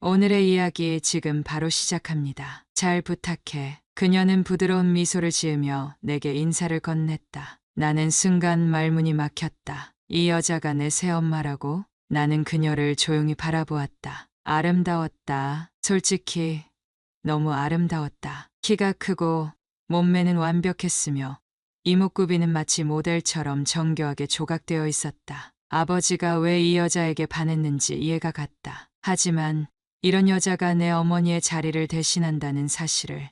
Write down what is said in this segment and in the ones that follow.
오늘의 이야기 지금 바로 시작합니다. 잘 부탁해. 그녀는 부드러운 미소를 지으며 내게 인사를 건넸다. 나는 순간 말문이 막혔다. 이 여자가 내 새엄마라고? 나는 그녀를 조용히 바라보았다. 아름다웠다. 솔직히 너무 아름다웠다. 키가 크고 몸매는 완벽했으며 이목구비는 마치 모델처럼 정교하게 조각되어 있었다. 아버지가 왜 이 여자에게 반했는지 이해가 갔다. 하지만 이런 여자가 내 어머니의 자리를 대신한다는 사실을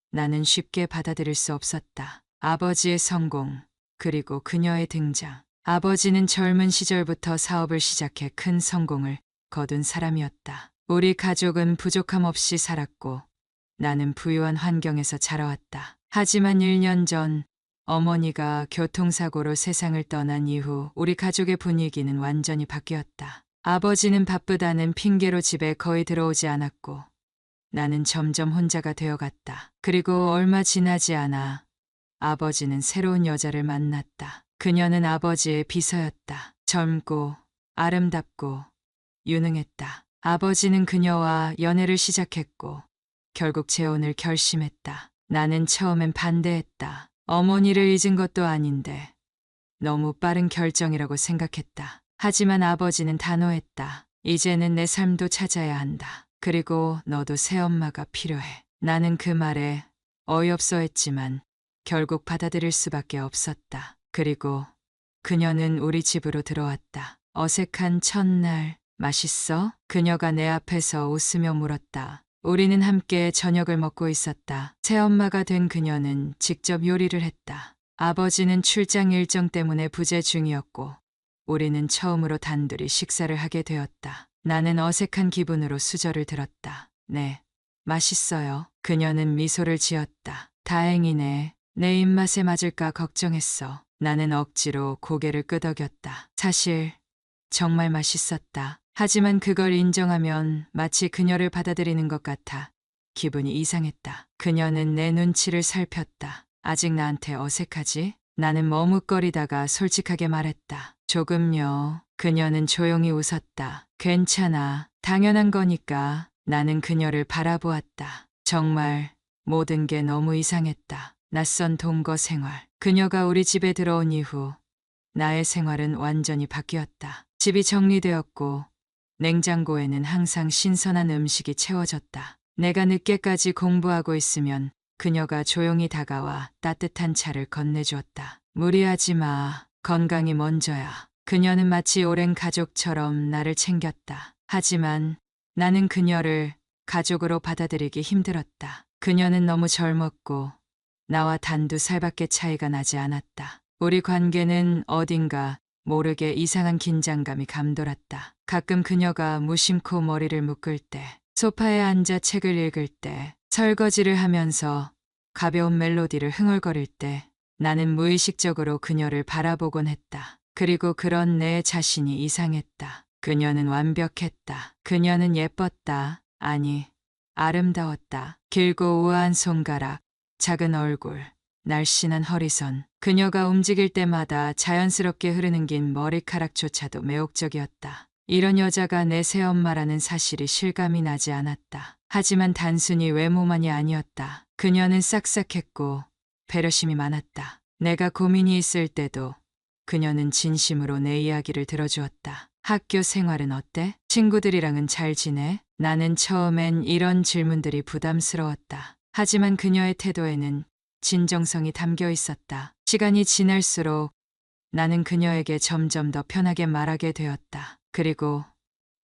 나는 쉽게 받아들일 수 없었다. 아버지의 성공, 그리고 그녀의 등장. 아버지는 젊은 시절부터 사업을 시작해 큰 성공을 거둔 사람이었다. 우리 가족은 부족함 없이 살았고 나는 부유한 환경에서 자라왔다. 하지만 1년 전 어머니가 교통사고로 세상을 떠난 이후 우리 가족의 분위기는 완전히 바뀌었다. 아버지는 바쁘다는 핑계로 집에 거의 들어오지 않았고 나는 점점 혼자가 되어갔다. 그리고 얼마 지나지 않아 아버지는 새로운 여자를 만났다. 그녀는 아버지의 비서였다. 젊고 아름답고 유능했다. 아버지는 그녀와 연애를 시작했고 결국 재혼을 결심했다. 나는 처음엔 반대했다. 어머니를 잊은 것도 아닌데 너무 빠른 결정이라고 생각했다. 하지만 아버지는 단호했다. 이제는 내 삶도 찾아야 한다. 그리고 너도 새엄마가 필요해. 나는 그 말에 어이없어 했지만 결국 받아들일 수밖에 없었다. 그리고 그녀는 우리 집으로 들어왔다. 어색한 첫날, 맛있어? 그녀가 내 앞에서 웃으며 물었다. 우리는 함께 저녁을 먹고 있었다. 새엄마가 된 그녀는 직접 요리를 했다. 아버지는 출장 일정 때문에 부재 중이었고 우리는 처음으로 단둘이 식사를 하게 되었다. 나는 어색한 기분으로 수저를 들었다. 네, 맛있어요. 그녀는 미소를 지었다. 다행이네. 내 입맛에 맞을까 걱정했어. 나는 억지로 고개를 끄덕였다. 사실 정말 맛있었다. 하지만 그걸 인정하면 마치 그녀를 받아들이는 것 같아 기분이 이상했다. 그녀는 내 눈치를 살폈다. 아직 나한테 어색하지? 나는 머뭇거리다가 솔직하게 말했다. 조금요. 그녀는 조용히 웃었다. 괜찮아. 당연한 거니까. 나는 그녀를 바라보았다. 정말 모든 게 너무 이상했다. 낯선 동거 생활. 그녀가 우리 집에 들어온 이후 나의 생활은 완전히 바뀌었다. 집이 정리되었고 냉장고에는 항상 신선한 음식이 채워졌다. 내가 늦게까지 공부하고 있으면 그녀가 조용히 다가와 따뜻한 차를 건네주었다. 무리하지 마. 건강이 먼저야. 그녀는 마치 오랜 가족처럼 나를 챙겼다. 하지만 나는 그녀를 가족으로 받아들이기 힘들었다. 그녀는 너무 젊었고 나와 단두 살밖에 차이가 나지 않았다. 우리 관계는 어딘가 모르게 이상한 긴장감이 감돌았다. 가끔 그녀가 무심코 머리를 묶을 때, 소파에 앉아 책을 읽을 때, 설거지를 하면서 가벼운 멜로디를 흥얼거릴 때 나는 무의식적으로 그녀를 바라보곤 했다. 그리고 그런 내 자신이 이상했다. 그녀는 완벽했다. 그녀는 예뻤다. 아니, 아름다웠다. 길고 우아한 손가락, 작은 얼굴, 날씬한 허리선. 그녀가 움직일 때마다 자연스럽게 흐르는 긴 머리카락조차도 매혹적이었다. 이런 여자가 내 새엄마라는 사실이 실감이 나지 않았다. 하지만 단순히 외모만이 아니었다. 그녀는 싹싹했고 배려심이 많았다. 내가 고민이 있을 때도 그녀는 진심으로 내 이야기를 들어주었다. 학교 생활은 어때? 친구들이랑은 잘 지내? 나는 처음엔 이런 질문들이 부담스러웠다. 하지만 그녀의 태도에는 진정성이 담겨 있었다. 시간이 지날수록 나는 그녀에게 점점 더 편하게 말하게 되었다. 그리고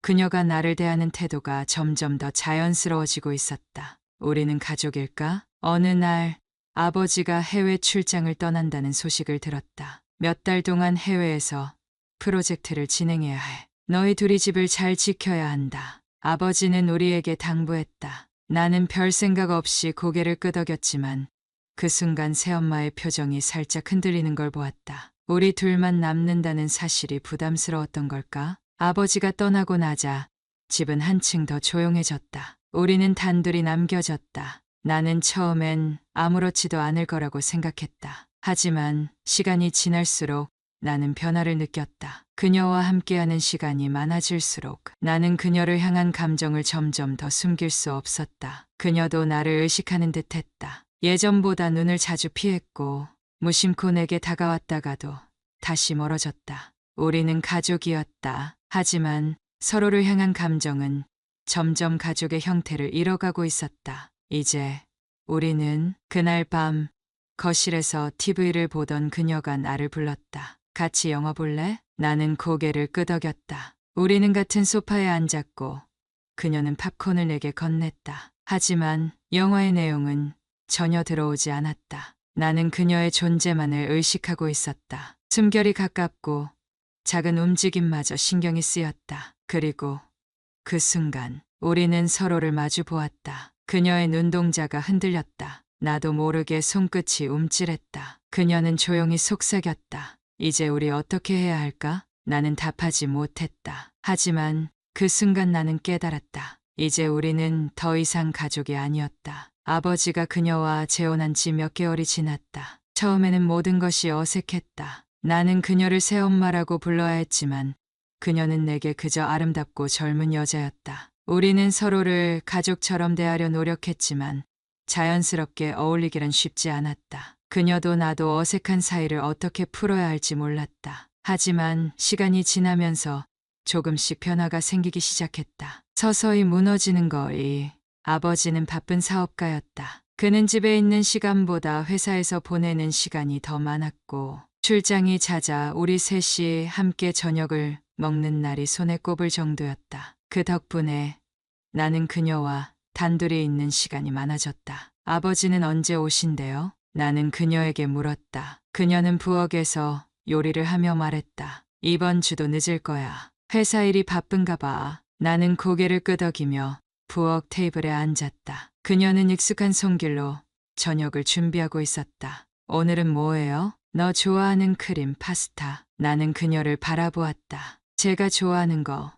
그녀가 나를 대하는 태도가 점점 더 자연스러워지고 있었다. 우리는 가족일까? 어느 날 아버지가 해외 출장을 떠난다는 소식을 들었다. 몇 달 동안 해외에서 프로젝트를 진행해야 해. 너희 둘이 집을 잘 지켜야 한다. 아버지는 우리에게 당부했다. 나는 별 생각 없이 고개를 끄덕였지만 그 순간 새엄마의 표정이 살짝 흔들리는 걸 보았다. 우리 둘만 남는다는 사실이 부담스러웠던 걸까? 아버지가 떠나고 나자 집은 한층 더 조용해졌다. 우리는 단둘이 남겨졌다. 나는 처음엔 아무렇지도 않을 거라고 생각했다. 하지만 시간이 지날수록 나는 변화를 느꼈다. 그녀와 함께하는 시간이 많아질수록 나는 그녀를 향한 감정을 점점 더 숨길 수 없었다. 그녀도 나를 의식하는 듯했다. 예전보다 눈을 자주 피했고 무심코 내게 다가왔다가도 다시 멀어졌다. 우리는 가족이었다. 하지만 서로를 향한 감정은 점점 가족의 형태를 잃어가고 있었다. 이제 우리는 그날 밤 거실에서 TV를 보던 그녀가 나를 불렀다. 같이 영화 볼래? 나는 고개를 끄덕였다. 우리는 같은 소파에 앉았고 그녀는 팝콘을 내게 건넸다. 하지만 영화의 내용은 전혀 들어오지 않았다. 나는 그녀의 존재만을 의식하고 있었다. 숨결이 가깝고 작은 움직임마저 신경이 쓰였다. 그리고 그 순간 우리는 서로를 마주 보았다. 그녀의 눈동자가 흔들렸다. 나도 모르게 손끝이 움찔했다. 그녀는 조용히 속삭였다. 이제 우리 어떻게 해야 할까? 나는 답하지 못했다. 하지만 그 순간 나는 깨달았다. 이제 우리는 더 이상 가족이 아니었다. 아버지가 그녀와 재혼한 지 몇 개월이 지났다. 처음에는 모든 것이 어색했다. 나는 그녀를 새엄마라고 불러야 했지만 그녀는 내게 그저 아름답고 젊은 여자였다. 우리는 서로를 가족처럼 대하려 노력했지만 자연스럽게 어울리기란 쉽지 않았다. 그녀도 나도 어색한 사이를 어떻게 풀어야 할지 몰랐다. 하지만 시간이 지나면서 조금씩 변화가 생기기 시작했다. 서서히 무너지는 거리. 아버지는 바쁜 사업가였다. 그는 집에 있는 시간보다 회사에서 보내는 시간이 더 많았고 출장이 잦아 우리 셋이 함께 저녁을 먹는 날이 손에 꼽을 정도였다. 그 덕분에 나는 그녀와 단둘이 있는 시간이 많아졌다. 아버지는 언제 오신대요? 나는 그녀에게 물었다. 그녀는 부엌에서 요리를 하며 말했다. 이번 주도 늦을 거야. 회사 일이 바쁜가 봐. 나는 고개를 끄덕이며 부엌 테이블에 앉았다. 그녀는 익숙한 손길로 저녁을 준비하고 있었다. 오늘은 뭐예요? 너 좋아하는 크림 파스타. 나는 그녀를 바라보았다. 제가 좋아하는 거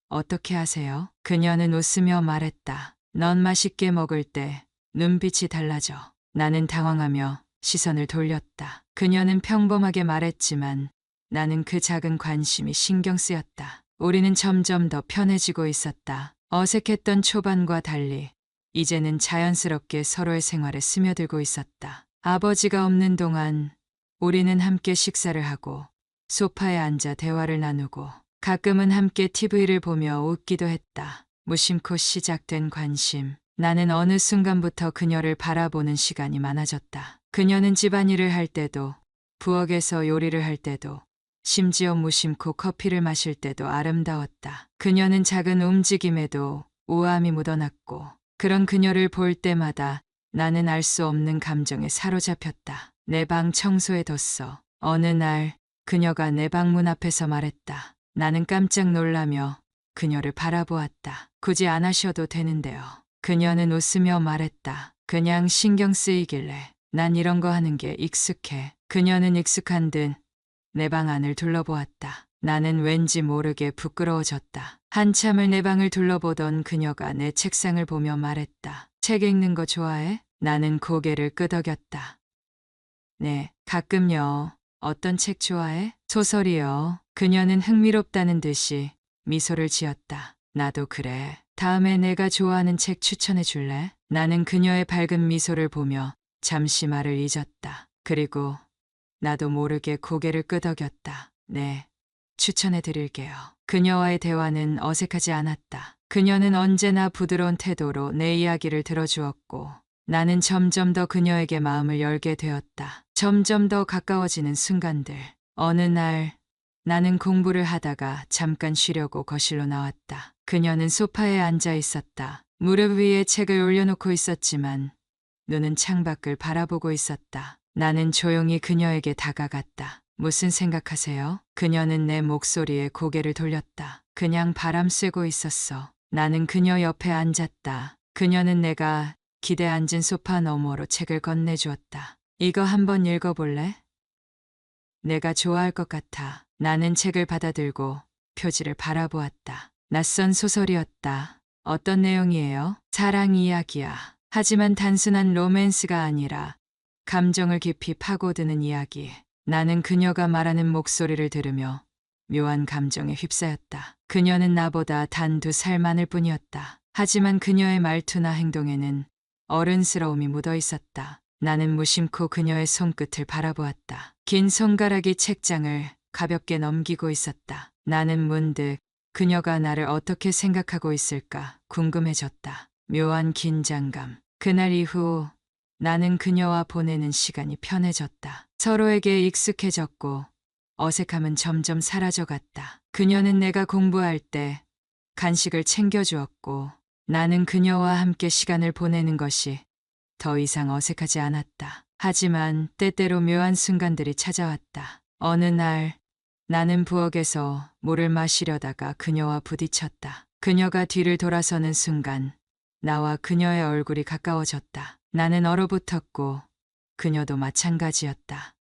어떻게 하세요? 그녀는 웃으며 말했다. 넌 맛있게 먹을 때 눈빛이 달라져. 나는 당황하며 시선을 돌렸다. 그녀는 평범하게 말했지만 나는 그 작은 관심이 신경 쓰였다. 우리는 점점 더 편해지고 있었다. 어색했던 초반과 달리 이제는 자연스럽게 서로의 생활에 스며들고 있었다. 아버지가 없는 동안 우리는 함께 식사를 하고 소파에 앉아 대화를 나누고 가끔은 함께 TV를 보며 웃기도 했다. 무심코 시작된 관심. 나는 어느 순간부터 그녀를 바라보는 시간이 많아졌다. 그녀는 집안일을 할 때도, 부엌에서 요리를 할 때도, 심지어 무심코 커피를 마실 때도 아름다웠다. 그녀는 작은 움직임에도 우아함이 묻어났고 그런 그녀를 볼 때마다 나는 알 수 없는 감정에 사로잡혔다. 내 방 청소해 뒀어. 어느 날 그녀가 내 방문 앞에서 말했다. 나는 깜짝 놀라며 그녀를 바라보았다. 굳이 안 하셔도 되는데요. 그녀는 웃으며 말했다. 그냥 신경 쓰이길래. 난 이런 거 하는 게 익숙해. 그녀는 익숙한 듯 내 방 안을 둘러보았다. 나는 왠지 모르게 부끄러워졌다. 한참을 내 방을 둘러보던 그녀가 내 책상을 보며 말했다. 책 읽는 거 좋아해? 나는 고개를 끄덕였다. 네, 가끔요. 어떤 책 좋아해? 소설이요. 그녀는 흥미롭다는 듯이 미소를 지었다. 나도 그래. 다음에 내가 좋아하는 책 추천해 줄래? 나는 그녀의 밝은 미소를 보며 잠시 말을 잊었다. 그리고 나도 모르게 고개를 끄덕였다. 네, 추천해 드릴게요. 그녀와의 대화는 어색하지 않았다. 그녀는 언제나 부드러운 태도로 내 이야기를 들어주었고 나는 점점 더 그녀에게 마음을 열게 되었다. 점점 더 가까워지는 순간들. 어느 날 나는 공부를 하다가 잠깐 쉬려고 거실로 나왔다. 그녀는 소파에 앉아 있었다. 무릎 위에 책을 올려놓고 있었지만 눈은 창밖을 바라보고 있었다. 나는 조용히 그녀에게 다가갔다. 무슨 생각하세요? 그녀는 내 목소리에 고개를 돌렸다. 그냥 바람 쐬고 있었어. 나는 그녀 옆에 앉았다. 그녀는 내가 기대 앉은 소파 너머로 책을 건네주었다. 이거 한번 읽어볼래? 내가 좋아할 것 같아. 나는 책을 받아들고 표지를 바라보았다. 낯선 소설이었다. 어떤 내용이에요? 사랑 이야기야. 하지만 단순한 로맨스가 아니라 감정을 깊이 파고드는 이야기. 나는 그녀가 말하는 목소리를 들으며 묘한 감정에 휩싸였다. 그녀는 나보다 단 2살 많을 뿐이었다. 하지만 그녀의 말투나 행동에는 어른스러움이 묻어 있었다. 나는 무심코 그녀의 손끝을 바라보았다. 긴 손가락이 책장을 가볍게 넘기고 있었다. 나는 문득 그녀가 나를 어떻게 생각하고 있을까 궁금해졌다. 묘한 긴장감. 그날 이후 나는 그녀와 보내는 시간이 편해졌다. 서로에게 익숙해졌고 어색함은 점점 사라져갔다. 그녀는 내가 공부할 때 간식을 챙겨주었고 나는 그녀와 함께 시간을 보내는 것이 더 이상 어색하지 않았다. 하지만 때때로 묘한 순간들이 찾아왔다. 어느 날 나는 부엌에서 물을 마시려다가 그녀와 부딪혔다. 그녀가 뒤를 돌아서는 순간 나와 그녀의 얼굴이 가까워졌다. 나는 얼어붙었고 그녀도 마찬가지였다.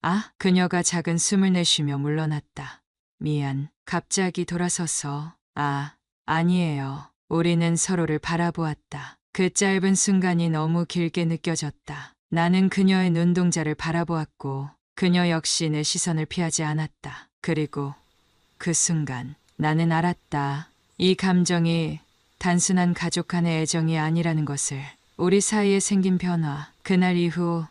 아, 그녀가 작은 숨을 내쉬며 물러났다. 미안. 갑자기 돌아서서. 아니에요. 우리는 서로를 바라보았다. 그 짧은 순간이 너무 길게 느껴졌다. 나는 그녀의 눈동자를 바라보았고 그녀 역시 내 시선을 피하지 않았다. 그리고 그 순간 나는 알았다. 이 감정이 단순한 가족 간의 애정이 아니라는 것을. 우리 사이에 생긴 변화. 그날 이후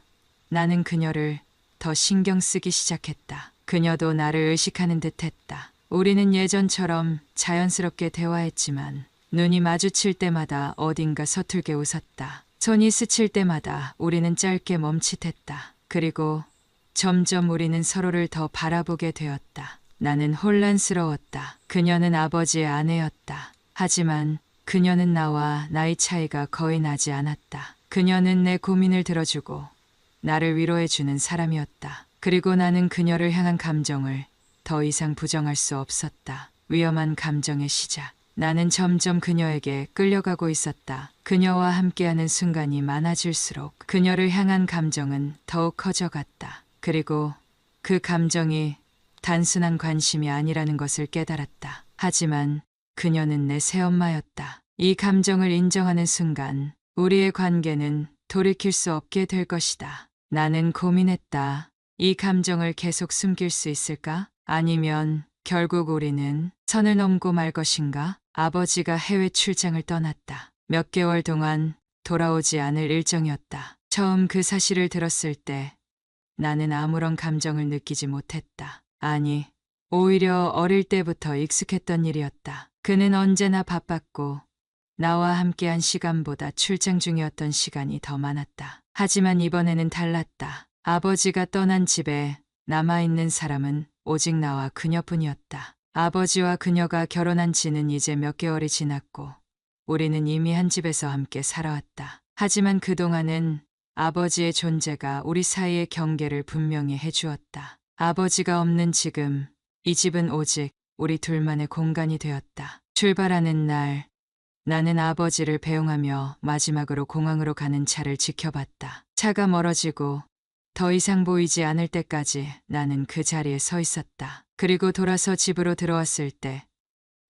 나는 그녀를 더 신경 쓰기 시작했다. 그녀도 나를 의식하는 듯했다. 우리는 예전처럼 자연스럽게 대화했지만 눈이 마주칠 때마다 어딘가 서툴게 웃었다. 손이 스칠 때마다 우리는 짧게 멈칫했다. 그리고 점점 우리는 서로를 더 바라보게 되었다. 나는 혼란스러웠다. 그녀는 아버지의 아내였다. 하지만 그녀는 나와 나이 차이가 거의 나지 않았다. 그녀는 내 고민을 들어주고 나를 위로해주는 사람이었다. 그리고 나는 그녀를 향한 감정을 더 이상 부정할 수 없었다. 위험한 감정의 시작. 나는 점점 그녀에게 끌려가고 있었다. 그녀와 함께하는 순간이 많아질수록 그녀를 향한 감정은 더욱 커져갔다. 그리고 그 감정이 단순한 관심이 아니라는 것을 깨달았다. 하지만 그녀는 내 새엄마였다. 이 감정을 인정하는 순간 우리의 관계는 돌이킬 수 없게 될 것이다. 나는 고민했다. 이 감정을 계속 숨길 수 있을까? 아니면 결국 우리는 선을 넘고 말 것인가? 아버지가 해외 출장을 떠났다. 몇 개월 동안 돌아오지 않을 일정이었다. 처음 그 사실을 들었을 때 나는 아무런 감정을 느끼지 못했다. 아니, 오히려 어릴 때부터 익숙했던 일이었다. 그는 언제나 바빴고 나와 함께한 시간보다 출장 중이었던 시간이 더 많았다. 하지만 이번에는 달랐다. 아버지가 떠난 집에 남아있는 사람은 오직 나와 그녀뿐이었다. 아버지와 그녀가 결혼한 지는 이제 몇 개월이 지났고 우리는 이미 한 집에서 함께 살아왔다. 하지만 그동안은 아버지의 존재가 우리 사이의 경계를 분명히 해주었다. 아버지가 없는 지금 이 집은 오직 우리 둘만의 공간이 되었다. 출발하는 날 나는 아버지를 배웅하며 마지막으로 공항으로 가는 차를 지켜봤다. 차가 멀어지고 더 이상 보이지 않을 때까지 나는 그 자리에 서 있었다. 그리고 돌아서 집으로 들어왔을 때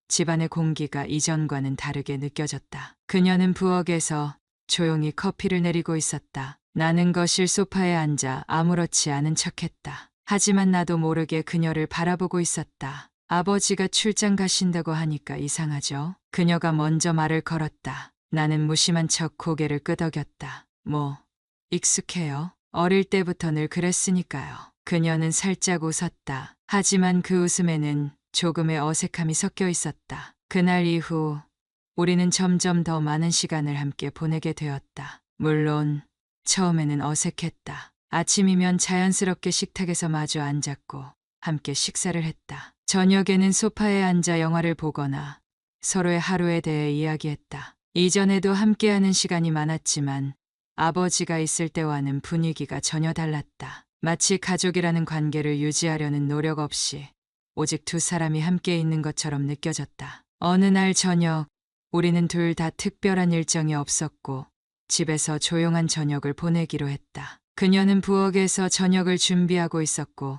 집안의 공기가 이전과는 다르게 느껴졌다. 그녀는 부엌에서 조용히 커피를 내리고 있었다. 나는 거실 소파에 앉아 아무렇지 않은 척했다. 하지만 나도 모르게 그녀를 바라보고 있었다. 아버지가 출장 가신다고 하니까 이상하죠? 그녀가 먼저 말을 걸었다. 나는 무심한 척 고개를 끄덕였다. 익숙해요. 어릴 때부터 늘 그랬으니까요. 그녀는 살짝 웃었다. 하지만 그 웃음에는 조금의 어색함이 섞여 있었다. 그날 이후 우리는 점점 더 많은 시간을 함께 보내게 되었다. 물론 처음에는 어색했다. 아침이면 자연스럽게 식탁에서 마주 앉았고 함께 식사를 했다. 저녁에는 소파에 앉아 영화를 보거나 서로의 하루에 대해 이야기했다. 이전에도 함께하는 시간이 많았지만 아버지가 있을 때와는 분위기가 전혀 달랐다. 마치 가족이라는 관계를 유지하려는 노력 없이 오직 두 사람이 함께 있는 것처럼 느껴졌다. 어느 날 저녁 우리는 둘 다 특별한 일정이 없었고 집에서 조용한 저녁을 보내기로 했다. 그녀는 부엌에서 저녁을 준비하고 있었고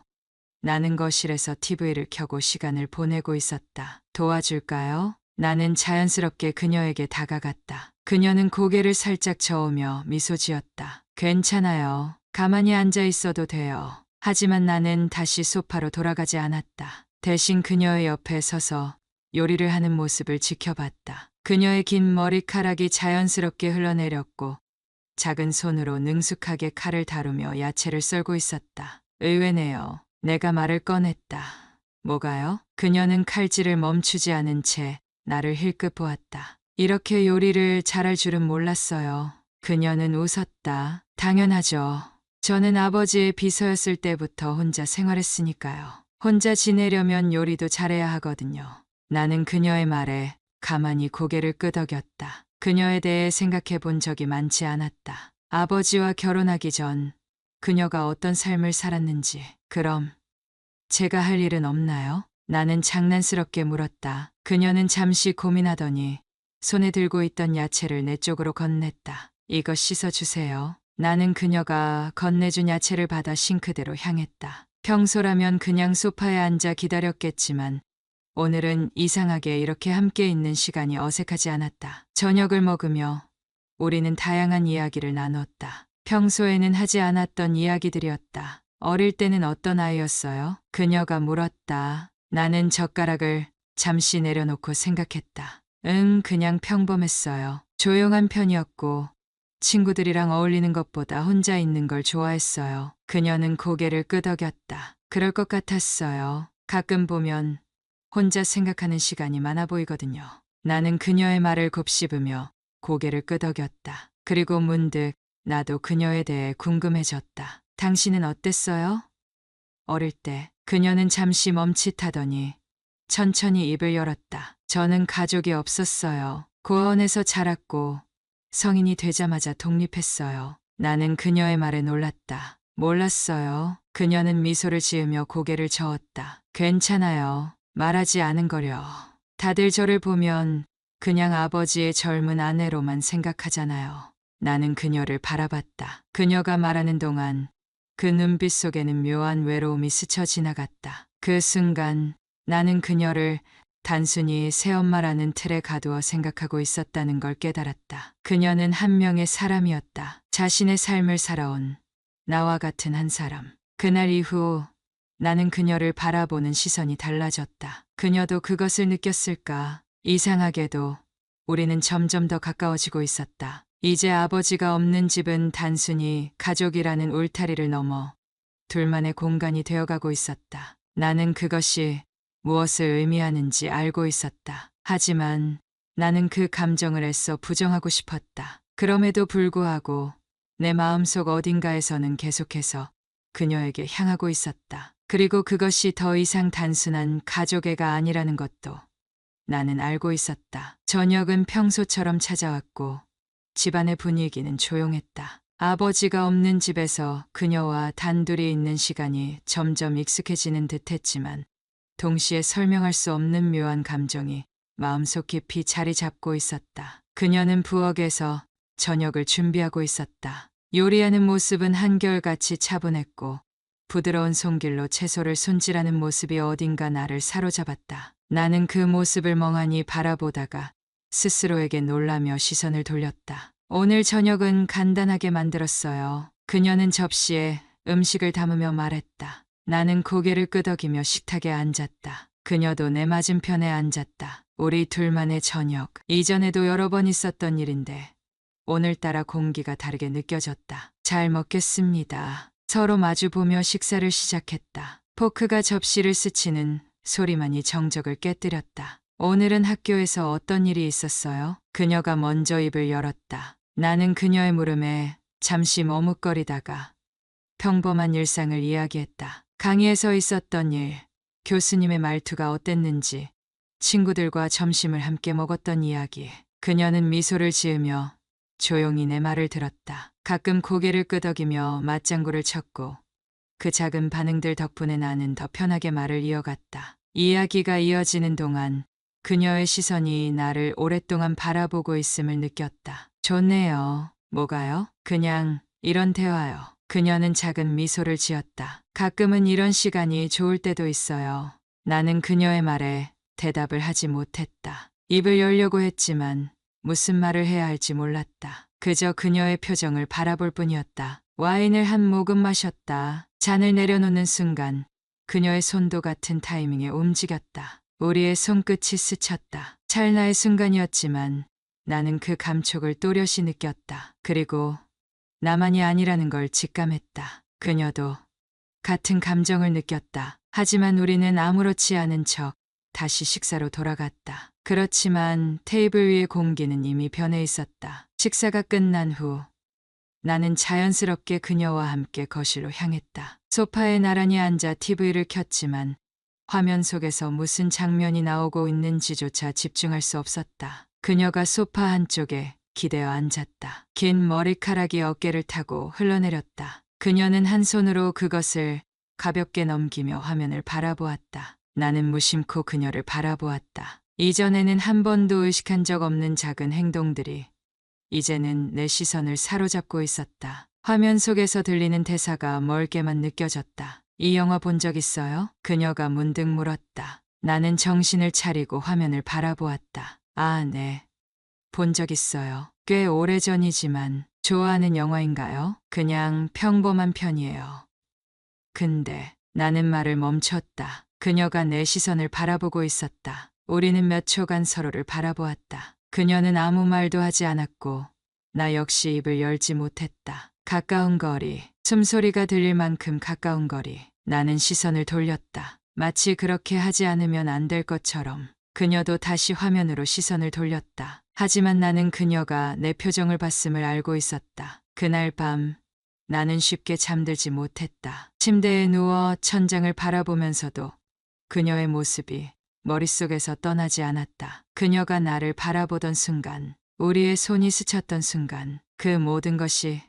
나는 거실에서 TV를 켜고 시간을 보내고 있었다. 도와줄까요? 나는 자연스럽게 그녀에게 다가갔다. 그녀는 고개를 살짝 저으며 미소 지었다. 괜찮아요. 가만히 앉아 있어도 돼요. 하지만 나는 다시 소파로 돌아가지 않았다. 대신 그녀의 옆에 서서 요리를 하는 모습을 지켜봤다. 그녀의 긴 머리카락이 자연스럽게 흘러내렸고 작은 손으로 능숙하게 칼을 다루며 야채를 썰고 있었다. 의외네요. 내가 말을 꺼냈다. 뭐가요? 그녀는 칼질을 멈추지 않은 채 나를 힐끗 보았다. 이렇게 요리를 잘할 줄은 몰랐어요. 그녀는 웃었다. 당연하죠. 저는 아버지의 비서였을 때부터 혼자 생활했으니까요. 혼자 지내려면 요리도 잘해야 하거든요. 나는 그녀의 말에 가만히 고개를 끄덕였다. 그녀에 대해 생각해 본 적이 많지 않았다. 아버지와 결혼하기 전 그녀가 어떤 삶을 살았는지. 그럼 제가 할 일은 없나요? 나는 장난스럽게 물었다. 그녀는 잠시 고민하더니 손에 들고 있던 야채를 내 쪽으로 건넸다. 이거 씻어주세요. 나는 그녀가 건네준 야채를 받아 싱크대로 향했다. 평소라면 그냥 소파에 앉아 기다렸겠지만 오늘은 이상하게 이렇게 함께 있는 시간이 어색하지 않았다. 저녁을 먹으며 우리는 다양한 이야기를 나눴다. 평소에는 하지 않았던 이야기들이었다. 어릴 때는 어떤 아이였어요? 그녀가 물었다. 나는 젓가락을 잠시 내려놓고 생각했다. 그냥 평범했어요. 조용한 편이었고 친구들이랑 어울리는 것보다 혼자 있는 걸 좋아했어요. 그녀는 고개를 끄덕였다. 그럴 것 같았어요. 가끔 보면 혼자 생각하는 시간이 많아 보이거든요. 나는 그녀의 말을 곱씹으며 고개를 끄덕였다. 그리고 문득 나도 그녀에 대해 궁금해졌다. 당신은 어땠어요? 어릴 때. 그녀는 잠시 멈칫하더니 천천히 입을 열었다. 저는 가족이 없었어요. 고아원에서 자랐고 성인이 되자마자 독립했어요. 나는 그녀의 말에 놀랐다. 몰랐어요. 그녀는 미소를 지으며 고개를 저었다. 괜찮아요. 말하지 않은 거려. 다들 저를 보면 그냥 아버지의 젊은 아내로만 생각하잖아요. 나는 그녀를 바라봤다. 그녀가 말하는 동안 그 눈빛 속에는 묘한 외로움이 스쳐 지나갔다. 그 순간 나는 그녀를 단순히 새엄마라는 틀에 가두어 생각하고 있었다는 걸 깨달았다. 그녀는 한 명의 사람이었다. 자신의 삶을 살아온 나와 같은 한 사람. 그날 이후 나는 그녀를 바라보는 시선이 달라졌다. 그녀도 그것을 느꼈을까? 이상하게도 우리는 점점 더 가까워지고 있었다. 이제 아버지가 없는 집은 단순히 가족이라는 울타리를 넘어 둘만의 공간이 되어가고 있었다. 나는 그것이 무엇을 의미하는지 알고 있었다. 하지만 나는 그 감정을 애써 부정하고 싶었다. 그럼에도 불구하고 내 마음속 어딘가에서는 계속해서 그녀에게 향하고 있었다. 그리고 그것이 더 이상 단순한 가족애가 아니라는 것도 나는 알고 있었다. 저녁은 평소처럼 찾아왔고 집안의 분위기는 조용했다. 아버지가 없는 집에서 그녀와 단둘이 있는 시간이 점점 익숙해지는 듯했지만 동시에 설명할 수 없는 묘한 감정이 마음속 깊이 자리 잡고 있었다. 그녀는 부엌에서 저녁을 준비하고 있었다. 요리하는 모습은 한결같이 차분했고 부드러운 손길로 채소를 손질하는 모습이 어딘가 나를 사로잡았다. 나는 그 모습을 멍하니 바라보다가 스스로에게 놀라며 시선을 돌렸다. 오늘 저녁은 간단하게 만들었어요. 그녀는 접시에 음식을 담으며 말했다. 나는 고개를 끄덕이며 식탁에 앉았다. 그녀도 내 맞은편에 앉았다. 우리 둘만의 저녁. 이전에도 여러 번 있었던 일인데 오늘따라 공기가 다르게 느껴졌다. 잘 먹겠습니다. 서로 마주보며 식사를 시작했다. 포크가 접시를 스치는 소리만이 정적을 깨뜨렸다. 오늘은 학교에서 어떤 일이 있었어요? 그녀가 먼저 입을 열었다. 나는 그녀의 물음에 잠시 머뭇거리다가 평범한 일상을 이야기했다. 강의에서 있었던 일, 교수님의 말투가 어땠는지, 친구들과 점심을 함께 먹었던 이야기. 그녀는 미소를 지으며 조용히 내 말을 들었다. 가끔 고개를 끄덕이며 맞장구를 쳤고 그 작은 반응들 덕분에 나는 더 편하게 말을 이어갔다. 이야기가 이어지는 동안 그녀의 시선이 나를 오랫동안 바라보고 있음을 느꼈다. 좋네요. 뭐가요? 그냥 이런 대화요. 그녀는 작은 미소를 지었다. 가끔은 이런 시간이 좋을 때도 있어요. 나는 그녀의 말에 대답을 하지 못했다. 입을 열려고 했지만 무슨 말을 해야 할지 몰랐다. 그저 그녀의 표정을 바라볼 뿐이었다. 와인을 한 모금 마셨다. 잔을 내려놓는 순간 그녀의 손도 같은 타이밍에 움직였다. 우리의 손끝이 스쳤다. 찰나의 순간이었지만 나는 그 감촉을 또렷이 느꼈다. 그리고 나만이 아니라는 걸 직감했다. 그녀도 같은 감정을 느꼈다. 하지만 우리는 아무렇지 않은 척 다시 식사로 돌아갔다. 그렇지만 테이블 위의 공기는 이미 변해 있었다. 식사가 끝난 후 나는 자연스럽게 그녀와 함께 거실로 향했다. 소파에 나란히 앉아 TV를 켰지만 화면 속에서 무슨 장면이 나오고 있는지조차 집중할 수 없었다. 그녀가 소파 한쪽에 기대어 앉았다. 긴 머리카락이 어깨를 타고 흘러내렸다. 그녀는 한 손으로 그것을 가볍게 넘기며 화면을 바라보았다. 나는 무심코 그녀를 바라보았다. 이전에는 한 번도 의식한 적 없는 작은 행동들이 이제는 내 시선을 사로잡고 있었다. 화면 속에서 들리는 대사가 멀게만 느껴졌다. 이 영화 본 적 있어요? 그녀가 문득 물었다. 나는 정신을 차리고 화면을 바라보았다. 아, 네. 본 적 있어요. 꽤 오래전이지만 좋아하는 영화인가요? 그냥 평범한 편이에요. 근데 나는 말을 멈췄다. 그녀가 내 시선을 바라보고 있었다. 우리는 몇 초간 서로를 바라보았다. 그녀는 아무 말도 하지 않았고 나 역시 입을 열지 못했다. 가까운 거리, 숨소리가 들릴 만큼 가까운 거리. 나는 시선을 돌렸다. 마치 그렇게 하지 않으면 안 될 것처럼. 그녀도 다시 화면으로 시선을 돌렸다. 하지만 나는 그녀가 내 표정을 봤음을 알고 있었다. 그날 밤 나는 쉽게 잠들지 못했다. 침대에 누워 천장을 바라보면서도 그녀의 모습이 머릿속에서 떠나지 않았다. 그녀가 나를 바라보던 순간, 우리의 손이 스쳤던 순간, 그 모든 것이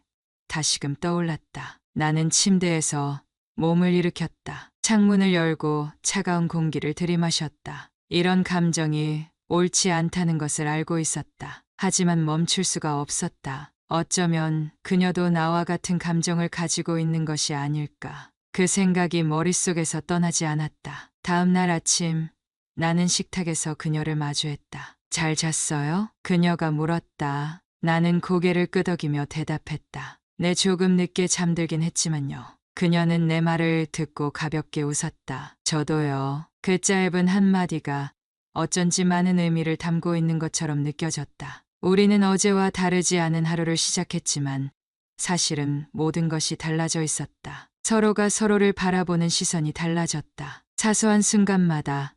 다시금 떠올랐다. 나는 침대에서 몸을 일으켰다. 창문을 열고 차가운 공기를 들이마셨다. 이런 감정이 옳지 않다는 것을 알고 있었다. 하지만 멈출 수가 없었다. 어쩌면 그녀도 나와 같은 감정을 가지고 있는 것이 아닐까. 그 생각이 머릿속에서 떠나지 않았다. 다음 날 아침 나는 식탁에서 그녀를 마주했다. 잘 잤어요? 그녀가 물었다. 나는 고개를 끄덕이며 대답했다. 네, 조금 늦게 잠들긴 했지만요. 그녀는 내 말을 듣고 가볍게 웃었다. 저도요. 그 짧은 한마디가 어쩐지 많은 의미를 담고 있는 것처럼 느껴졌다. 우리는 어제와 다르지 않은 하루를 시작했지만 사실은 모든 것이 달라져 있었다. 서로가 서로를 바라보는 시선이 달라졌다. 사소한 순간마다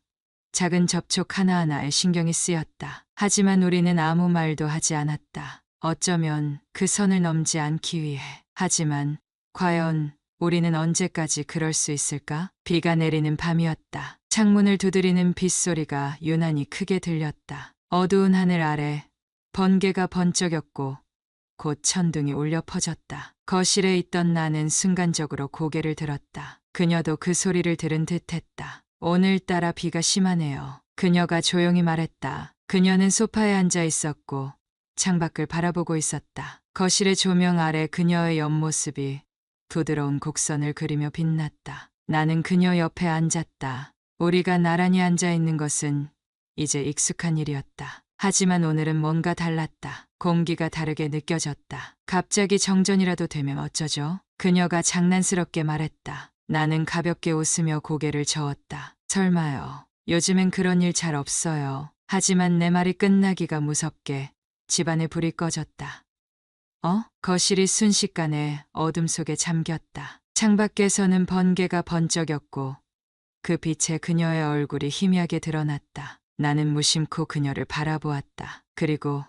작은 접촉 하나하나에 신경이 쓰였다. 하지만 우리는 아무 말도 하지 않았다. 어쩌면 그 선을 넘지 않기 위해. 하지만 과연 우리는 언제까지 그럴 수 있을까? 비가 내리는 밤이었다. 창문을 두드리는 빗소리가 유난히 크게 들렸다. 어두운 하늘 아래 번개가 번쩍였고 곧 천둥이 울려 퍼졌다. 거실에 있던 나는 순간적으로 고개를 들었다. 그녀도 그 소리를 들은 듯했다. 오늘따라 비가 심하네요. 그녀가 조용히 말했다. 그녀는 소파에 앉아 있었고 창밖을 바라보고 있었다. 거실의 조명 아래 그녀의 옆모습이 부드러운 곡선을 그리며 빛났다. 나는 그녀 옆에 앉았다. 우리가 나란히 앉아 있는 것은 이제 익숙한 일이었다. 하지만 오늘은 뭔가 달랐다. 공기가 다르게 느껴졌다. 갑자기 정전이라도 되면 어쩌죠? 그녀가 장난스럽게 말했다. 나는 가볍게 웃으며 고개를 저었다. 설마요. 요즘엔 그런 일 잘 없어요. 하지만 내 말이 끝나기가 무섭게 집안에 불이 꺼졌다. 거실이 순식간에 어둠 속에 잠겼다. 창밖에서는 번개가 번쩍였고 그 빛에 그녀의 얼굴이 희미하게 드러났다. 나는 무심코 그녀를 바라보았다. 그리고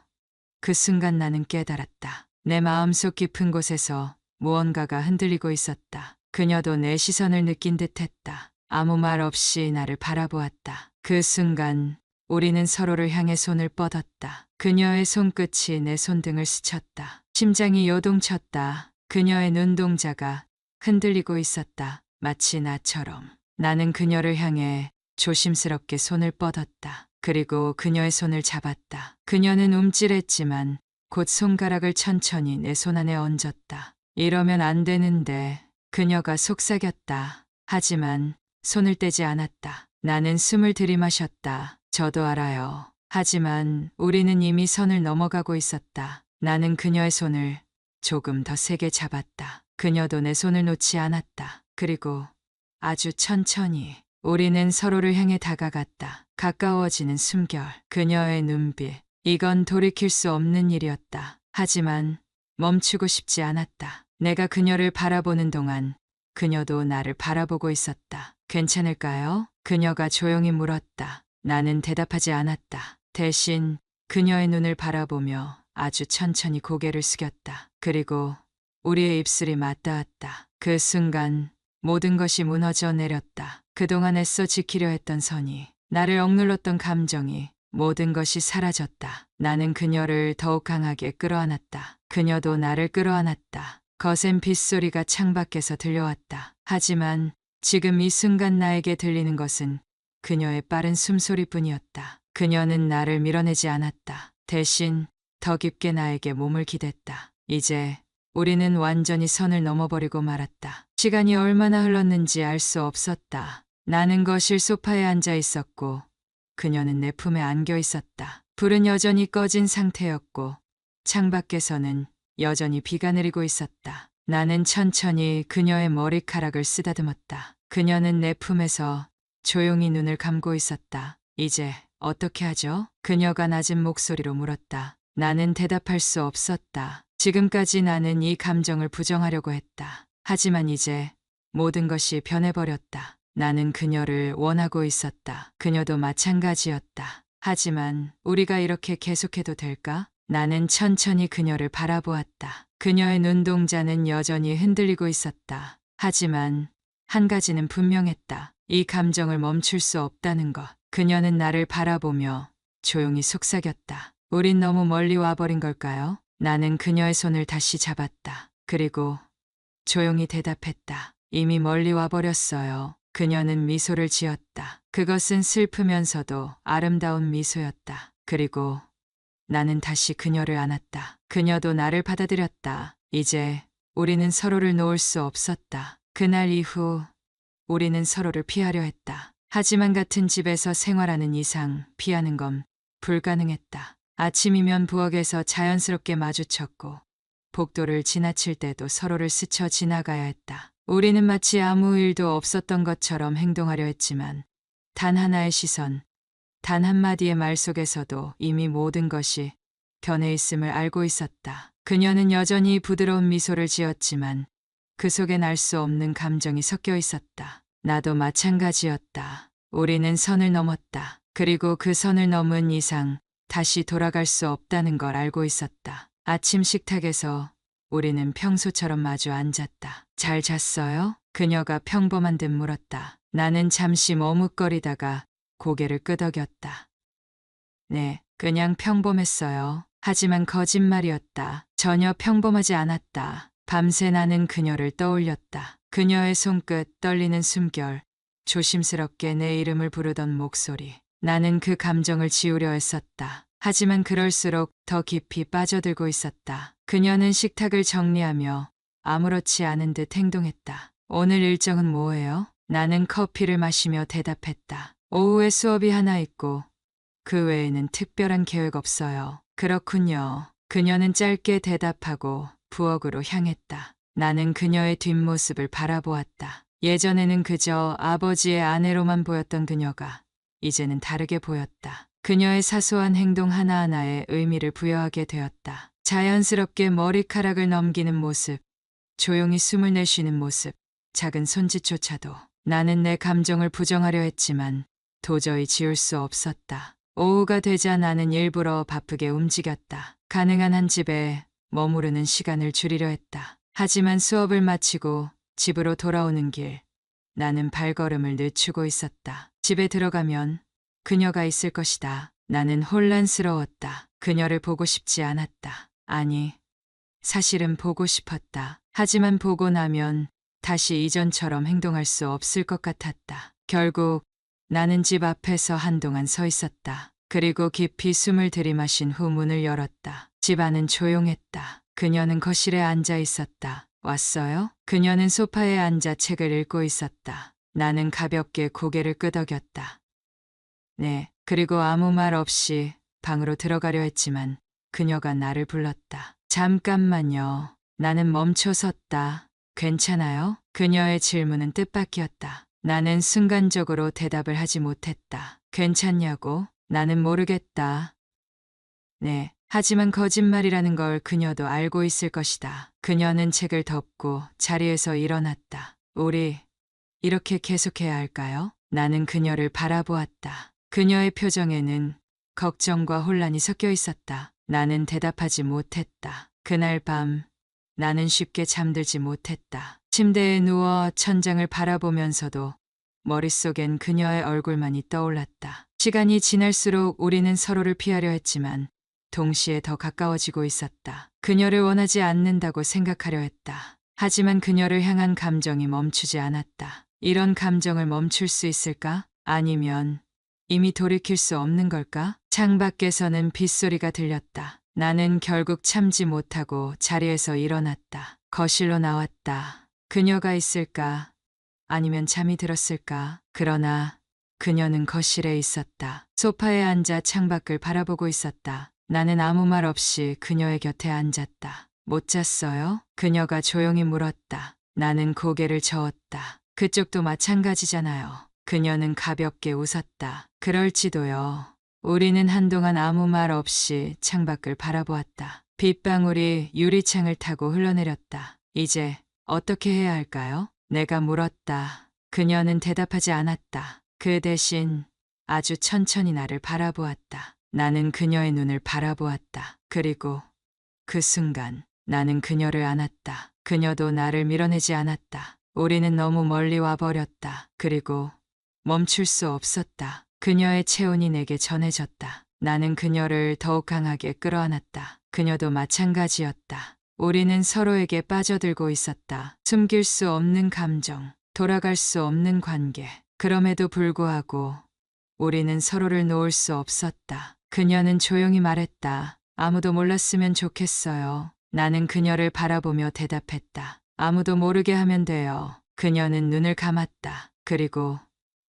그 순간 나는 깨달았다. 내 마음속 깊은 곳에서 무언가가 흔들리고 있었다. 그녀도 내 시선을 느낀 듯했다. 아무 말 없이 나를 바라보았다. 그 순간 우리는 서로를 향해 손을 뻗었다. 그녀의 손끝이 내 손등을 스쳤다. 심장이 요동쳤다. 그녀의 눈동자가 흔들리고 있었다. 마치 나처럼. 나는 그녀를 향해 조심스럽게 손을 뻗었다. 그리고 그녀의 손을 잡았다. 그녀는 움찔했지만 곧 손가락을 천천히 내 손 안에 얹었다. 이러면 안 되는데. 그녀가 속삭였다. 하지만 손을 떼지 않았다. 나는 숨을 들이마셨다. 저도 알아요. 하지만 우리는 이미 선을 넘어가고 있었다. 나는 그녀의 손을 조금 더 세게 잡았다. 그녀도 내 손을 놓지 않았다. 그리고 아주 천천히 우리는 서로를 향해 다가갔다. 가까워지는 숨결, 그녀의 눈빛. 이건 돌이킬 수 없는 일이었다. 하지만 멈추고 싶지 않았다. 내가 그녀를 바라보는 동안 그녀도 나를 바라보고 있었다. 괜찮을까요? 그녀가 조용히 물었다. 나는 대답하지 않았다. 대신 그녀의 눈을 바라보며 아주 천천히 고개를 숙였다. 그리고 우리의 입술이 맞닿았다. 그 순간 모든 것이 무너져 내렸다. 그동안 애써 지키려 했던 선이, 나를 억눌렀던 감정이, 모든 것이 사라졌다. 나는 그녀를 더욱 강하게 끌어안았다. 그녀도 나를 끌어안았다. 거센 빗소리가 창밖에서 들려왔다. 하지만 지금 이 순간 나에게 들리는 것은 그녀의 빠른 숨소리뿐이었다. 그녀는 나를 밀어내지 않았다. 대신 더 깊게 나에게 몸을 기댔다. 이제 우리는 완전히 선을 넘어버리고 말았다. 시간이 얼마나 흘렀는지 알 수 없었다. 나는 거실 소파에 앉아 있었고 그녀는 내 품에 안겨 있었다. 불은 여전히 꺼진 상태였고 창밖에서는 여전히 비가 내리고 있었다. 나는 천천히 그녀의 머리카락을 쓰다듬었다. 그녀는 내 품에서 조용히 눈을 감고 있었다. 이제 어떻게 하죠? 그녀가 낮은 목소리로 물었다. 나는 대답할 수 없었다. 지금까지 나는 이 감정을 부정하려고 했다. 하지만 이제 모든 것이 변해버렸다. 나는 그녀를 원하고 있었다. 그녀도 마찬가지였다. 하지만 우리가 이렇게 계속해도 될까? 나는 천천히 그녀를 바라보았다. 그녀의 눈동자는 여전히 흔들리고 있었다. 하지만 한 가지는 분명했다. 이 감정을 멈출 수 없다는 것. 그녀는 나를 바라보며 조용히 속삭였다. 우린 너무 멀리 와버린 걸까요? 나는 그녀의 손을 다시 잡았다. 그리고 조용히 대답했다. 이미 멀리 와버렸어요. 그녀는 미소를 지었다. 그것은 슬프면서도 아름다운 미소였다. 그리고 나는 다시 그녀를 안았다. 그녀도 나를 받아들였다. 이제 우리는 서로를 놓을 수 없었다. 그날 이후 우리는 서로를 피하려 했다. 하지만 같은 집에서 생활하는 이상 피하는 건 불가능했다. 아침이면 부엌에서 자연스럽게 마주쳤고 복도를 지나칠 때도 서로를 스쳐 지나가야 했다. 우리는 마치 아무 일도 없었던 것처럼 행동하려 했지만 단 하나의 시선, 단 한마디의 말 속에서도 이미 모든 것이 변해 있음을 알고 있었다. 그녀는 여전히 부드러운 미소를 지었지만 그 속엔 알 수 없는 감정이 섞여 있었다. 나도 마찬가지였다. 우리는 선을 넘었다. 그리고 그 선을 넘은 이상 다시 돌아갈 수 없다는 걸 알고 있었다. 아침 식탁에서 우리는 평소처럼 마주 앉았다. 잘 잤어요? 그녀가 평범한 듯 물었다. 나는 잠시 머뭇거리다가 고개를 끄덕였다. 네, 그냥 평범했어요. 하지만 거짓말이었다. 전혀 평범하지 않았다. 밤새 나는 그녀를 떠올렸다. 그녀의 손끝, 떨리는 숨결, 조심스럽게 내 이름을 부르던 목소리. 나는 그 감정을 지우려 했었다. 하지만 그럴수록 더 깊이 빠져들고 있었다. 그녀는 식탁을 정리하며 아무렇지 않은 듯 행동했다. 오늘 일정은 뭐예요? 나는 커피를 마시며 대답했다. 오후에 수업이 하나 있고 그 외에는 특별한 계획 없어요. 그렇군요. 그녀는 짧게 대답하고 부엌으로 향했다. 나는 그녀의 뒷모습을 바라보았다. 예전에는 그저 아버지의 아내로만 보였던 그녀가 이제는 다르게 보였다. 그녀의 사소한 행동 하나하나에 의미를 부여하게 되었다. 자연스럽게 머리카락을 넘기는 모습, 조용히 숨을 내쉬는 모습, 작은 손짓조차도. 나는 내 감정을 부정하려 했지만 도저히 지울 수 없었다. 오후가 되자 나는 일부러 바쁘게 움직였다. 가능한 한 집에 머무르는 시간을 줄이려 했다. 하지만 수업을 마치고 집으로 돌아오는 길, 나는 발걸음을 늦추고 있었다. 집에 들어가면 그녀가 있을 것이다. 나는 혼란스러웠다. 그녀를 보고 싶지 않았다. 아니, 사실은 보고 싶었다. 하지만 보고 나면 다시 이전처럼 행동할 수 없을 것 같았다. 결국 나는 집 앞에서 한동안 서 있었다. 그리고 깊이 숨을 들이마신 후 문을 열었다. 집 안은 조용했다. 그녀는 거실에 앉아 있었다. 왔어요? 그녀는 소파에 앉아 책을 읽고 있었다. 나는 가볍게 고개를 끄덕였다. 네, 그리고 아무 말 없이 방으로 들어가려 했지만 그녀가 나를 불렀다. 잠깐만요. 나는 멈춰 섰다. 괜찮아요? 그녀의 질문은 뜻밖이었다. 나는 순간적으로 대답을 하지 못했다. 괜찮냐고? 나는 모르겠다. 네. 하지만 거짓말이라는 걸 그녀도 알고 있을 것이다. 그녀는 책을 덮고 자리에서 일어났다. 우리 이렇게 계속해야 할까요? 나는 그녀를 바라보았다. 그녀의 표정에는 걱정과 혼란이 섞여 있었다. 나는 대답하지 못했다. 그날 밤 나는 쉽게 잠들지 못했다. 침대에 누워 천장을 바라보면서도 머릿속엔 그녀의 얼굴만이 떠올랐다. 시간이 지날수록 우리는 서로를 피하려 했지만 동시에 더 가까워지고 있었다. 그녀를 원하지 않는다고 생각하려 했다. 하지만 그녀를 향한 감정이 멈추지 않았다. 이런 감정을 멈출 수 있을까? 아니면 이미 돌이킬 수 없는 걸까? 창밖에서는 빗소리가 들렸다. 나는 결국 참지 못하고 자리에서 일어났다. 거실로 나왔다. 그녀가 있을까? 아니면 잠이 들었을까? 그러나 그녀는 거실에 있었다. 소파에 앉아 창밖을 바라보고 있었다. 나는 아무 말 없이 그녀의 곁에 앉았다. 못 잤어요? 그녀가 조용히 물었다. 나는 고개를 저었다. 그쪽도 마찬가지잖아요. 그녀는 가볍게 웃었다. 그럴지도요. 우리는 한동안 아무 말 없이 창밖을 바라보았다. 빗방울이 유리창을 타고 흘러내렸다. 이제 어떻게 해야 할까요? 내가 물었다. 그녀는 대답하지 않았다. 그 대신 아주 천천히 나를 바라보았다. 나는 그녀의 눈을 바라보았다. 그리고 그 순간 나는 그녀를 안았다. 그녀도 나를 밀어내지 않았다. 우리는 너무 멀리 와버렸다. 그리고 멈출 수 없었다. 그녀의 체온이 내게 전해졌다. 나는 그녀를 더욱 강하게 끌어안았다. 그녀도 마찬가지였다. 우리는 서로에게 빠져들고 있었다. 숨길 수 없는 감정, 돌아갈 수 없는 관계. 그럼에도 불구하고 우리는 서로를 놓을 수 없었다. 그녀는 조용히 말했다. 아무도 몰랐으면 좋겠어요. 나는 그녀를 바라보며 대답했다. 아무도 모르게 하면 돼요. 그녀는 눈을 감았다. 그리고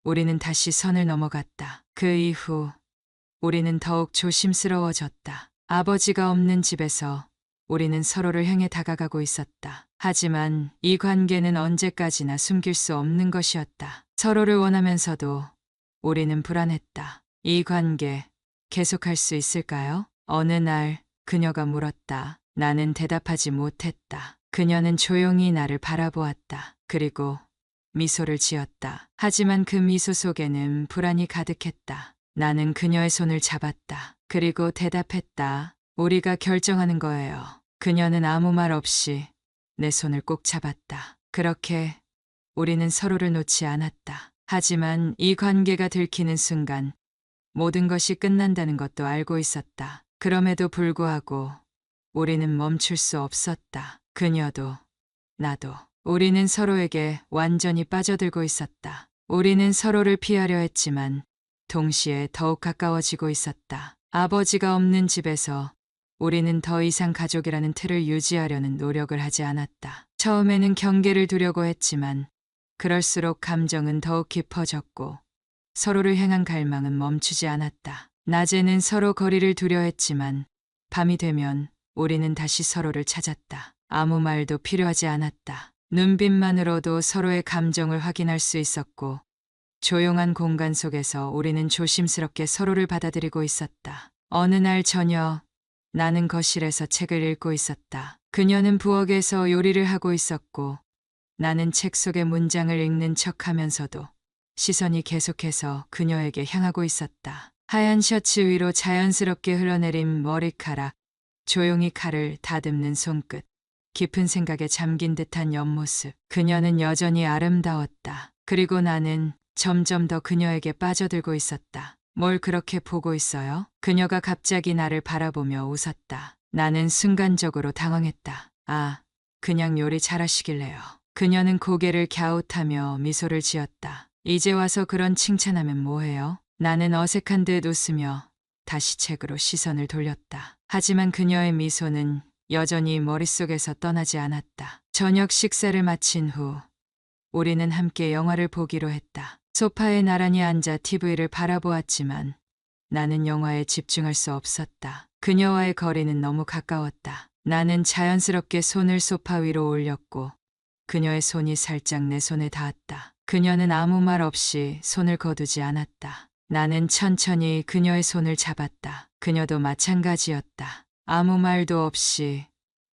우리는 다시 선을 넘어갔다. 그 이후 우리는 더욱 조심스러워졌다. 아버지가 없는 집에서 우리는 서로를 향해 다가가고 있었다. 하지만 이 관계는 언제까지나 숨길 수 없는 것이었다. 서로를 원하면서도 우리는 불안했다. 이 관계 계속할 수 있을까요? 어느 날 그녀가 물었다. 나는 대답하지 못했다. 그녀는 조용히 나를 바라보았다. 그리고 미소를 지었다. 하지만 그 미소 속에는 불안이 가득했다. 나는 그녀의 손을 잡았다. 그리고 대답했다. 우리가 결정하는 거예요. 그녀는 아무 말 없이 내 손을 꼭 잡았다. 그렇게 우리는 서로를 놓지 않았다. 하지만 이 관계가 들키는 순간 모든 것이 끝난다는 것도 알고 있었다. 그럼에도 불구하고 우리는 멈출 수 없었다. 그녀도 나도. 우리는 서로에게 완전히 빠져들고 있었다. 우리는 서로를 피하려 했지만 동시에 더욱 가까워지고 있었다. 아버지가 없는 집에서 우리는 더 이상 가족이라는 틀을 유지하려는 노력을 하지 않았다. 처음에는 경계를 두려고 했지만 그럴수록 감정은 더욱 깊어졌고 서로를 향한 갈망은 멈추지 않았다. 낮에는 서로 거리를 두려 했지만 밤이 되면 우리는 다시 서로를 찾았다. 아무 말도 필요하지 않았다. 눈빛만으로도 서로의 감정을 확인할 수 있었고 조용한 공간 속에서 우리는 조심스럽게 서로를 받아들이고 있었다. 어느 날 저녁 나는 거실에서 책을 읽고 있었다. 그녀는 부엌에서 요리를 하고 있었고 나는 책 속의 문장을 읽는 척하면서도 시선이 계속해서 그녀에게 향하고 있었다. 하얀 셔츠 위로 자연스럽게 흘러내린 머리카락, 조용히 칼을 다듬는 손끝, 깊은 생각에 잠긴 듯한 옆모습. 그녀는 여전히 아름다웠다. 그리고 나는 점점 더 그녀에게 빠져들고 있었다. 뭘 그렇게 보고 있어요? 그녀가 갑자기 나를 바라보며 웃었다. 나는 순간적으로 당황했다. 아, 그냥 요리 잘하시길래요. 그녀는 고개를 갸웃하며 미소를 지었다. 이제 와서 그런 칭찬하면 뭐해요? 나는 어색한 듯 웃으며 다시 책으로 시선을 돌렸다. 하지만 그녀의 미소는 여전히 머릿속에서 떠나지 않았다. 저녁 식사를 마친 후 우리는 함께 영화를 보기로 했다. 소파에 나란히 앉아 TV를 바라보았지만 나는 영화에 집중할 수 없었다. 그녀와의 거리는 너무 가까웠다. 나는 자연스럽게 손을 소파 위로 올렸고 그녀의 손이 살짝 내 손에 닿았다. 그녀는 아무 말 없이 손을 거두지 않았다. 나는 천천히 그녀의 손을 잡았다. 그녀도 마찬가지였다. 아무 말도 없이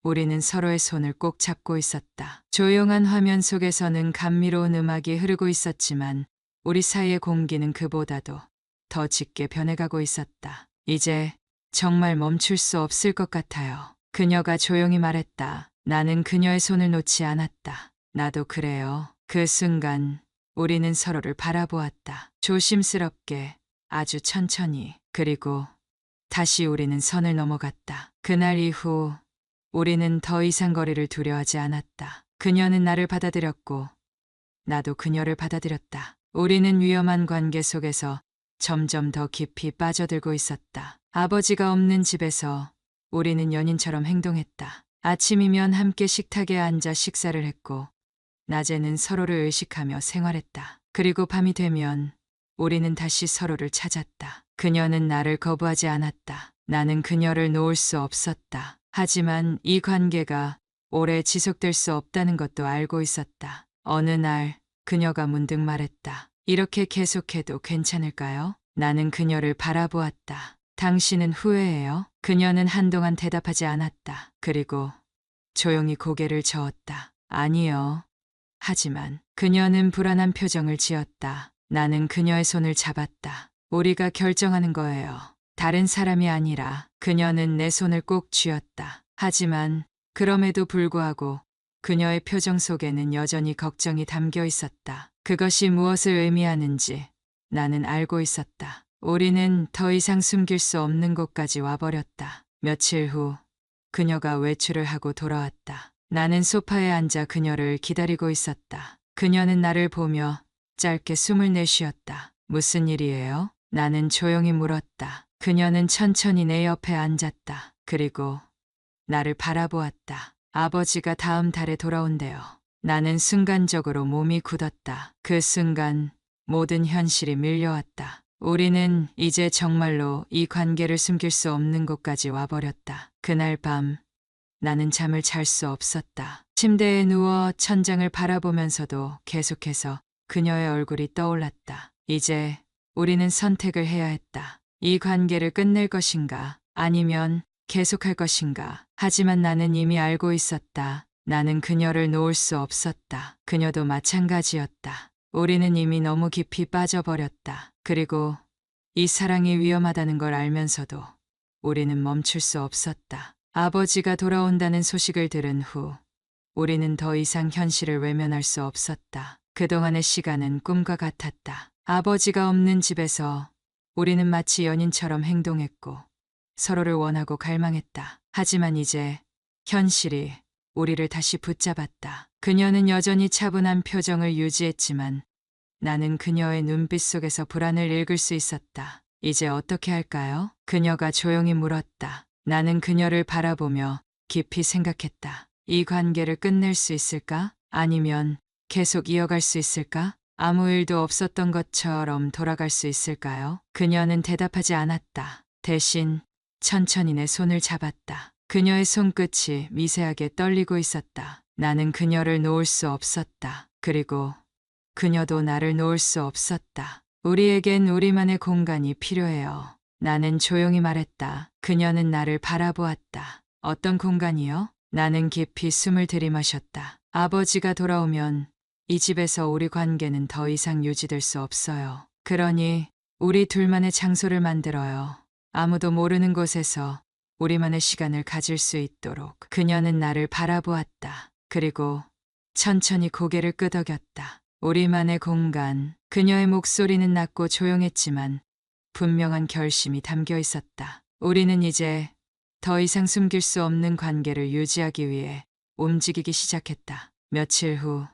우리는 서로의 손을 꼭 잡고 있었다. 조용한 화면 속에서는 감미로운 음악이 흐르고 있었지만 우리 사이의 공기는 그보다도 더 짙게 변해가고 있었다. 이제 정말 멈출 수 없을 것 같아요. 그녀가 조용히 말했다. 나는 그녀의 손을 놓지 않았다. 나도 그래요. 그 순간 우리는 서로를 바라보았다. 조심스럽게, 아주 천천히. 그리고 다시 우리는 선을 넘어갔다. 그날 이후 우리는 더 이상 거리를 두려워하지 않았다. 그녀는 나를 받아들였고 나도 그녀를 받아들였다. 우리는 위험한 관계 속에서 점점 더 깊이 빠져들고 있었다. 아버지가 없는 집에서 우리는 연인처럼 행동했다. 아침이면 함께 식탁에 앉아 식사를 했고 낮에는 서로를 의식하며 생활했다. 그리고 밤이 되면 우리는 다시 서로를 찾았다. 그녀는 나를 거부하지 않았다. 나는 그녀를 놓을 수 없었다. 하지만 이 관계가 오래 지속될 수 없다는 것도 알고 있었다. 어느 날 그녀가 문득 말했다. 이렇게 계속해도 괜찮을까요? 나는 그녀를 바라보았다. 당신은 후회해요? 그녀는 한동안 대답하지 않았다. 그리고 조용히 고개를 저었다. 아니요. 하지만 그녀는 불안한 표정을 지었다. 나는 그녀의 손을 잡았다. 우리가 결정하는 거예요. 다른 사람이 아니라. 그녀는 내 손을 꼭 쥐었다. 하지만 그럼에도 불구하고 그녀의 표정 속에는 여전히 걱정이 담겨 있었다. 그것이 무엇을 의미하는지 나는 알고 있었다. 우리는 더 이상 숨길 수 없는 곳까지 와버렸다. 며칠 후 그녀가 외출을 하고 돌아왔다. 나는 소파에 앉아 그녀를 기다리고 있었다. 그녀는 나를 보며 짧게 숨을 내쉬었다. 무슨 일이에요? 나는 조용히 물었다. 그녀는 천천히 내 옆에 앉았다. 그리고 나를 바라보았다. 아버지가 다음 달에 돌아온대요. 나는 순간적으로 몸이 굳었다. 그 순간 모든 현실이 밀려왔다. 우리는 이제 정말로 이 관계를 숨길 수 없는 곳까지 와버렸다. 그날 밤 나는 잠을 잘 수 없었다. 침대에 누워 천장을 바라보면서도 계속해서 그녀의 얼굴이 떠올랐다. 이제 우리는 선택을 해야 했다. 이 관계를 끝낼 것인가 아니면 계속할 것인가. 하지만 나는 이미 알고 있었다. 나는 그녀를 놓을 수 없었다. 그녀도 마찬가지였다. 우리는 이미 너무 깊이 빠져버렸다. 그리고 이 사랑이 위험하다는 걸 알면서도 우리는 멈출 수 없었다. 아버지가 돌아온다는 소식을 들은 후 우리는 더 이상 현실을 외면할 수 없었다. 그동안의 시간은 꿈과 같았다. 아버지가 없는 집에서 우리는 마치 연인처럼 행동했고 서로를 원하고 갈망했다. 하지만 이제 현실이 우리를 다시 붙잡았다. 그녀는 여전히 차분한 표정을 유지했지만 나는 그녀의 눈빛 속에서 불안을 읽을 수 있었다. 이제 어떻게 할까요? 그녀가 조용히 물었다. 나는 그녀를 바라보며 깊이 생각했다. 이 관계를 끝낼 수 있을까? 아니면 계속 이어갈 수 있을까? 아무 일도 없었던 것처럼 돌아갈 수 있을까요? 그녀는 대답하지 않았다. 대신 천천히 내 손을 잡았다. 그녀의 손끝이 미세하게 떨리고 있었다. 나는 그녀를 놓을 수 없었다. 그리고 그녀도 나를 놓을 수 없었다. 우리에겐 우리만의 공간이 필요해요. 나는 조용히 말했다. 그녀는 나를 바라보았다. 어떤 공간이요? 나는 깊이 숨을 들이마셨다. 아버지가 돌아오면 이 집에서 우리 관계는 더 이상 유지될 수 없어요. 그러니 우리 둘만의 장소를 만들어요. 아무도 모르는 곳에서 우리만의 시간을 가질 수 있도록. 그녀는 나를 바라보았다. 그리고 천천히 고개를 끄덕였다. 우리만의 공간. 그녀의 목소리는 낮고 조용했지만 분명한 결심이 담겨 있었다. 우리는 이제 더 이상 숨길 수 없는 관계를 유지하기 위해 움직이기 시작했다. 며칠 후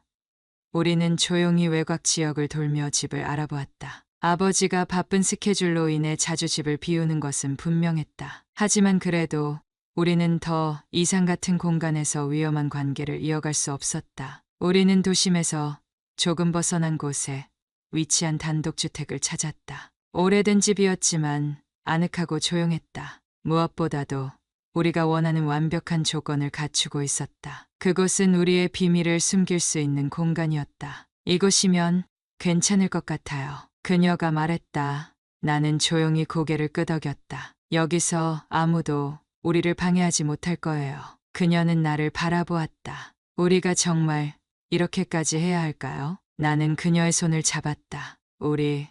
우리는 조용히 외곽 지역을 돌며 집을 알아보았다. 아버지가 바쁜 스케줄로 인해 자주 집을 비우는 것은 분명했다. 하지만 그래도 우리는 더 이상 같은 공간에서 위험한 관계를 이어갈 수 없었다. 우리는 도심에서 조금 벗어난 곳에 위치한 단독주택을 찾았다. 오래된 집이었지만 아늑하고 조용했다. 무엇보다도 우리가 원하는 완벽한 조건을 갖추고 있었다. 그곳은 우리의 비밀을 숨길 수 있는 공간이었다. 이곳이면 괜찮을 것 같아요. 그녀가 말했다. 나는 조용히 고개를 끄덕였다. 여기서 아무도 우리를 방해하지 못할 거예요. 그녀는 나를 바라보았다. 우리가 정말 이렇게까지 해야 할까요? 나는 그녀의 손을 잡았다. 우리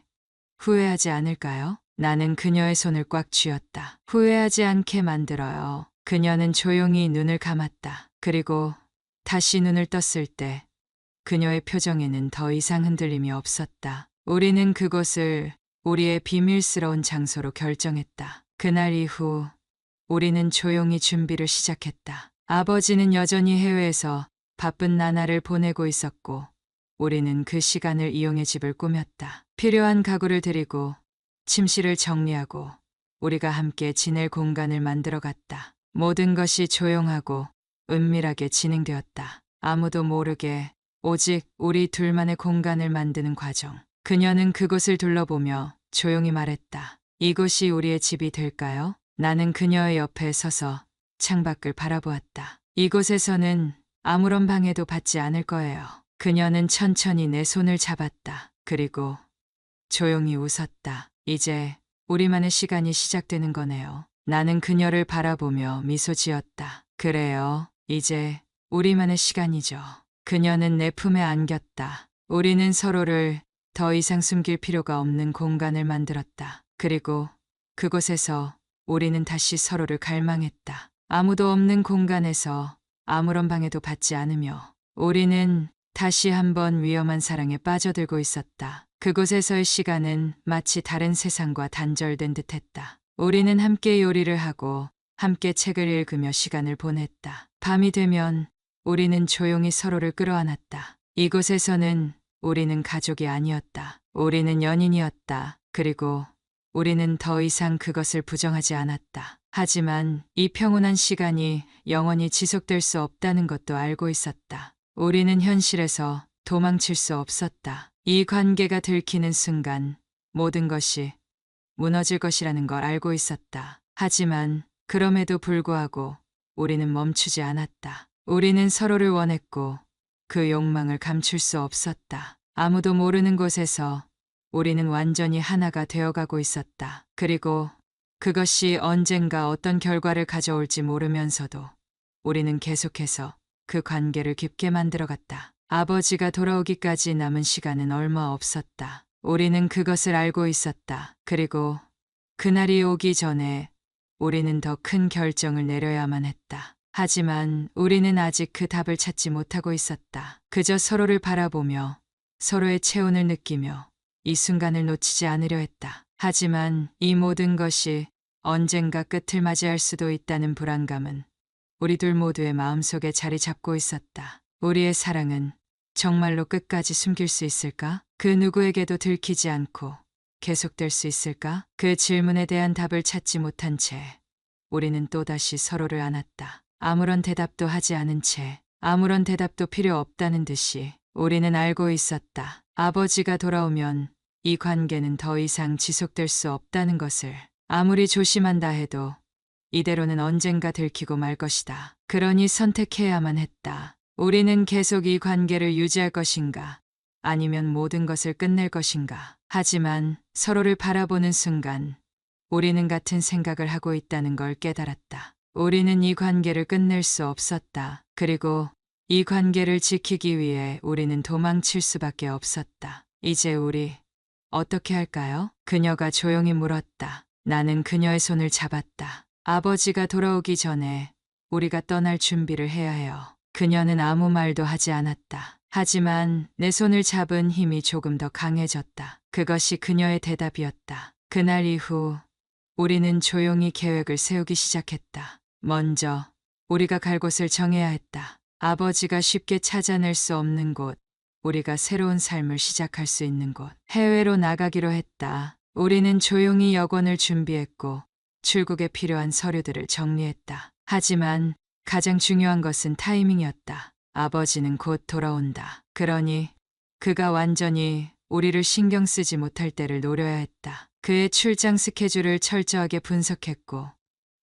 후회하지 않을까요? 나는 그녀의 손을 꽉 쥐었다. 후회하지 않게 만들어요. 그녀는 조용히 눈을 감았다. 그리고 다시 눈을 떴을 때 그녀의 표정에는 더 이상 흔들림이 없었다. 우리는 그곳을 우리의 비밀스러운 장소로 결정했다. 그날 이후 우리는 조용히 준비를 시작했다. 아버지는 여전히 해외에서 바쁜 나날을 보내고 있었고 우리는 그 시간을 이용해 집을 꾸몄다. 필요한 가구를 들이고 침실을 정리하고 우리가 함께 지낼 공간을 만들어 갔다. 모든 것이 조용하고 은밀하게 진행되었다. 아무도 모르게 오직 우리 둘만의 공간을 만드는 과정. 그녀는 그곳을 둘러보며 조용히 말했다. 이곳이 우리의 집이 될까요? 나는 그녀의 옆에 서서 창밖을 바라보았다. 이곳에서는 아무런 방해도 받지 않을 거예요. 그녀는 천천히 내 손을 잡았다. 그리고 조용히 웃었다. 이제 우리만의 시간이 시작되는 거네요. 나는 그녀를 바라보며 미소 지었다. 그래요. 이제 우리만의 시간이죠. 그녀는 내 품에 안겼다. 우리는 서로를 더 이상 숨길 필요가 없는 공간을 만들었다. 그리고 그곳에서 우리는 다시 서로를 갈망했다. 아무도 없는 공간에서 아무런 방해도 받지 않으며 우리는 다시 한번 위험한 사랑에 빠져들고 있었다. 그곳에서의 시간은 마치 다른 세상과 단절된 듯했다. 우리는 함께 요리를 하고 함께 책을 읽으며 시간을 보냈다. 밤이 되면 우리는 조용히 서로를 끌어안았다. 이곳에서는 우리는 가족이 아니었다. 우리는 연인이었다. 그리고 우리는 더 이상 그것을 부정하지 않았다. 하지만 이 평온한 시간이 영원히 지속될 수 없다는 것도 알고 있었다. 우리는 현실에서 도망칠 수 없었다. 이 관계가 들키는 순간 모든 것이 무너질 것이라는 걸 알고 있었다. 하지만 그럼에도 불구하고 우리는 멈추지 않았다. 우리는 서로를 원했고 그 욕망을 감출 수 없었다. 아무도 모르는 곳에서 우리는 완전히 하나가 되어가고 있었다. 그리고 그것이 언젠가 어떤 결과를 가져올지 모르면서도 우리는 계속해서 그 관계를 깊게 만들어갔다. 아버지가 돌아오기까지 남은 시간은 얼마 없었다. 우리는 그것을 알고 있었다. 그리고 그날이 오기 전에 우리는 더 큰 결정을 내려야만 했다. 하지만 우리는 아직 그 답을 찾지 못하고 있었다. 그저 서로를 바라보며 서로의 체온을 느끼며 이 순간을 놓치지 않으려 했다. 하지만 이 모든 것이 언젠가 끝을 맞이할 수도 있다는 불안감은 우리 둘 모두의 마음속에 자리 잡고 있었다. 우리의 사랑은 정말로 끝까지 숨길 수 있을까? 그 누구에게도 들키지 않고 계속될 수 있을까? 그 질문에 대한 답을 찾지 못한 채 우리는 또다시 서로를 안았다. 아무런 대답도 하지 않은 채 아무런 대답도 필요 없다는 듯이 우리는 알고 있었다. 아버지가 돌아오면 이 관계는 더 이상 지속될 수 없다는 것을. 아무리 조심한다 해도 이대로는 언젠가 들키고 말 것이다. 그러니 선택해야만 했다. 우리는 계속 이 관계를 유지할 것인가 아니면 모든 것을 끝낼 것인가. 하지만 서로를 바라보는 순간 우리는 같은 생각을 하고 있다는 걸 깨달았다. 우리는 이 관계를 끝낼 수 없었다. 그리고 이 관계를 지키기 위해 우리는 도망칠 수밖에 없었다. 이제 우리 어떻게 할까요? 그녀가 조용히 물었다. 나는 그녀의 손을 잡았다. 아버지가 돌아오기 전에 우리가 떠날 준비를 해야 해요. 그녀는 아무 말도 하지 않았다. 하지만 내 손을 잡은 힘이 조금 더 강해졌다. 그것이 그녀의 대답이었다. 그날 이후 우리는 조용히 계획을 세우기 시작했다. 먼저 우리가 갈 곳을 정해야 했다. 아버지가 쉽게 찾아낼 수 없는 곳, 우리가 새로운 삶을 시작할 수 있는 곳, 해외로 나가기로 했다. 우리는 조용히 여권을 준비했고 출국에 필요한 서류들을 정리했다. 하지만 가장 중요한 것은 타이밍이었다. 아버지는 곧 돌아온다. 그러니 그가 완전히 우리를 신경 쓰지 못할 때를 노려야 했다. 그의 출장 스케줄을 철저하게 분석했고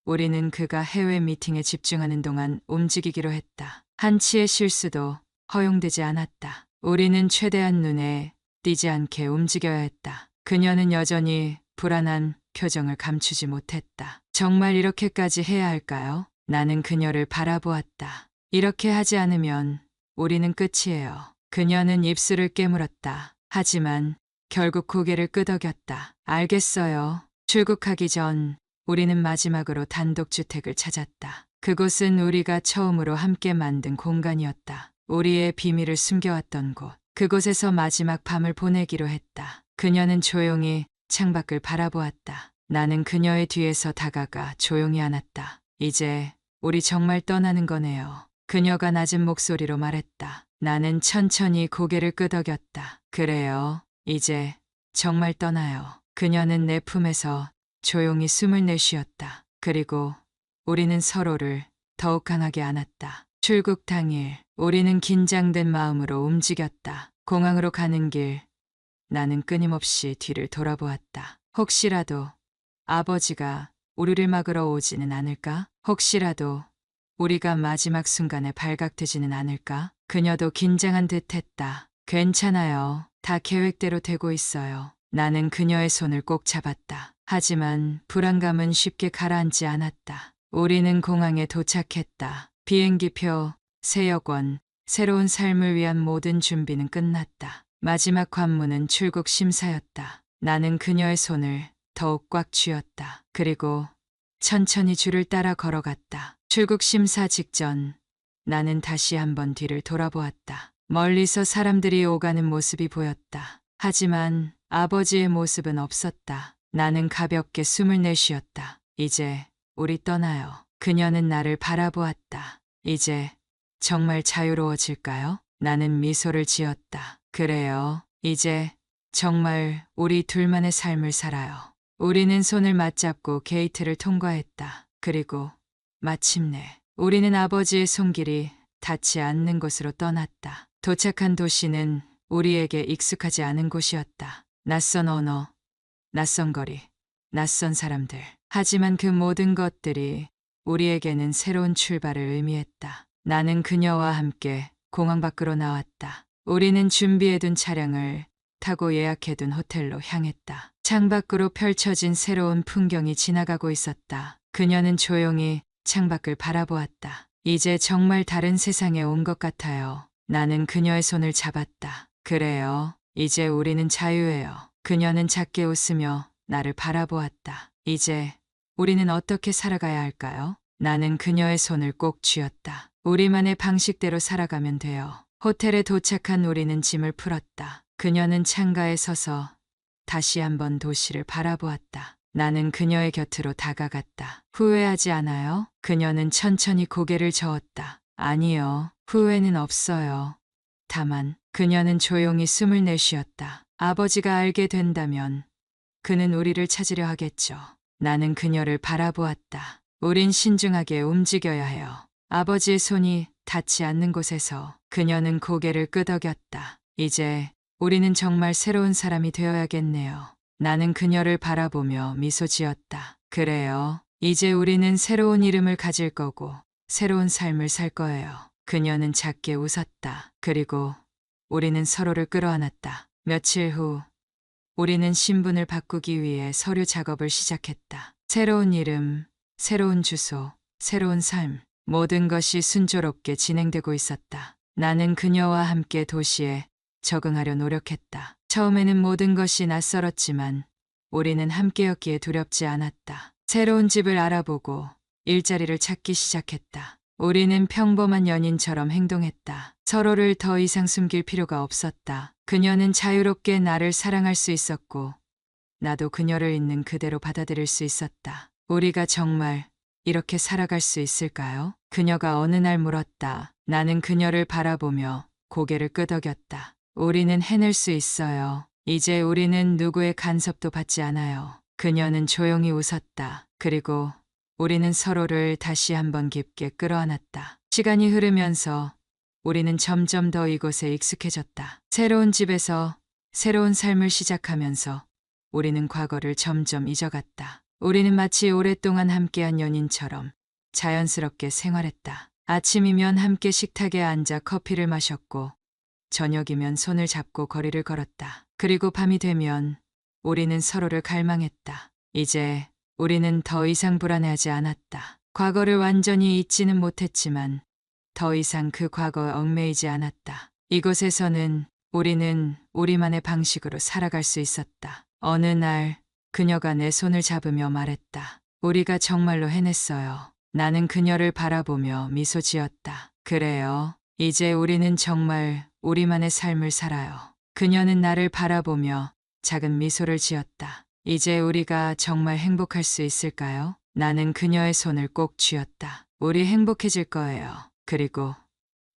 우리는 그가 해외 미팅에 집중하는 동안 움직이기로 했다. 한치의 실수도 허용되지 않았다. 우리는 최대한 눈에 띄지 않게 움직여야 했다. 그녀는 여전히 불안한 표정을 감추지 못했다. 정말 이렇게까지 해야 할까요? 나는 그녀를 바라보았다. 이렇게 하지 않으면 우리는 끝이에요. 그녀는 입술을 깨물었다. 하지만 결국 고개를 끄덕였다. 알겠어요. 출국하기 전 우리는 마지막으로 단독주택을 찾았다. 그곳은 우리가 처음으로 함께 만든 공간이었다. 우리의 비밀을 숨겨왔던 곳. 그곳에서 마지막 밤을 보내기로 했다. 그녀는 조용히 창밖을 바라보았다. 나는 그녀의 뒤에서 다가가 조용히 안았다. 이제 우리 정말 떠나는 거네요. 그녀가 낮은 목소리로 말했다. 나는 천천히 고개를 끄덕였다. 그래요. 이제 정말 떠나요. 그녀는 내 품에서 조용히 숨을 내쉬었다. 그리고 우리는 서로를 더욱 강하게 안았다. 출국 당일 우리는 긴장된 마음으로 움직였다. 공항으로 가는 길 나는 끊임없이 뒤를 돌아보았다. 혹시라도 아버지가 우리를 막으러 오지는 않을까? 혹시라도 우리가 마지막 순간에 발각되지는 않을까? 그녀도 긴장한 듯 했다. 괜찮아요. 다 계획대로 되고 있어요. 나는 그녀의 손을 꼭 잡았다. 하지만 불안감은 쉽게 가라앉지 않았다. 우리는 공항에 도착했다. 비행기표, 새 여권, 새로운 삶을 위한 모든 준비는 끝났다. 마지막 관문은 출국 심사였다. 나는 그녀의 손을 더욱 꽉 쥐었다. 그리고 천천히 줄을 따라 걸어갔다. 출국 심사 직전 나는 다시 한번 뒤를 돌아보았다. 멀리서 사람들이 오가는 모습이 보였다. 하지만 아버지의 모습은 없었다. 나는 가볍게 숨을 내쉬었다. 이제 우리 떠나요. 그녀는 나를 바라보았다. 이제 정말 자유로워질까요? 나는 미소를 지었다. 그래요. 이제 정말 우리 둘만의 삶을 살아요. 우리는 손을 맞잡고 게이트를 통과했다. 그리고 마침내 우리는 아버지의 손길이 닿지 않는 곳으로 떠났다. 도착한 도시는 우리에게 익숙하지 않은 곳이었다. 낯선 언어, 낯선 거리, 낯선 사람들. 하지만 그 모든 것들이 우리에게는 새로운 출발을 의미했다. 나는 그녀와 함께 공항 밖으로 나왔다. 우리는 준비해둔 차량을 타고 예약해둔 호텔로 향했다. 창밖으로 펼쳐진 새로운 풍경이 지나가고 있었다. 그녀는 조용히 창밖을 바라보았다. 이제 정말 다른 세상에 온 것 같아요. 나는 그녀의 손을 잡았다. 그래요. 이제 우리는 자유예요. 그녀는 작게 웃으며 나를 바라보았다. 이제 우리는 어떻게 살아가야 할까요? 나는 그녀의 손을 꼭 쥐었다. 우리만의 방식대로 살아가면 돼요. 호텔에 도착한 우리는 짐을 풀었다. 그녀는 창가에 서서 다시 한번 도시를 바라보았다. 나는 그녀의 곁으로 다가갔다. 후회하지 않아요? 그녀는 천천히 고개를 저었다. 아니요. 후회는 없어요. 다만 그녀는 조용히 숨을 내쉬었다. 아버지가 알게 된다면 그는 우리를 찾으려 하겠죠. 나는 그녀를 바라보았다. 우린 신중하게 움직여야 해요. 아버지의 손이 닿지 않는 곳에서 그녀는 고개를 끄덕였다. 이제 우리는 정말 새로운 사람이 되어야겠네요. 나는 그녀를 바라보며 미소 지었다. 그래요. 이제 우리는 새로운 이름을 가질 거고 새로운 삶을 살 거예요. 그녀는 작게 웃었다. 그리고 우리는 서로를 끌어안았다. 며칠 후 우리는 신분을 바꾸기 위해 서류 작업을 시작했다. 새로운 이름, 새로운 주소, 새로운 삶. 모든 것이 순조롭게 진행되고 있었다. 나는 그녀와 함께 도시에 적응하려 노력했다. 처음에는 모든 것이 낯설었지만 우리는 함께였기에 두렵지 않았다. 새로운 집을 알아보고 일자리를 찾기 시작했다. 우리는 평범한 연인처럼 행동했다. 서로를 더 이상 숨길 필요가 없었다. 그녀는 자유롭게 나를 사랑할 수 있었고 나도 그녀를 있는 그대로 받아들일 수 있었다. 우리가 정말 이렇게 살아갈 수 있을까요? 그녀가 어느 날 물었다. 나는 그녀를 바라보며 고개를 끄덕였다. 우리는 해낼 수 있어요. 이제 우리는 누구의 간섭도 받지 않아요. 그녀는 조용히 웃었다. 그리고 우리는 서로를 다시 한번 깊게 끌어안았다. 시간이 흐르면서 우리는 점점 더 이곳에 익숙해졌다. 새로운 집에서 새로운 삶을 시작하면서 우리는 과거를 점점 잊어갔다. 우리는 마치 오랫동안 함께한 연인처럼 자연스럽게 생활했다. 아침이면 함께 식탁에 앉아 커피를 마셨고 저녁이면 손을 잡고 거리를 걸었다. 그리고 밤이 되면 우리는 서로를 갈망했다. 이제 우리는 더 이상 불안해하지 않았다. 과거를 완전히 잊지는 못했지만 더 이상 그 과거에 얽매이지 않았다. 이곳에서는 우리는 우리만의 방식으로 살아갈 수 있었다. 어느 날 그녀가 내 손을 잡으며 말했다. 우리가 정말로 해냈어요. 나는 그녀를 바라보며 미소 지었다. 그래요. 이제 우리는 정말 우리만의 삶을 살아요. 그녀는 나를 바라보며 작은 미소를 지었다. 이제 우리가 정말 행복할 수 있을까요? 나는 그녀의 손을 꼭 쥐었다. 우리 행복해질 거예요. 그리고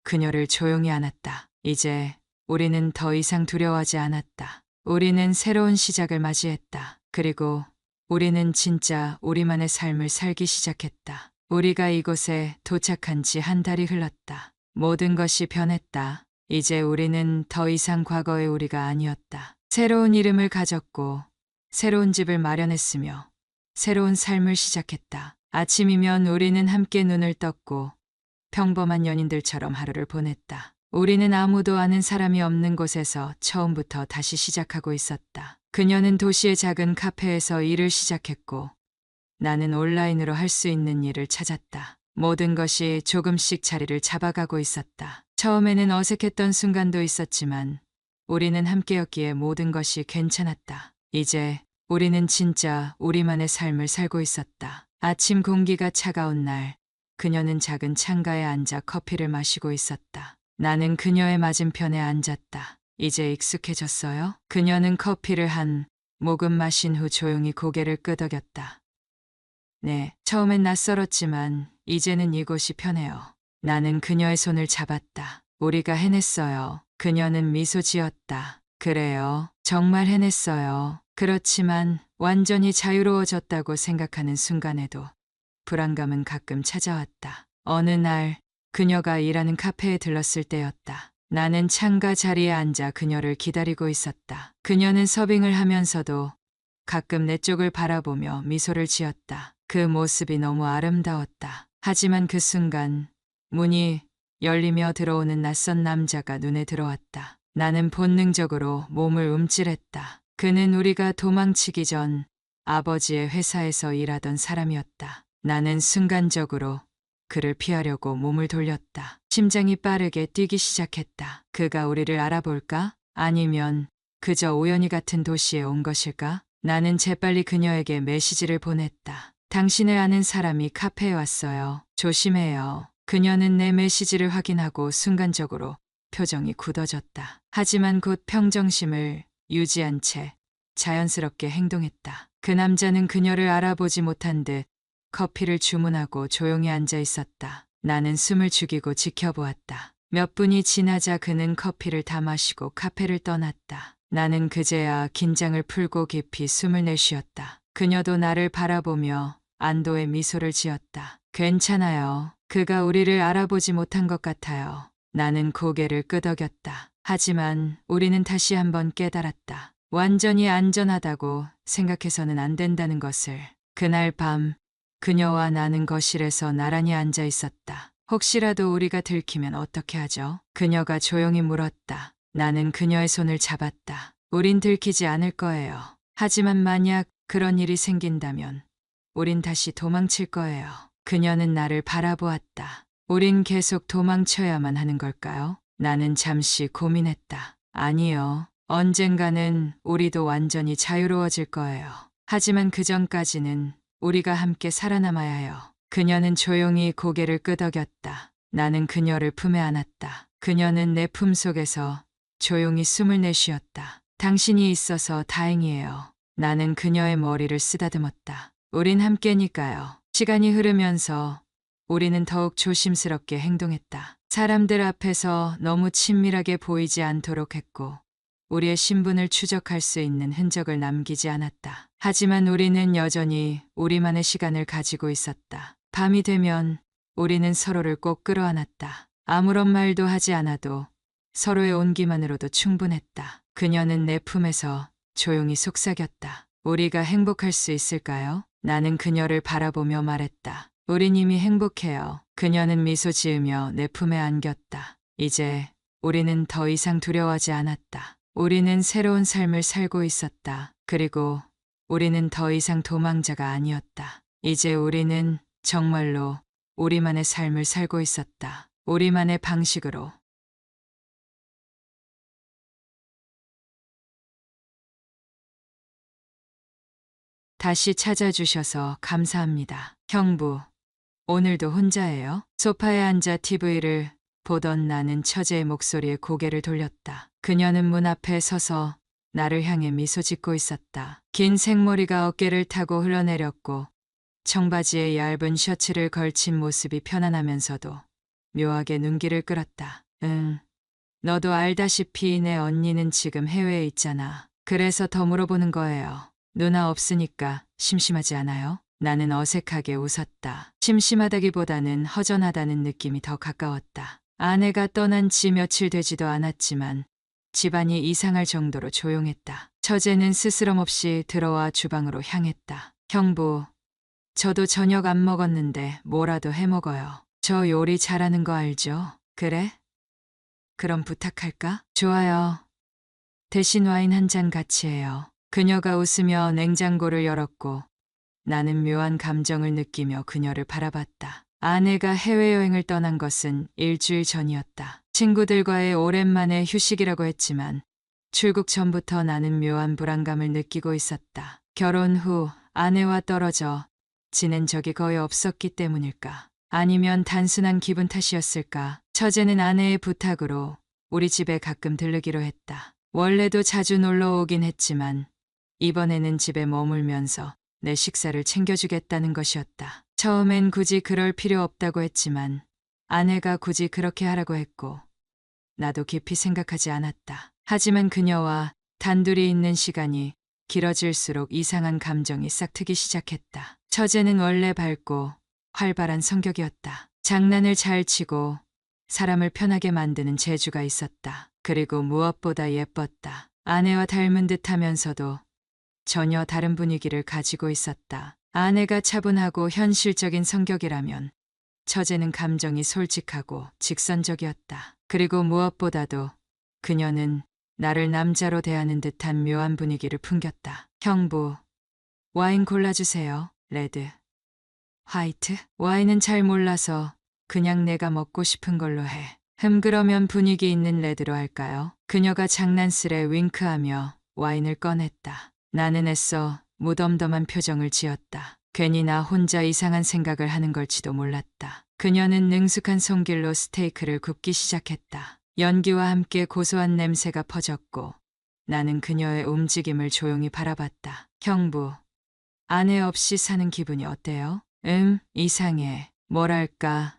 그녀를 조용히 안았다. 이제 우리는 더 이상 두려워하지 않았다. 우리는 새로운 시작을 맞이했다. 그리고 우리는 진짜 우리만의 삶을 살기 시작했다. 우리가 이곳에 도착한 지 한 달이 흘렀다. 모든 것이 변했다. 이제 우리는 더 이상 과거의 우리가 아니었다. 새로운 이름을 가졌고 새로운 집을 마련했으며 새로운 삶을 시작했다. 아침이면 우리는 함께 눈을 떴고 평범한 연인들처럼 하루를 보냈다. 우리는 아무도 아는 사람이 없는 곳에서 처음부터 다시 시작하고 있었다. 그녀는 도시의 작은 카페에서 일을 시작했고 나는 온라인으로 할 수 있는 일을 찾았다. 모든 것이 조금씩 자리를 잡아가고 있었다. 처음에는 어색했던 순간도 있었지만 우리는 함께였기에 모든 것이 괜찮았다. 이제 우리는 진짜 우리만의 삶을 살고 있었다. 아침 공기가 차가운 날, 그녀는 작은 창가에 앉아 커피를 마시고 있었다. 나는 그녀의 맞은편에 앉았다. 이제 익숙해졌어요? 그녀는 커피를 한 모금 마신 후 조용히 고개를 끄덕였다. 네, 처음엔 낯설었지만 이제는 이곳이 편해요. 나는 그녀의 손을 잡았다. 우리가 해냈어요. 그녀는 미소 지었다. 그래요. 정말 해냈어요. 그렇지만 완전히 자유로워졌다고 생각하는 순간에도 불안감은 가끔 찾아왔다. 어느 날 그녀가 일하는 카페에 들렀을 때였다. 나는 창가 자리에 앉아 그녀를 기다리고 있었다. 그녀는 서빙을 하면서도 가끔 내 쪽을 바라보며 미소를 지었다. 그 모습이 너무 아름다웠다. 하지만 그 순간 문이 열리며 들어오는 낯선 남자가 눈에 들어왔다. 나는 본능적으로 몸을 움찔했다. 그는 우리가 도망치기 전 아버지의 회사에서 일하던 사람이었다. 나는 순간적으로 그를 피하려고 몸을 돌렸다. 심장이 빠르게 뛰기 시작했다. 그가 우리를 알아볼까? 아니면 그저 우연히 같은 도시에 온 것일까? 나는 재빨리 그녀에게 메시지를 보냈다. 당신을 아는 사람이 카페에 왔어요. 조심해요. 그녀는 내 메시지를 확인하고 순간적으로 표정이 굳어졌다. 하지만 곧 평정심을 유지한 채 자연스럽게 행동했다. 그 남자는 그녀를 알아보지 못한 듯 커피를 주문하고 조용히 앉아 있었다. 나는 숨을 죽이고 지켜보았다. 몇 분이 지나자 그는 커피를 다 마시고 카페를 떠났다. 나는 그제야 긴장을 풀고 깊이 숨을 내쉬었다. 그녀도 나를 바라보며 안도의 미소를 지었다. 괜찮아요. 그가 우리를 알아보지 못한 것 같아요. 나는 고개를 끄덕였다. 하지만 우리는 다시 한번 깨달았다. 완전히 안전하다고 생각해서는 안 된다는 것을. 그날 밤 그녀와 나는 거실에서 나란히 앉아 있었다. 혹시라도 우리가 들키면 어떻게 하죠? 그녀가 조용히 물었다. 나는 그녀의 손을 잡았다. 우린 들키지 않을 거예요. 하지만 만약 그런 일이 생긴다면 우린 다시 도망칠 거예요. 그녀는 나를 바라보았다. 우린 계속 도망쳐야만 하는 걸까요? 나는 잠시 고민했다. 아니요. 언젠가는 우리도 완전히 자유로워질 거예요. 하지만 그 전까지는 우리가 함께 살아남아야 해요. 그녀는 조용히 고개를 끄덕였다. 나는 그녀를 품에 안았다. 그녀는 내 품속에서 조용히 숨을 내쉬었다. 당신이 있어서 다행이에요. 나는 그녀의 머리를 쓰다듬었다. 우린 함께니까요. 시간이 흐르면서 우리는 더욱 조심스럽게 행동했다. 사람들 앞에서 너무 친밀하게 보이지 않도록 했고 우리의 신분을 추적할 수 있는 흔적을 남기지 않았다. 하지만 우리는 여전히 우리만의 시간을 가지고 있었다. 밤이 되면 우리는 서로를 꼭 끌어안았다. 아무런 말도 하지 않아도 서로의 온기만으로도 충분했다. 그녀는 내 품에서 조용히 속삭였다. 우리가 행복할 수 있을까요? 나는 그녀를 바라보며 말했다. 우린 이미 행복해요. 그녀는 미소 지으며 내 품에 안겼다. 이제 우리는 더 이상 두려워하지 않았다. 우리는 새로운 삶을 살고 있었다. 그리고 우리는 더 이상 도망자가 아니었다. 이제 우리는 정말로 우리만의 삶을 살고 있었다. 우리만의 방식으로. 다시 찾아주셔서 감사합니다. 형부, 오늘도 혼자예요? 소파에 앉아 TV를 보던 나는 처제의 목소리에 고개를 돌렸다. 그녀는 문 앞에 서서 나를 향해 미소 짓고 있었다. 긴 생머리가 어깨를 타고 흘러내렸고 청바지에 얇은 셔츠를 걸친 모습이 편안하면서도 묘하게 눈길을 끌었다. 응, 너도 알다시피 내 언니는 지금 해외에 있잖아. 그래서 더 물어보는 거예요. 누나 없으니까 심심하지 않아요? 나는 어색하게 웃었다. 심심하다기보다는 허전하다는 느낌이 더 가까웠다. 아내가 떠난 지 며칠 되지도 않았지만 집안이 이상할 정도로 조용했다. 처제는 스스럼없이 들어와 주방으로 향했다. 형부, 저도 저녁 안 먹었는데 뭐라도 해 먹어요. 저 요리 잘하는 거 알죠? 그래? 그럼 부탁할까? 좋아요. 대신 와인 한 잔 같이 해요. 그녀가 웃으며 냉장고를 열었고 나는 묘한 감정을 느끼며 그녀를 바라봤다. 아내가 해외여행을 떠난 것은 일주일 전이었다. 친구들과의 오랜만의 휴식이라고 했지만 출국 전부터 나는 묘한 불안감을 느끼고 있었다. 결혼 후 아내와 떨어져 지낸 적이 거의 없었기 때문일까? 아니면 단순한 기분 탓이었을까? 처제는 아내의 부탁으로 우리 집에 가끔 들르기로 했다. 원래도 자주 놀러 오긴 했지만 이번에는 집에 머물면서 내 식사를 챙겨주겠다는 것이었다. 처음엔 굳이 그럴 필요 없다고 했지만 아내가 굳이 그렇게 하라고 했고 나도 깊이 생각하지 않았다. 하지만 그녀와 단둘이 있는 시간이 길어질수록 이상한 감정이 싹트기 시작했다. 처제는 원래 밝고 활발한 성격이었다. 장난을 잘 치고 사람을 편하게 만드는 재주가 있었다. 그리고 무엇보다 예뻤다. 아내와 닮은 듯하면서도 전혀 다른 분위기를 가지고 있었다. 아내가 차분하고 현실적인 성격이라면 처제는 감정이 솔직하고 직선적이었다. 그리고 무엇보다도 그녀는 나를 남자로 대하는 듯한 묘한 분위기를 풍겼다. 형부, 와인 골라주세요. 레드, 화이트? 와인은 잘 몰라서 그냥 내가 먹고 싶은 걸로 해. 그러면 분위기 있는 레드로 할까요? 그녀가 장난스레 윙크하며 와인을 꺼냈다. 나는 애써 무덤덤한 표정을 지었다. 괜히 나 혼자 이상한 생각을 하는 걸지도 몰랐다. 그녀는 능숙한 손길로 스테이크를 굽기 시작했다. 연기와 함께 고소한 냄새가 퍼졌고 나는 그녀의 움직임을 조용히 바라봤다. 형부, 아내 없이 사는 기분이 어때요? 이상해. 뭐랄까,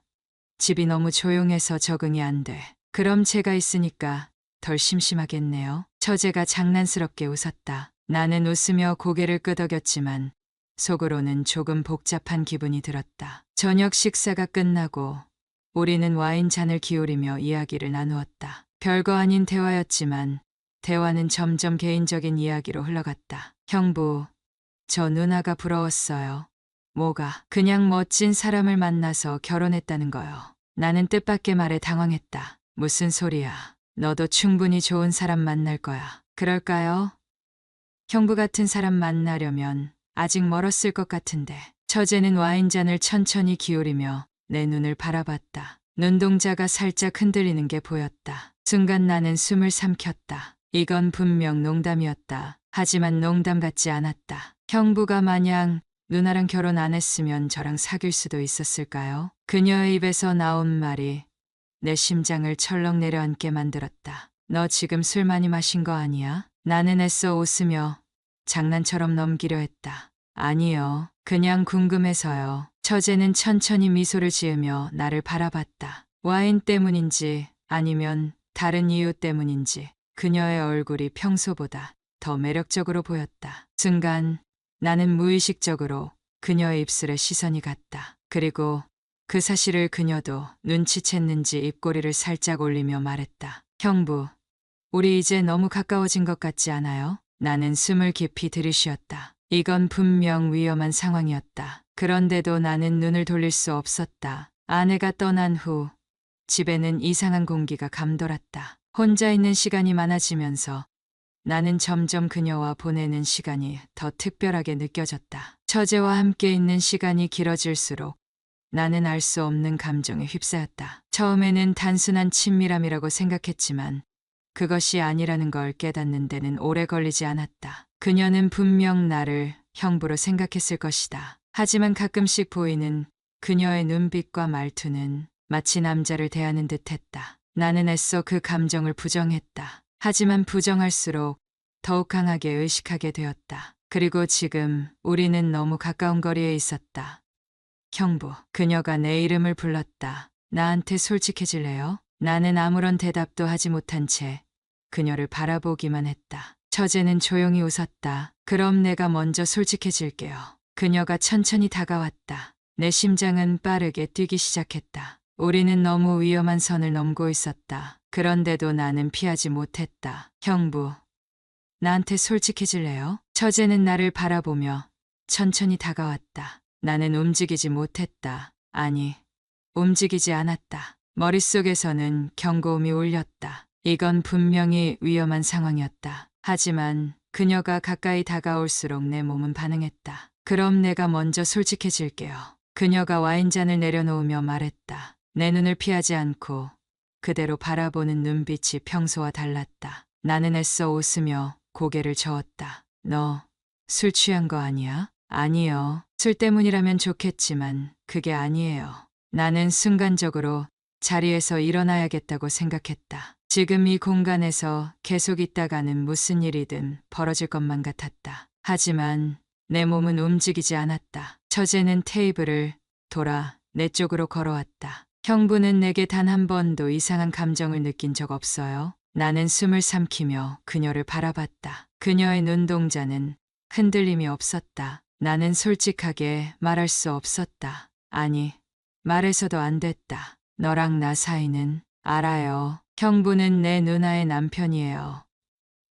집이 너무 조용해서 적응이 안 돼. 그럼 제가 있으니까 덜 심심하겠네요. 처제가 장난스럽게 웃었다. 나는 웃으며 고개를 끄덕였지만 속으로는 조금 복잡한 기분이 들었다. 저녁 식사가 끝나고 우리는 와인 잔을 기울이며 이야기를 나누었다. 별거 아닌 대화였지만 대화는 점점 개인적인 이야기로 흘러갔다. 형부, 저 누나가 부러웠어요. 뭐가? 그냥 멋진 사람을 만나서 결혼했다는 거요. 나는 뜻밖의 말에 당황했다. 무슨 소리야. 너도 충분히 좋은 사람 만날 거야. 그럴까요? 형부 같은 사람 만나려면 아직 멀었을 것 같은데. 처제는 와인잔을 천천히 기울이며 내 눈을 바라봤다. 눈동자가 살짝 흔들리는 게 보였다. 순간 나는 숨을 삼켰다. 이건 분명 농담이었다. 하지만 농담 같지 않았다. 형부가 마냥 누나랑 결혼 안 했으면 저랑 사귈 수도 있었을까요? 그녀의 입에서 나온 말이 내 심장을 철렁 내려앉게 만들었다. 너 지금 술 많이 마신 거 아니야? 나는 애써 웃으며 장난처럼 넘기려 했다. 아니요. 그냥 궁금해서요. 처제는 천천히 미소를 지으며 나를 바라봤다. 와인 때문인지 아니면 다른 이유 때문인지 그녀의 얼굴이 평소보다 더 매력적으로 보였다. 순간 나는 무의식적으로 그녀의 입술에 시선이 갔다. 그리고 그 사실을 그녀도 눈치챘는지 입꼬리를 살짝 올리며 말했다. 형부, 우리 이제 너무 가까워진 것 같지 않아요? 나는 숨을 깊이 들이쉬었다. 이건 분명 위험한 상황이었다. 그런데도 나는 눈을 돌릴 수 없었다. 아내가 떠난 후 집에는 이상한 공기가 감돌았다. 혼자 있는 시간이 많아지면서 나는 점점 그녀와 보내는 시간이 더 특별하게 느껴졌다. 처제와 함께 있는 시간이 길어질수록 나는 알 수 없는 감정에 휩싸였다. 처음에는 단순한 친밀함이라고 생각했지만 그것이 아니라는 걸 깨닫는 데는 오래 걸리지 않았다. 그녀는 분명 나를 형부로 생각했을 것이다. 하지만 가끔씩 보이는 그녀의 눈빛과 말투는 마치 남자를 대하는 듯했다. 나는 애써 그 감정을 부정했다. 하지만 부정할수록 더욱 강하게 의식하게 되었다. 그리고 지금 우리는 너무 가까운 거리에 있었다. 형부, 그녀가 내 이름을 불렀다. 나한테 솔직해질래요? 나는 아무런 대답도 하지 못한 채 그녀를 바라보기만 했다. 처제는 조용히 웃었다. 그럼 내가 먼저 솔직해질게요. 그녀가 천천히 다가왔다. 내 심장은 빠르게 뛰기 시작했다. 우리는 너무 위험한 선을 넘고 있었다. 그런데도 나는 피하지 못했다. 형부, 나한테 솔직해질래요? 처제는 나를 바라보며 천천히 다가왔다. 나는 움직이지 못했다. 아니, 움직이지 않았다. 머릿속에서는 경고음이 울렸다. 이건 분명히 위험한 상황이었다. 하지만 그녀가 가까이 다가올수록 내 몸은 반응했다. 그럼 내가 먼저 솔직해질게요. 그녀가 와인잔을 내려놓으며 말했다. 내 눈을 피하지 않고 그대로 바라보는 눈빛이 평소와 달랐다. 나는 애써 웃으며 고개를 저었다. 너 술 취한 거 아니야? 아니요. 술 때문이라면 좋겠지만 그게 아니에요. 나는 순간적으로 자리에서 일어나야겠다고 생각했다. 지금 이 공간에서 계속 있다가는 무슨 일이든 벌어질 것만 같았다. 하지만 내 몸은 움직이지 않았다. 처제는 테이블을 돌아 내 쪽으로 걸어왔다. 형부는 내게 단 한 번도 이상한 감정을 느낀 적 없어요? 나는 숨을 삼키며 그녀를 바라봤다. 그녀의 눈동자는 흔들림이 없었다. 나는 솔직하게 말할 수 없었다. 아니, 말해서도 안 됐다. 너랑 나 사이는 알아요. 형부는 내 누나의 남편이에요.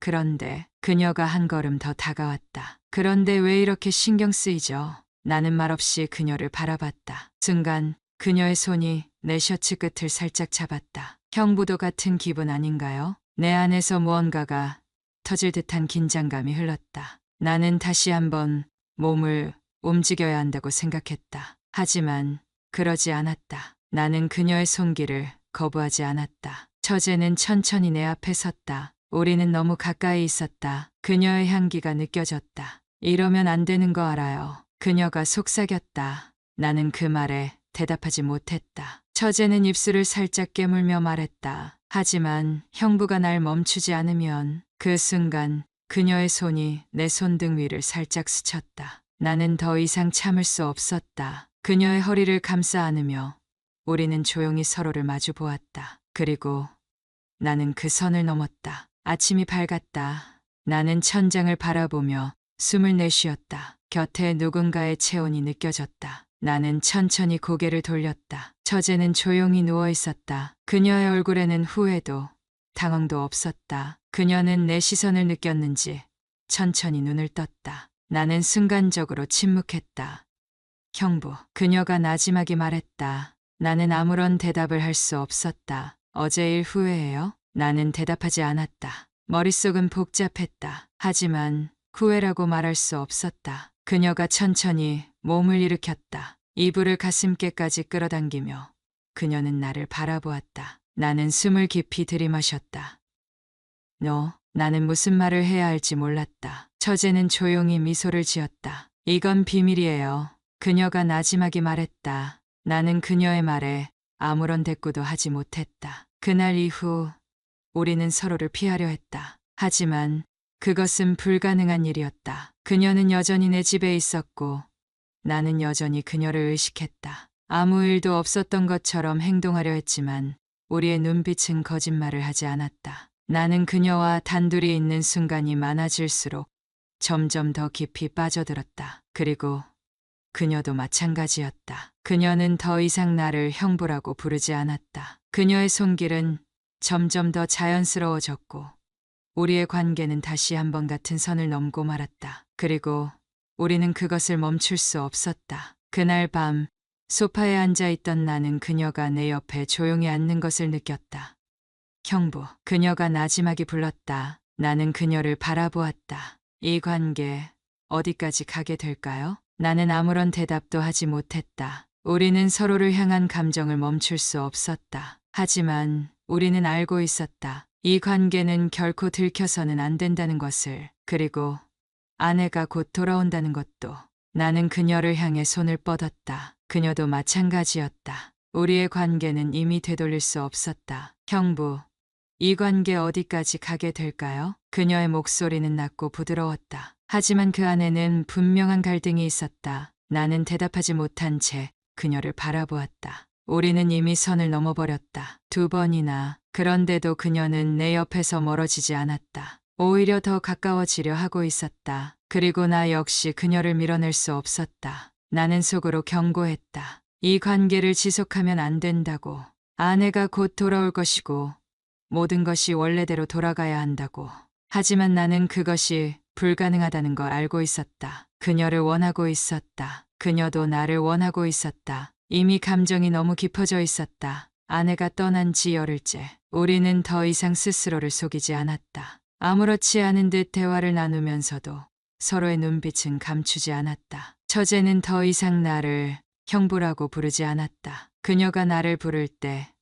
그런데 그녀가 한 걸음 더 다가왔다. 그런데 왜 이렇게 신경 쓰이죠? 나는 말없이 그녀를 바라봤다. 순간 그녀의 손이 내 셔츠 끝을 살짝 잡았다. 형부도 같은 기분 아닌가요? 내 안에서 무언가가 터질 듯한 긴장감이 흘렀다. 나는 다시 한번 몸을 움직여야 한다고 생각했다. 하지만 그러지 않았다. 나는 그녀의 손길을 거부하지 않았다. 처제는 천천히 내 앞에 섰다. 우리는 너무 가까이 있었다. 그녀의 향기가 느껴졌다. 이러면 안 되는 거 알아요. 그녀가 속삭였다. 나는 그 말에 대답하지 못했다. 처제는 입술을 살짝 깨물며 말했다. 하지만 형부가 날 멈추지 않으면. 그 순간 그녀의 손이 내 손등 위를 살짝 스쳤다. 나는 더 이상 참을 수 없었다. 그녀의 허리를 감싸 안으며 우리는 조용히 서로를 마주 보았다. 그리고 나는 그 선을 넘었다. 아침이 밝았다. 나는 천장을 바라보며 숨을 내쉬었다. 곁에 누군가의 체온이 느껴졌다. 나는 천천히 고개를 돌렸다. 처제는 조용히 누워 있었다. 그녀의 얼굴에는 후회도 당황도 없었다. 그녀는 내 시선을 느꼈는지 천천히 눈을 떴다. 나는 순간적으로 침묵했다. 형부, 그녀가 나지막이 말했다. 나는 아무런 대답을 할 수 없었다. 어제 일 후회해요? 나는 대답하지 않았다. 머릿속은 복잡했다. 하지만 후회라고 말할 수 없었다. 그녀가 천천히 몸을 일으켰다. 이불을 가슴께까지 끌어당기며 그녀는 나를 바라보았다. 나는 숨을 깊이 들이마셨다. 나는 무슨 말을 해야 할지 몰랐다. 처제는 조용히 미소를 지었다. 이건 비밀이에요. 그녀가 나지막이 말했다. 나는 그녀의 말에 아무런 대꾸도 하지 못했다. 그날 이후 우리는 서로를 피하려 했다. 하지만 그것은 불가능한 일이었다. 그녀는 여전히 내 집에 있었고 나는 여전히 그녀를 의식했다. 아무 일도 없었던 것처럼 행동하려 했지만 우리의 눈빛은 거짓말을 하지 않았다. 나는 그녀와 단둘이 있는 순간이 많아질수록 점점 더 깊이 빠져들었다. 그리고 그녀도 마찬가지였다. 그녀는 더 이상 나를 형부라고 부르지 않았다. 그녀의 손길은 점점 더 자연스러워졌고 우리의 관계는 다시 한번 같은 선을 넘고 말았다. 그리고 우리는 그것을 멈출 수 없었다. 그날 밤 소파에 앉아 있던 나는 그녀가 내 옆에 조용히 앉는 것을 느꼈다. 형부, 그녀가 나지막이 불렀다. 나는 그녀를 바라보았다. 이 관계 어디까지 가게 될까요? 나는 아무런 대답도 하지 못했다. 우리는 서로를 향한 감정을 멈출 수 없었다. 하지만 우리는 알고 있었다. 이 관계는 결코 들켜서는 안 된다는 것을. 그리고 아내가 곧 돌아온다는 것도. 나는 그녀를 향해 손을 뻗었다. 그녀도 마찬가지였다. 우리의 관계는 이미 되돌릴 수 없었다. 형부, 이 관계 어디까지 가게 될까요? 그녀의 목소리는 낮고 부드러웠다. 하지만 그 안에는 분명한 갈등이 있었다. 나는 대답하지 못한 채 그녀를 바라보았다. 우리는 이미 선을 넘어버렸다. 2번이나. 그런데도 그녀는 내 옆에서 멀어지지 않았다. 오히려 더 가까워지려 하고 있었다. 그리고 나 역시 그녀를 밀어낼 수 없었다. 나는 속으로 경고했다. 이 관계를 지속하면 안 된다고. 아내가 곧 돌아올 것이고 모든 것이 원래대로 돌아가야 한다고. 하지만 나는 그것이 불가능하다는 걸 알고 있었다. 그녀를 원하고 있었다. 그녀도 나를 원하고 있었다. 이미 감정이 너무 깊어져 있었다. 아내가 떠난 지 열흘째. 우리는 더 이상 스스로를 속이지 않았다. 아무렇지 않은 듯 대화를 나누면서도 서로의 눈빛은 감추지 않았다. 처제는 더 이상 나를 형부라고 부르지 않았다. 그녀가 나를 부를 때,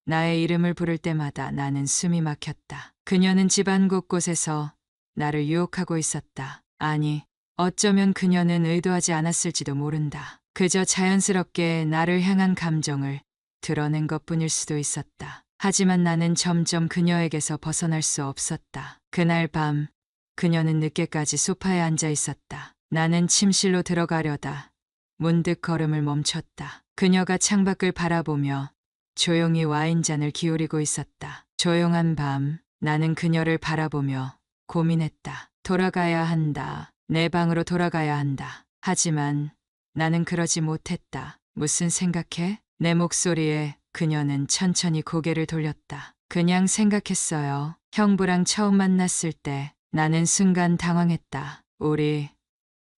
나의 이름을 부를 때마다 나는 숨이 막혔다. 그녀는 집안 곳곳에서 나를 유혹하고 있었다. 아니, 어쩌면 그녀는 의도하지 않았을지도 모른다. 그저 자연스럽게 나를 향한 감정을 드러낸 것뿐일 수도 있었다. 하지만 나는 점점 그녀에게서 벗어날 수 없었다. 그날 밤, 그녀는 늦게까지 소파에 앉아 있었다. 나는 침실로 들어가려다 문득 걸음을 멈췄다. 그녀가 창밖을 바라보며 조용히 와인잔을 기울이고 있었다. 조용한 밤, 나는 그녀를 바라보며 고민했다. 돌아가야 한다. 내 방으로 돌아가야 한다. 하지만 나는 그러지 못했다. 무슨 생각해? 내 목소리에 그녀는 천천히 고개를 돌렸다. 그냥 생각했어요. 형부랑 처음 만났을 때 나는 순간 당황했다. 우리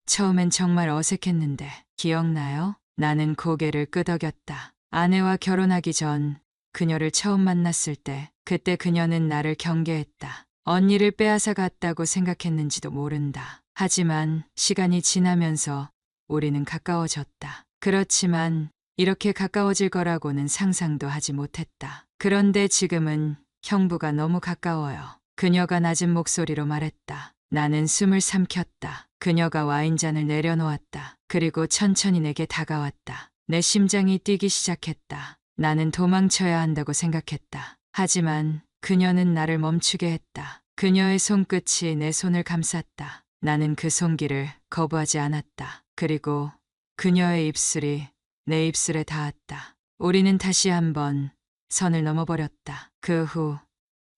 처음엔 정말 어색했는데 기억나요? 나는 고개를 끄덕였다. 아내와 결혼하기 전 그녀를 처음 만났을 때 그때 그녀는 나를 경계했다. 언니를 빼앗아 갔다고 생각했는지도 모른다. 하지만 시간이 지나면서 우리는 가까워졌다. 그렇지만 이렇게 가까워질 거라고는 상상도 하지 못했다. 그런데 지금은 형부가 너무 가까워요. 그녀가 낮은 목소리로 말했다. 나는 숨을 삼켰다. 그녀가 와인잔을 내려놓았다. 그리고 천천히 내게 다가왔다. 내 심장이 뛰기 시작했다. 나는 도망쳐야 한다고 생각했다. 하지만 그녀는 나를 멈추게 했다. 그녀의 손끝이 내 손을 감쌌다. 나는 그 손길을 거부하지 않았다. 그리고 그녀의 입술이 내 입술에 닿았다. 우리는 다시 한번 선을 넘어버렸다. 그 후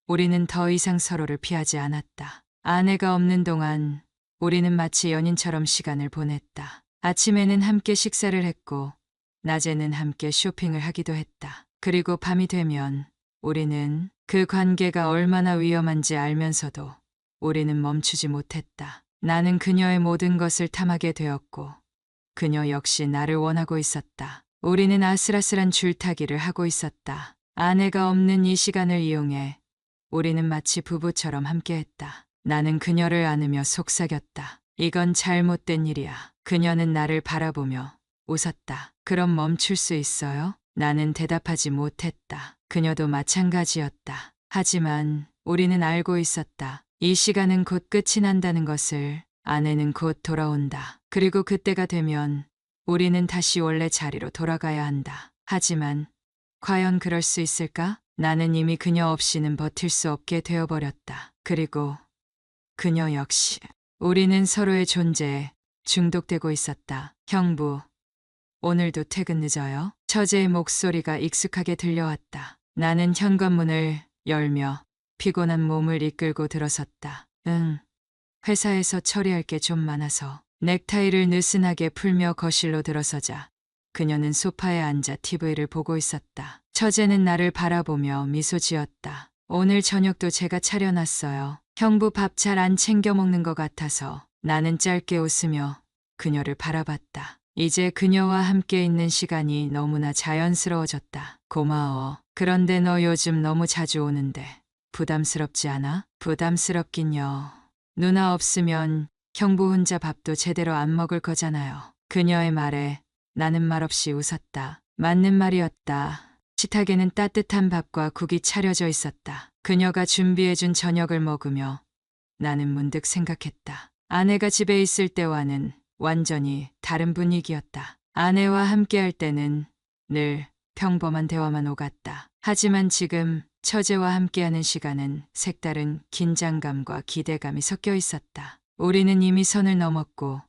우리는 더 이상 서로를 피하지 않았다. 아내가 없는 동안 우리는 마치 연인처럼 시간을 보냈다. 아침에는 함께 식사를 했고 낮에는 함께 쇼핑을 하기도 했다. 그리고 밤이 되면 우리는 그 관계가 얼마나 위험한지 알면서도 우리는 멈추지 못했다. 나는 그녀의 모든 것을 탐하게 되었고 그녀 역시 나를 원하고 있었다. 우리는 아슬아슬한 줄타기를 하고 있었다. 아내가 없는 이 시간을 이용해 우리는 마치 부부처럼 함께했다. 나는 그녀를 안으며 속삭였다. 이건 잘못된 일이야. 그녀는 나를 바라보며 웃었다. 그럼 멈출 수 있어요? 나는 대답하지 못했다. 그녀도 마찬가지였다. 하지만 우리는 알고 있었다. 이 시간은 곧 끝이 난다는 것을. 아내는 곧 돌아온다. 그리고 그때가 되면 우리는 다시 원래 자리로 돌아가야 한다. 하지만 과연 그럴 수 있을까? 나는 이미 그녀 없이는 버틸 수 없게 되어버렸다. 그리고 그녀 역시. 우리는 서로의 존재에 중독되고 있었다. 형부, 오늘도 퇴근 늦어요? 처제의 목소리가 익숙하게 들려왔다. 나는 현관문을 열며 피곤한 몸을 이끌고 들어섰다. 응. 회사에서 처리할 게 좀 많아서. 넥타이를 느슨하게 풀며 거실로 들어서자 그녀는 소파에 앉아 TV를 보고 있었다. 처제는 나를 바라보며 미소 지었다. 오늘 저녁도 제가 차려놨어요. 형부 밥 잘 안 챙겨 먹는 것 같아서. 나는 짧게 웃으며 그녀를 바라봤다. 이제 그녀와 함께 있는 시간이 너무나 자연스러워졌다. 고마워. 그런데 너 요즘 너무 자주 오는데 부담스럽지 않아? 부담스럽긴요. 누나 없으면 형부 혼자 밥도 제대로 안 먹을 거잖아요. 그녀의 말에 나는 말없이 웃었다. 맞는 말이었다. 식탁에는 따뜻한 밥과 국이 차려져 있었다. 그녀가 준비해준 저녁을 먹으며 나는 문득 생각했다. 아내가 집에 있을 때와는 완전히 다른 분위기였다. 아내와 함께할 때는 늘 평범한 대화만 오갔다. 하지만 지금 처제와 함께하는 시간은 색다른 긴장감과 기대감이 섞여 있었다. 우리는 이미 선을 넘었고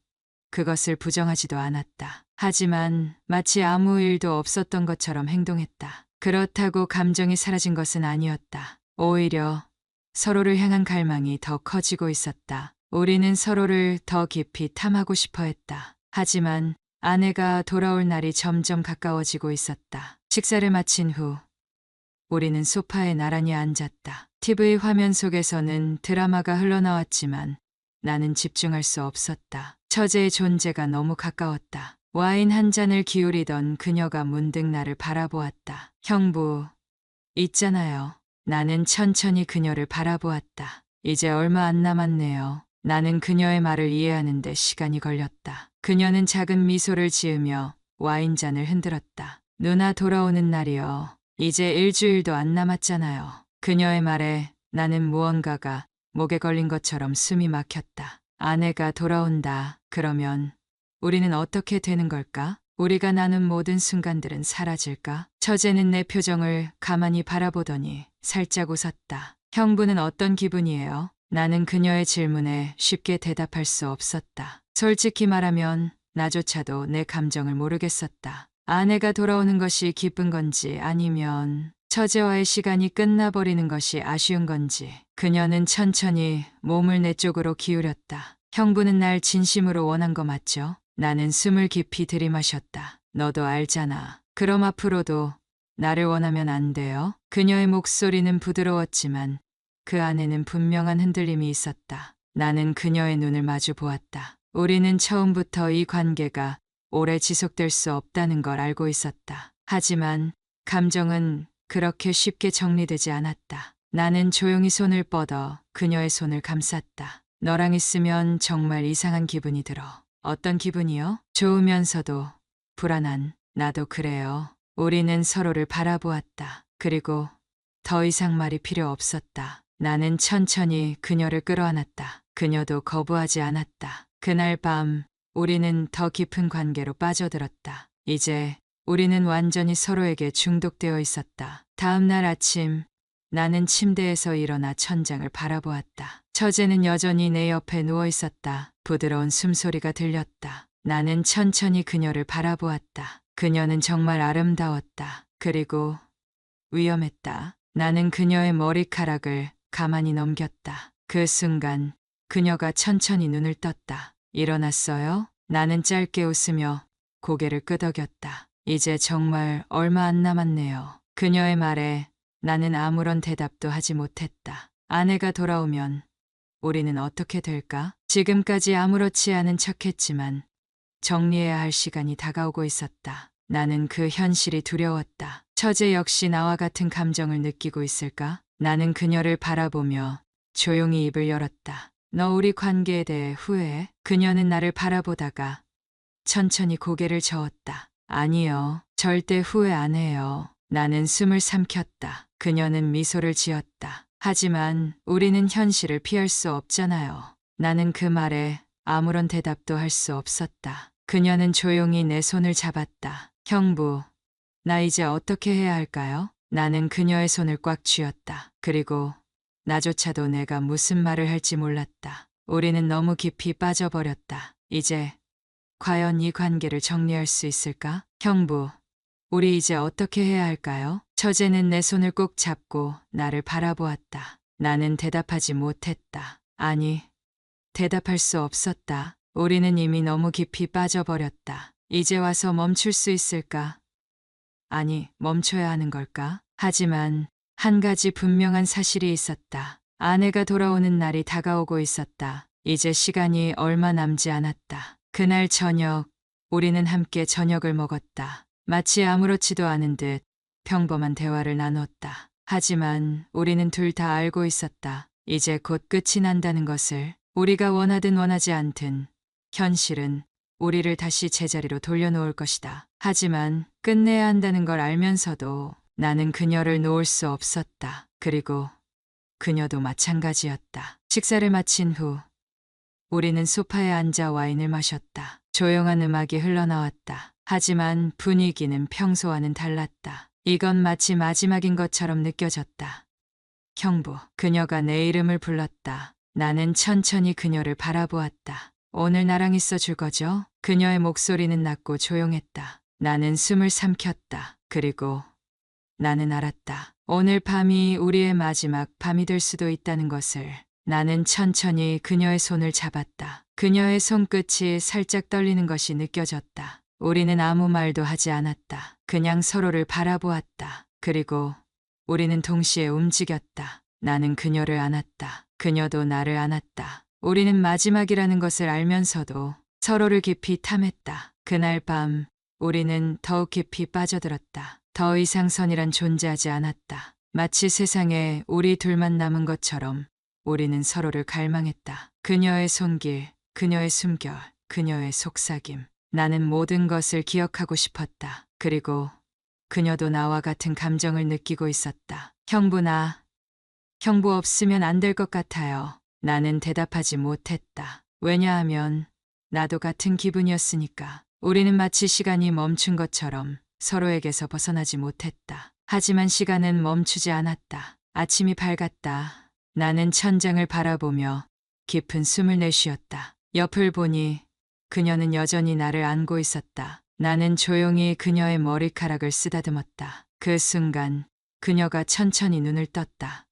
그것을 부정하지도 않았다. 하지만 마치 아무 일도 없었던 것처럼 행동했다. 그렇다고 감정이 사라진 것은 아니었다. 오히려 서로를 향한 갈망이 더 커지고 있었다. 우리는 서로를 더 깊이 탐하고 싶어 했다. 하지만 아내가 돌아올 날이 점점 가까워지고 있었다. 식사를 마친 후 우리는 소파에 나란히 앉았다. TV 화면 속에서는 드라마가 흘러나왔지만 나는 집중할 수 없었다. 처제의 존재가 너무 가까웠다. 와인 한 잔을 기울이던 그녀가 문득 나를 바라보았다. 형부, 있잖아요. 나는 천천히 그녀를 바라보았다. 이제 얼마 안 남았네요. 나는 그녀의 말을 이해하는데 시간이 걸렸다. 그녀는 작은 미소를 지으며 와인잔을 흔들었다. 누나 돌아오는 날이요. 이제 일주일도 안 남았잖아요. 그녀의 말에 나는 무언가가 목에 걸린 것처럼 숨이 막혔다. 아내가 돌아온다. 그러면 우리는 어떻게 되는 걸까? 우리가 나눈 모든 순간들은 사라질까? 처제는 내 표정을 가만히 바라보더니 살짝 웃었다. 형부는 어떤 기분이에요? 나는 그녀의 질문에 쉽게 대답할 수 없었다. 솔직히 말하면 나조차도 내 감정을 모르겠었다. 아내가 돌아오는 것이 기쁜 건지 아니면 처제와의 시간이 끝나버리는 것이 아쉬운 건지. 그녀는 천천히 몸을 내 쪽으로 기울였다. 형부는 날 진심으로 원한 거 맞죠? 나는 숨을 깊이 들이마셨다. 너도 알잖아. 그럼 앞으로도 나를 원하면 안 돼요? 그녀의 목소리는 부드러웠지만 그 안에는 분명한 흔들림이 있었다. 나는 그녀의 눈을 마주 보았다. 우리는 처음부터 이 관계가 오래 지속될 수 없다는 걸 알고 있었다. 하지만 감정은 그렇게 쉽게 정리되지 않았다. 나는 조용히 손을 뻗어 그녀의 손을 감쌌다. 너랑 있으면 정말 이상한 기분이 들어. 어떤 기분이요? 좋으면서도 불안한. 나도 그래요. 우리는 서로를 바라보았다. 그리고 더 이상 말이 필요 없었다. 나는 천천히 그녀를 끌어안았다. 그녀도 거부하지 않았다. 그날 밤 우리는 더 깊은 관계로 빠져들었다. 이제 우리는 완전히 서로에게 중독되어 있었다. 다음 날 아침 나는 침대에서 일어나 천장을 바라보았다. 처제는 여전히 내 옆에 누워 있었다. 부드러운 숨소리가 들렸다. 나는 천천히 그녀를 바라보았다. 그녀는 정말 아름다웠다. 그리고 위험했다. 나는 그녀의 머리카락을 가만히 넘겼다. 그 순간 그녀가 천천히 눈을 떴다. 일어났어요? 나는 짧게 웃으며 고개를 끄덕였다. 이제 정말 얼마 안 남았네요. 그녀의 말에 나는 아무런 대답도 하지 못했다. 아내가 돌아오면 우리는 어떻게 될까? 지금까지 아무렇지 않은 척했지만 정리해야 할 시간이 다가오고 있었다. 나는 그 현실이 두려웠다. 처제 역시 나와 같은 감정을 느끼고 있을까? 나는 그녀를 바라보며 조용히 입을 열었다. 너 우리 관계에 대해 후회해? 그녀는 나를 바라보다가 천천히 고개를 저었다. 아니요. 절대 후회 안 해요. 나는 숨을 삼켰다. 그녀는 미소를 지었다. 하지만 우리는 현실을 피할 수 없잖아요. 나는 그 말에 아무런 대답도 할 수 없었다. 그녀는 조용히 내 손을 잡았다. 형부, 나 이제 어떻게 해야 할까요? 나는 그녀의 손을 꽉 쥐었다. 그리고 나조차도 내가 무슨 말을 할지 몰랐다. 우리는 너무 깊이 빠져버렸다. 이제 과연 이 관계를 정리할 수 있을까? 형부, 우리 이제 어떻게 해야 할까요? 처제는 내 손을 꼭 잡고 나를 바라보았다. 나는 대답하지 못했다. 아니, 대답할 수 없었다. 우리는 이미 너무 깊이 빠져버렸다. 이제 와서 멈출 수 있을까? 아니, 멈춰야 하는 걸까? 하지만 한 가지 분명한 사실이 있었다. 아내가 돌아오는 날이 다가오고 있었다. 이제 시간이 얼마 남지 않았다. 그날 저녁 우리는 함께 저녁을 먹었다. 마치 아무렇지도 않은 듯 평범한 대화를 나눴다. 하지만 우리는 둘 다 알고 있었다. 이제 곧 끝이 난다는 것을. 우리가 원하든 원하지 않든 현실은 우리를 다시 제자리로 돌려놓을 것이다. 하지만 끝내야 한다는 걸 알면서도 나는 그녀를 놓을 수 없었다. 그리고 그녀도 마찬가지였다. 식사를 마친 후 우리는 소파에 앉아 와인을 마셨다. 조용한 음악이 흘러나왔다. 하지만 분위기는 평소와는 달랐다. 이건 마치 마지막인 것처럼 느껴졌다. 형부, 그녀가 내 이름을 불렀다. 나는 천천히 그녀를 바라보았다. 오늘 나랑 있어 줄 거죠? 그녀의 목소리는 낮고 조용했다. 나는 숨을 삼켰다. 그리고 나는 알았다. 오늘 밤이 우리의 마지막 밤이 될 수도 있다는 것을. 나는 천천히 그녀의 손을 잡았다. 그녀의 손끝이 살짝 떨리는 것이 느껴졌다. 우리는 아무 말도 하지 않았다. 그냥 서로를 바라보았다. 그리고 우리는 동시에 움직였다. 나는 그녀를 안았다. 그녀도 나를 안았다. 우리는 마지막이라는 것을 알면서도 서로를 깊이 탐했다. 그날 밤 우리는 더욱 깊이 빠져들었다. 더 이상 선이란 존재하지 않았다. 마치 세상에 우리 둘만 남은 것처럼 우리는 서로를 갈망했다. 그녀의 손길, 그녀의 숨결, 그녀의 속삭임. 나는 모든 것을 기억하고 싶었다. 그리고 그녀도 나와 같은 감정을 느끼고 있었다. 형부 없으면 안 될 것 같아요. 나는 대답하지 못했다. 왜냐하면 나도 같은 기분이었으니까. 우리는 마치 시간이 멈춘 것처럼 서로에게서 벗어나지 못했다. 하지만 시간은 멈추지 않았다. 아침이 밝았다. 나는 천장을 바라보며 깊은 숨을 내쉬었다. 옆을 보니 그녀는 여전히 나를 안고 있었다. 나는 조용히 그녀의 머리카락을 쓰다듬었다. 그 순간 그녀가 천천히 눈을 떴다.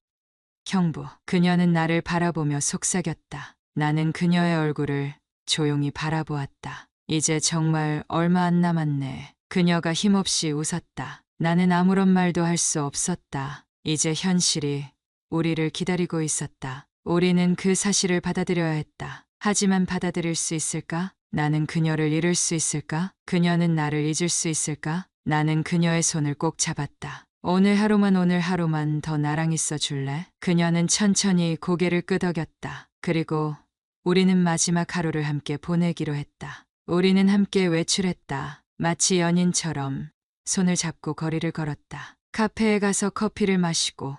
형부, 그녀는 나를 바라보며 속삭였다. 나는 그녀의 얼굴을 조용히 바라보았다. 이제 정말 얼마 안 남았네. 그녀가 힘없이 웃었다. 나는 아무런 말도 할 수 없었다. 이제 현실이 우리를 기다리고 있었다. 우리는 그 사실을 받아들여야 했다. 하지만 받아들일 수 있을까? 나는 그녀를 잃을 수 있을까? 그녀는 나를 잊을 수 있을까? 나는 그녀의 손을 꼭 잡았다. 오늘 하루만 더 나랑 있어 줄래? 그녀는 천천히 고개를 끄덕였다. 그리고 우리는 마지막 하루를 함께 보내기로 했다. 우리는 함께 외출했다. 마치 연인처럼 손을 잡고 거리를 걸었다. 카페에 가서 커피를 마시고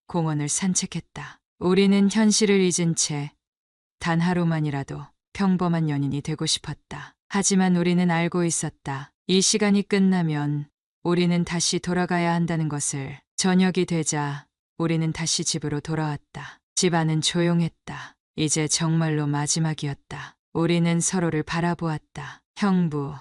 공원을 산책했다. 우리는 현실을 잊은 채 단 하루만이라도 평범한 연인이 되고 싶었다. 하지만 우리는 알고 있었다. 이 시간이 끝나면 우리는 다시 돌아가야 한다는 것을. 저녁이 되자 우리는 다시 집으로 돌아왔다. 집 안은 조용했다. 이제 정말로 마지막이었다. 우리는 서로를 바라보았다. 형부,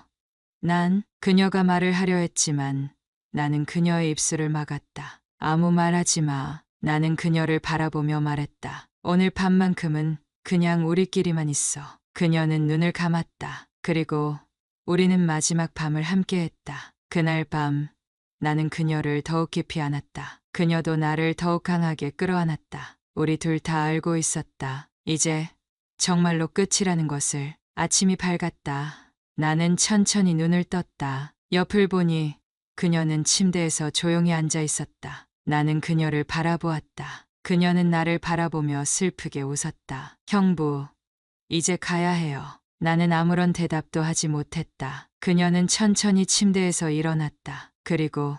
그녀가 말을 하려 했지만 나는 그녀의 입술을 막았다. 아무 말 하지 마. 나는 그녀를 바라보며 말했다. 오늘 밤만큼은 그냥 우리끼리만 있어. 그녀는 눈을 감았다. 그리고 우리는 마지막 밤을 함께했다. 그날 밤 나는 그녀를 더욱 깊이 안았다. 그녀도 나를 더욱 강하게 끌어안았다. 우리 둘 다 알고 있었다. 이제 정말로 끝이라는 것을. 아침이 밝았다. 나는 천천히 눈을 떴다. 옆을 보니 그녀는 침대에서 조용히 앉아 있었다. 나는 그녀를 바라보았다. 그녀는 나를 바라보며 슬프게 웃었다. 형부, 이제 가야 해요. 나는 아무런 대답도 하지 못했다. 그녀는 천천히 침대에서 일어났다. 그리고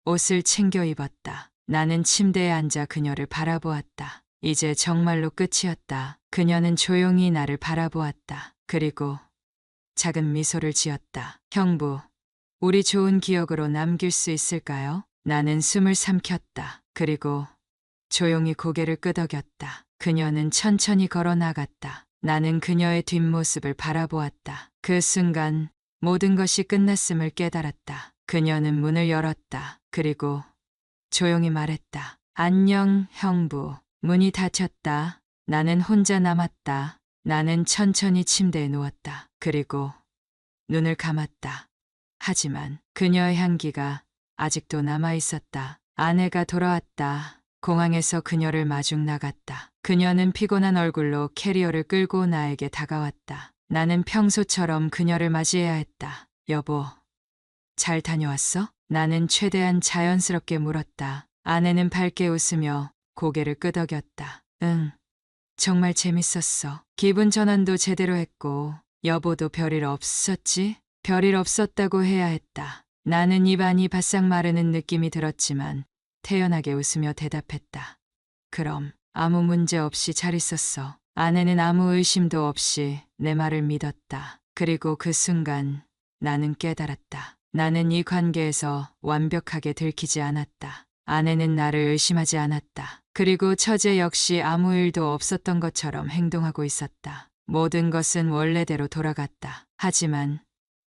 옷을 챙겨 입었다. 나는 침대에 앉아 그녀를 바라보았다. 이제 정말로 끝이었다. 그녀는 조용히 나를 바라보았다. 그리고 작은 미소를 지었다. 형부, 우리 좋은 기억으로 남길 수 있을까요? 나는 숨을 삼켰다. 그리고 조용히 고개를 끄덕였다. 그녀는 천천히 걸어 나갔다. 나는 그녀의 뒷모습을 바라보았다. 그 순간 모든 것이 끝났음을 깨달았다. 그녀는 문을 열었다. 그리고 조용히 말했다. 안녕, 형부. 문이 닫혔다. 나는 혼자 남았다. 나는 천천히 침대에 누웠다. 그리고 눈을 감았다. 하지만 그녀의 향기가 아직도 남아 있었다. 아내가 돌아왔다. 공항에서 그녀를 마중 나갔다. 그녀는 피곤한 얼굴로 캐리어를 끌고 나에게 다가왔다. 나는 평소처럼 그녀를 맞이해야 했다. 여보, 잘 다녀왔어? 나는 최대한 자연스럽게 물었다. 아내는 밝게 웃으며 고개를 끄덕였다. 응, 정말 재밌었어. 기분 전환도 제대로 했고, 여보도 별일 없었지? 별일 없었다고 해야 했다. 나는 입안이 바싹 마르는 느낌이 들었지만 태연하게 웃으며 대답했다. 그럼 아무 문제 없이 잘 있었어. 아내는 아무 의심도 없이 내 말을 믿었다. 그리고 그 순간 나는 깨달았다. 나는 이 관계에서 완벽하게 들키지 않았다. 아내는 나를 의심하지 않았다. 그리고 처제 역시 아무 일도 없었던 것처럼 행동하고 있었다. 모든 것은 원래대로 돌아갔다. 하지만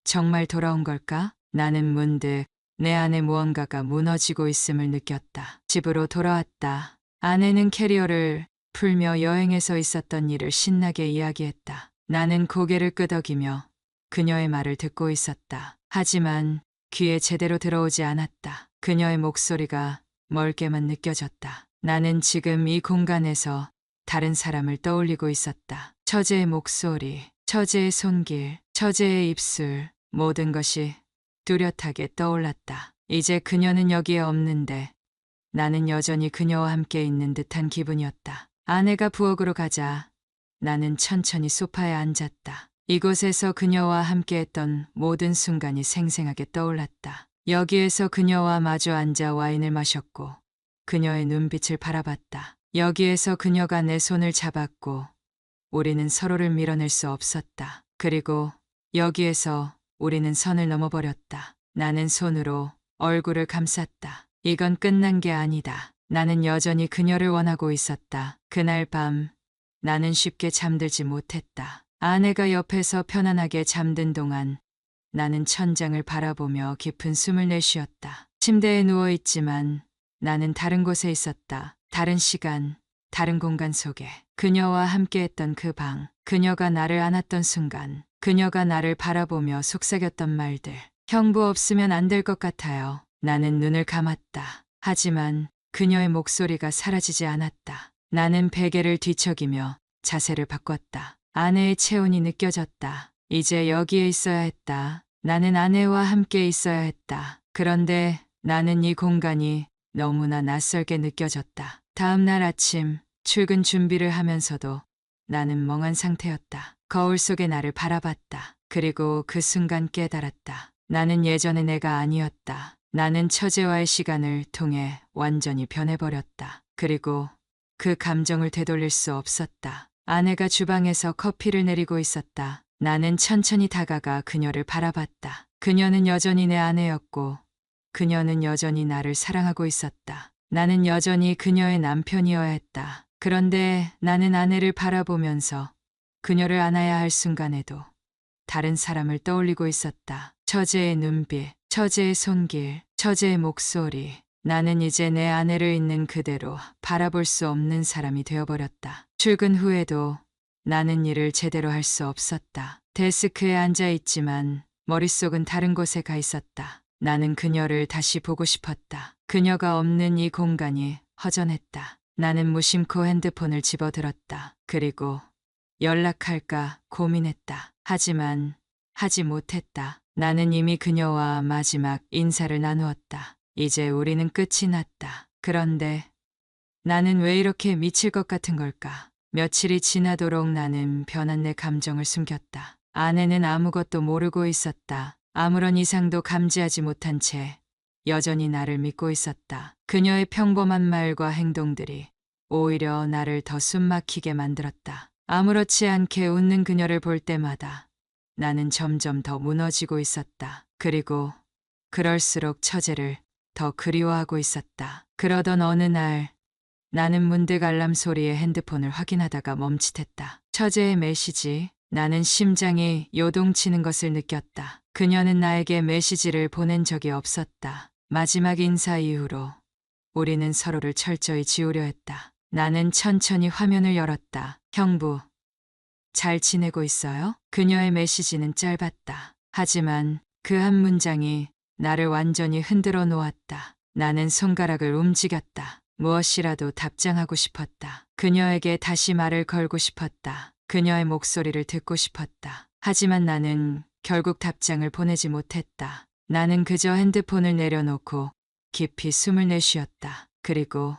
정말 돌아온 걸까? 나는 문득 내 안에 무언가가 무너지고 있음을 느꼈다. 집으로 돌아왔다. 아내는 캐리어를 풀며 여행에서 있었던 일을 신나게 이야기했다. 나는 고개를 끄덕이며 그녀의 말을 듣고 있었다. 하지만 귀에 제대로 들어오지 않았다. 그녀의 목소리가 멀게만 느껴졌다. 나는 지금 이 공간에서 다른 사람을 떠올리고 있었다. 처제의 목소리, 처제의 손길, 처제의 입술, 모든 것이 뚜렷하게 떠올랐다. 이제 그녀는 여기에 없는데 나는 여전히 그녀와 함께 있는 듯한 기분이었다. 아내가 부엌으로 가자 나는 천천히 소파에 앉았다. 이곳에서 그녀와 함께했던 모든 순간이 생생하게 떠올랐다. 여기에서 그녀와 마주 앉아 와인을 마셨고 그녀의 눈빛을 바라봤다. 여기에서 그녀가 내 손을 잡았고 우리는 서로를 밀어낼 수 없었다. 그리고 여기에서 우리는 선을 넘어버렸다. 나는 손으로 얼굴을 감쌌다. 이건 끝난 게 아니다. 나는 여전히 그녀를 원하고 있었다. 그날 밤 나는 쉽게 잠들지 못했다. 아내가 옆에서 편안하게 잠든 동안 나는 천장을 바라보며 깊은 숨을 내쉬었다. 침대에 누워있지만 나는 다른 곳에 있었다. 다른 시간, 다른 공간 속에. 그녀와 함께했던 그 방, 그녀가 나를 안았던 순간, 그녀가 나를 바라보며 속삭였던 말들. 형부 없으면 안 될 것 같아요. 나는 눈을 감았다. 하지만 그녀의 목소리가 사라지지 않았다. 나는 베개를 뒤척이며 자세를 바꿨다. 아내의 체온이 느껴졌다. 이제 여기에 있어야 했다. 나는 아내와 함께 있어야 했다. 그런데 나는 이 공간이 너무나 낯설게 느껴졌다. 다음 날 아침 출근 준비를 하면서도 나는 멍한 상태였다. 거울 속에 나를 바라봤다. 그리고 그 순간 깨달았다. 나는 예전의 내가 아니었다. 나는 처제와의 시간을 통해 완전히 변해버렸다. 그리고 그 감정을 되돌릴 수 없었다. 아내가 주방에서 커피를 내리고 있었다. 나는 천천히 다가가 그녀를 바라봤다. 그녀는 여전히 내 아내였고 그녀는 여전히 나를 사랑하고 있었다. 나는 여전히 그녀의 남편이어야 했다. 그런데 나는 아내를 바라보면서 그녀를 안아야 할 순간에도 다른 사람을 떠올리고 있었다. 처제의 눈빛, 처제의 손길, 처제의 목소리. 나는 이제 내 아내를 있는 그대로 바라볼 수 없는 사람이 되어버렸다. 출근 후에도 나는 일을 제대로 할 수 없었다. 데스크에 앉아 있지만 머릿속은 다른 곳에 가 있었다. 나는 그녀를 다시 보고 싶었다. 그녀가 없는 이 공간이 허전했다. 나는 무심코 핸드폰을 집어들었다. 그리고 연락할까 고민했다. 하지만 하지 못했다. 나는 이미 그녀와 마지막 인사를 나누었다. 이제 우리는 끝이 났다. 그런데 나는 왜 이렇게 미칠 것 같은 걸까? 며칠이 지나도록 나는 변한 내 감정을 숨겼다. 아내는 아무것도 모르고 있었다. 아무런 이상도 감지하지 못한 채 여전히 나를 믿고 있었다. 그녀의 평범한 말과 행동들이 오히려 나를 더 숨막히게 만들었다. 아무렇지 않게 웃는 그녀를 볼 때마다 나는 점점 더 무너지고 있었다. 그리고 그럴수록 처제를 더 그리워하고 있었다. 그러던 어느 날 나는 문득 알람 소리에 핸드폰을 확인하다가 멈칫했다. 처제의 메시지. 나는 심장이 요동치는 것을 느꼈다. 그녀는 나에게 메시지를 보낸 적이 없었다. 마지막 인사 이후로 우리는 서로를 철저히 지우려 했다. 나는 천천히 화면을 열었다. 형부, 잘 지내고 있어요? 그녀의 메시지는 짧았다. 하지만 그 한 문장이 나를 완전히 흔들어 놓았다. 나는 손가락을 움직였다. 무엇이라도 답장하고 싶었다. 그녀에게 다시 말을 걸고 싶었다. 그녀의 목소리를 듣고 싶었다. 하지만 나는 결국 답장을 보내지 못했다. 나는 그저 핸드폰을 내려놓고 깊이 숨을 내쉬었다. 그리고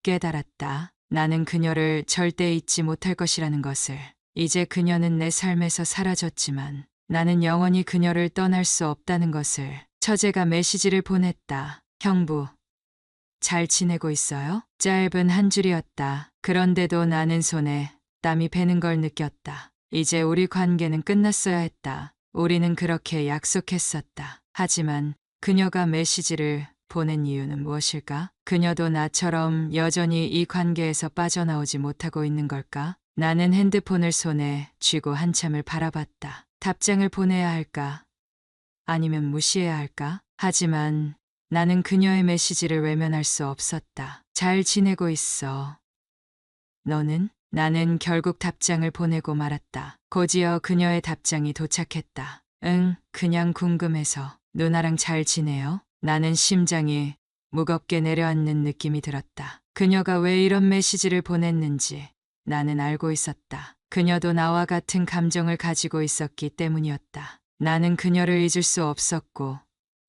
깨달았다. 나는 그녀를 절대 잊지 못할 것이라는 것을. 이제 그녀는 내 삶에서 사라졌지만 나는 영원히 그녀를 떠날 수 없다는 것을. 처제가 메시지를 보냈다. 형부, 잘 지내고 있어요? 짧은 한 줄이었다. 그런데도 나는 손에 땀이 배는 걸 느꼈다. 이제 우리 관계는 끝났어야 했다. 우리는 그렇게 약속했었다. 하지만 그녀가 메시지를 보낸 이유는 무엇일까? 그녀도 나처럼 여전히 이 관계에서 빠져나오지 못하고 있는 걸까? 나는 핸드폰을 손에 쥐고 한참을 바라봤다. 답장을 보내야 할까? 아니면 무시해야 할까? 하지만 나는 그녀의 메시지를 외면할 수 없었다. 잘 지내고 있어. 너는? 나는 결국 답장을 보내고 말았다. 곧이어 그녀의 답장이 도착했다. 응, 그냥 궁금해서. 누나랑 잘 지내요? 나는 심장이 무겁게 내려앉는 느낌이 들었다. 그녀가 왜 이런 메시지를 보냈는지 나는 알고 있었다. 그녀도 나와 같은 감정을 가지고 있었기 때문이었다. 나는 그녀를 잊을 수 없었고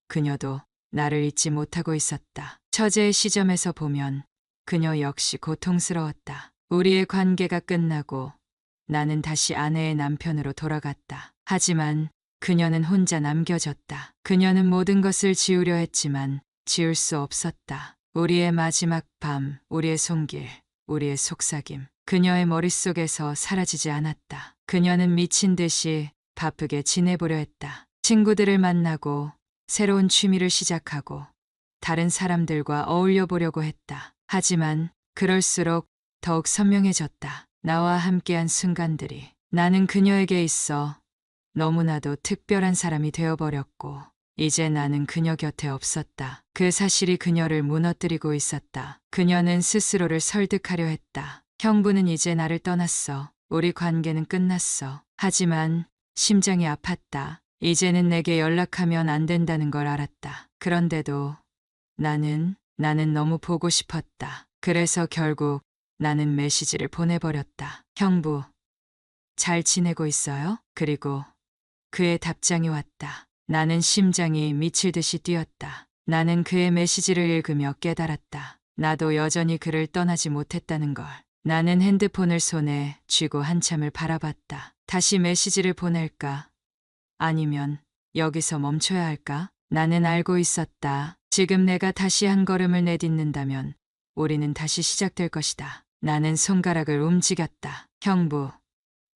그녀도 나를 잊지 못하고 있었다. 처제의 시점에서 보면 그녀 역시 고통스러웠다. 우리의 관계가 끝나고 나는 다시 아내의 남편으로 돌아갔다. 하지만 그녀는 혼자 남겨졌다. 그녀는 모든 것을 지우려 했지만 지울 수 없었다. 우리의 마지막 밤, 우리의 손길, 우리의 속삭임. 그녀의 머릿속에서 사라지지 않았다. 그녀는 미친 듯이 바쁘게 지내보려 했다. 친구들을 만나고 새로운 취미를 시작하고 다른 사람들과 어울려 보려고 했다. 하지만 그럴수록 더욱 선명해졌다. 나와 함께한 순간들이. 나는 그녀에게 있어 너무나도 특별한 사람이 되어버렸고 이제 나는 그녀 곁에 없었다. 그 사실이 그녀를 무너뜨리고 있었다. 그녀는 스스로를 설득하려 했다. 형부는 이제 나를 떠났어. 우리 관계는 끝났어. 하지만 심장이 아팠다. 이제는 내게 연락하면 안 된다는 걸 알았다. 그런데도 나는 너무 보고 싶었다. 그래서 결국 나는 메시지를 보내버렸다. 형부, 잘 지내고 있어요? 그리고 그의 답장이 왔다. 나는 심장이 미칠 듯이 뛰었다. 나는 그의 메시지를 읽으며 깨달았다. 나도 여전히 그를 떠나지 못했다는 걸. 나는 핸드폰을 손에 쥐고 한참을 바라봤다. 다시 메시지를 보낼까? 아니면 여기서 멈춰야 할까? 나는 알고 있었다. 지금 내가 다시 한 걸음을 내딛는다면 우리는 다시 시작될 것이다. 나는 손가락을 움직였다. 형부,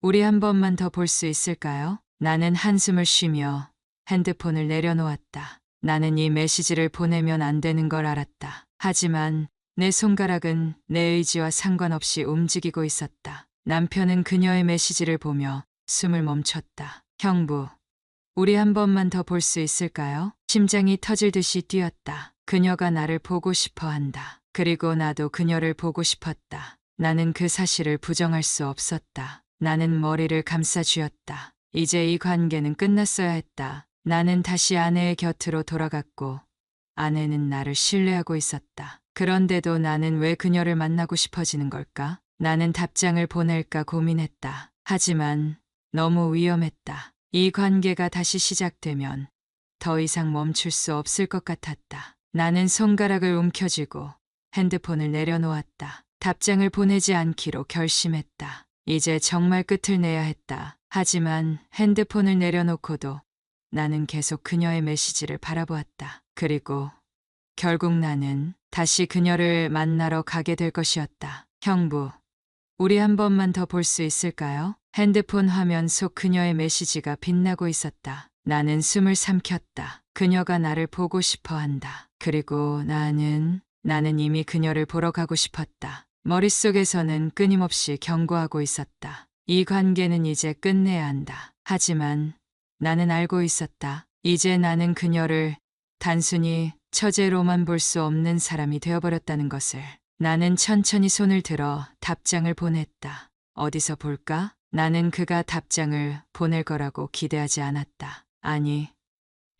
우리 한 번만 더 볼 수 있을까요? 나는 한숨을 쉬며 핸드폰을 내려놓았다. 나는 이 메시지를 보내면 안 되는 걸 알았다. 하지만 내 손가락은 내 의지와 상관없이 움직이고 있었다. 남편은 그녀의 메시지를 보며 숨을 멈췄다. 형부, 우리 한 번만 더 볼 수 있을까요? 심장이 터질 듯이 뛰었다. 그녀가 나를 보고 싶어 한다. 그리고 나도 그녀를 보고 싶었다. 나는 그 사실을 부정할 수 없었다. 나는 머리를 감싸 쥐었다. 이제 이 관계는 끝났어야 했다. 나는 다시 아내의 곁으로 돌아갔고 아내는 나를 신뢰하고 있었다. 그런데도 나는 왜 그녀를 만나고 싶어지는 걸까? 나는 답장을 보낼까 고민했다. 하지만 너무 위험했다. 이 관계가 다시 시작되면 더 이상 멈출 수 없을 것 같았다. 나는 손가락을 움켜쥐고 핸드폰을 내려놓았다. 답장을 보내지 않기로 결심했다. 이제 정말 끝을 내야 했다. 하지만 핸드폰을 내려놓고도 나는 계속 그녀의 메시지를 바라보았다. 그리고 결국 나는 다시 그녀를 만나러 가게 될 것이었다. 형부, 우리 한 번만 더 볼 수 있을까요? 핸드폰 화면 속 그녀의 메시지가 빛나고 있었다. 나는 숨을 삼켰다. 그녀가 나를 보고 싶어 한다. 그리고 나는 이미 그녀를 보러 가고 싶었다. 머릿속에서는 끊임없이 경고하고 있었다. 이 관계는 이제 끝내야 한다. 하지만 나는 알고 있었다. 이제 나는 그녀를 단순히 처제로만 볼 수 없는 사람이 되어버렸다는 것을. 나는 천천히 손을 들어 답장을 보냈다. 어디서 볼까? 나는 그가 답장을 보낼 거라고 기대하지 않았다. 아니,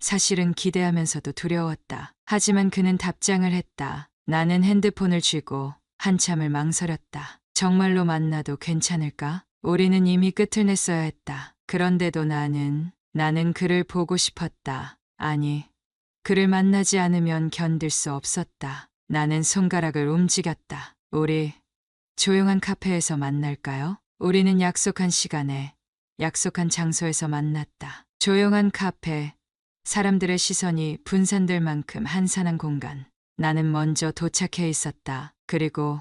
사실은 기대하면서도 두려웠다. 하지만 그는 답장을 했다. 나는 핸드폰을 쥐고 한참을 망설였다. 정말로 만나도 괜찮을까? 우리는 이미 끝을 냈어야 했다. 그런데도 나는 그를 보고 싶었다. 아니, 그를 만나지 않으면 견딜 수 없었다. 나는 손가락을 움직였다. 우리 조용한 카페에서 만날까요? 우리는 약속한 시간에, 약속한 장소에서 만났다. 조용한 카페, 사람들의 시선이 분산될 만큼 한산한 공간. 나는 먼저 도착해 있었다. 그리고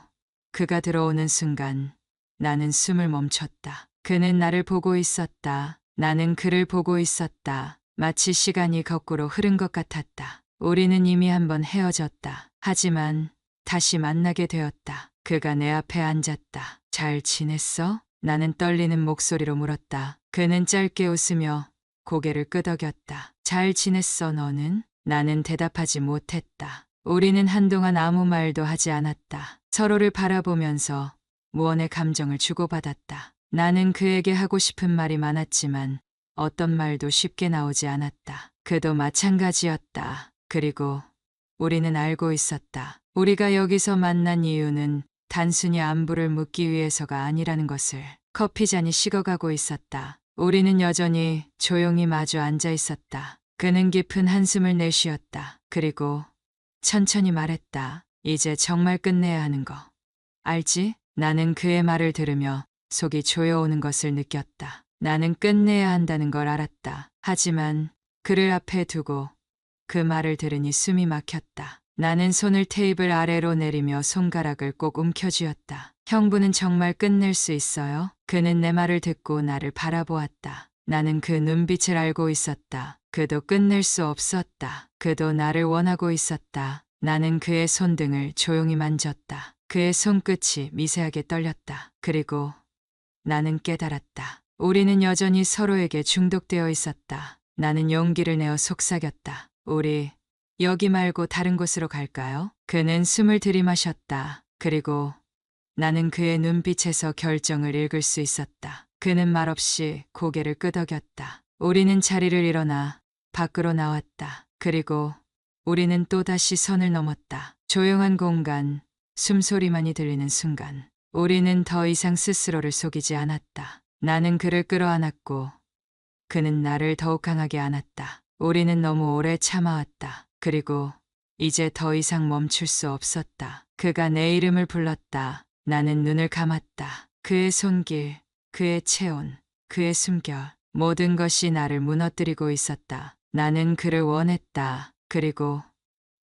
그가 들어오는 순간 나는 숨을 멈췄다. 그는 나를 보고 있었다. 나는 그를 보고 있었다. 마치 시간이 거꾸로 흐른 것 같았다. 우리는 이미 한번 헤어졌다. 하지만 다시 만나게 되었다. 그가 내 앞에 앉았다. 잘 지냈어? 나는 떨리는 목소리로 물었다. 그는 짧게 웃으며 고개를 끄덕였다. 잘 지냈어, 너는? 나는 대답하지 못했다. 우리는 한동안 아무 말도 하지 않았다. 서로를 바라보면서 무언의 감정을 주고받았다. 나는 그에게 하고 싶은 말이 많았지만 어떤 말도 쉽게 나오지 않았다. 그도 마찬가지였다. 그리고 우리는 알고 있었다. 우리가 여기서 만난 이유는 단순히 안부를 묻기 위해서가 아니라는 것을. 커피잔이 식어가고 있었다. 우리는 여전히 조용히 마주 앉아 있었다. 그는 깊은 한숨을 내쉬었다. 그리고 천천히 말했다. 이제 정말 끝내야 하는 거. 알지? 나는 그의 말을 들으며 속이 조여오는 것을 느꼈다. 나는 끝내야 한다는 걸 알았다. 하지만 그를 앞에 두고 그 말을 들으니 숨이 막혔다. 나는 손을 테이블 아래로 내리며 손가락을 꼭 움켜쥐었다. 형부는 정말 끝낼 수 있어요? 그는 내 말을 듣고 나를 바라보았다. 나는 그 눈빛을 알고 있었다. 그도 끝낼 수 없었다. 그도 나를 원하고 있었다. 나는 그의 손등을 조용히 만졌다. 그의 손끝이 미세하게 떨렸다. 그리고 나는 깨달았다. 우리는 여전히 서로에게 중독되어 있었다. 나는 용기를 내어 속삭였다. 우리 여기 말고 다른 곳으로 갈까요? 그는 숨을 들이마셨다. 그리고 나는 그의 눈빛에서 결정을 읽을 수 있었다. 그는 말없이 고개를 끄덕였다. 우리는 자리를 일어나 밖으로 나왔다. 그리고 우리는 또다시 선을 넘었다. 조용한 공간, 숨소리만이 들리는 순간. 우리는 더 이상 스스로를 속이지 않았다. 나는 그를 끌어안았고 그는 나를 더욱 강하게 안았다. 우리는 너무 오래 참아왔다. 그리고 이제 더 이상 멈출 수 없었다. 그가 내 이름을 불렀다. 나는 눈을 감았다. 그의 손길, 그의 체온, 그의 숨결, 모든 것이 나를 무너뜨리고 있었다. 나는 그를 원했다. 그리고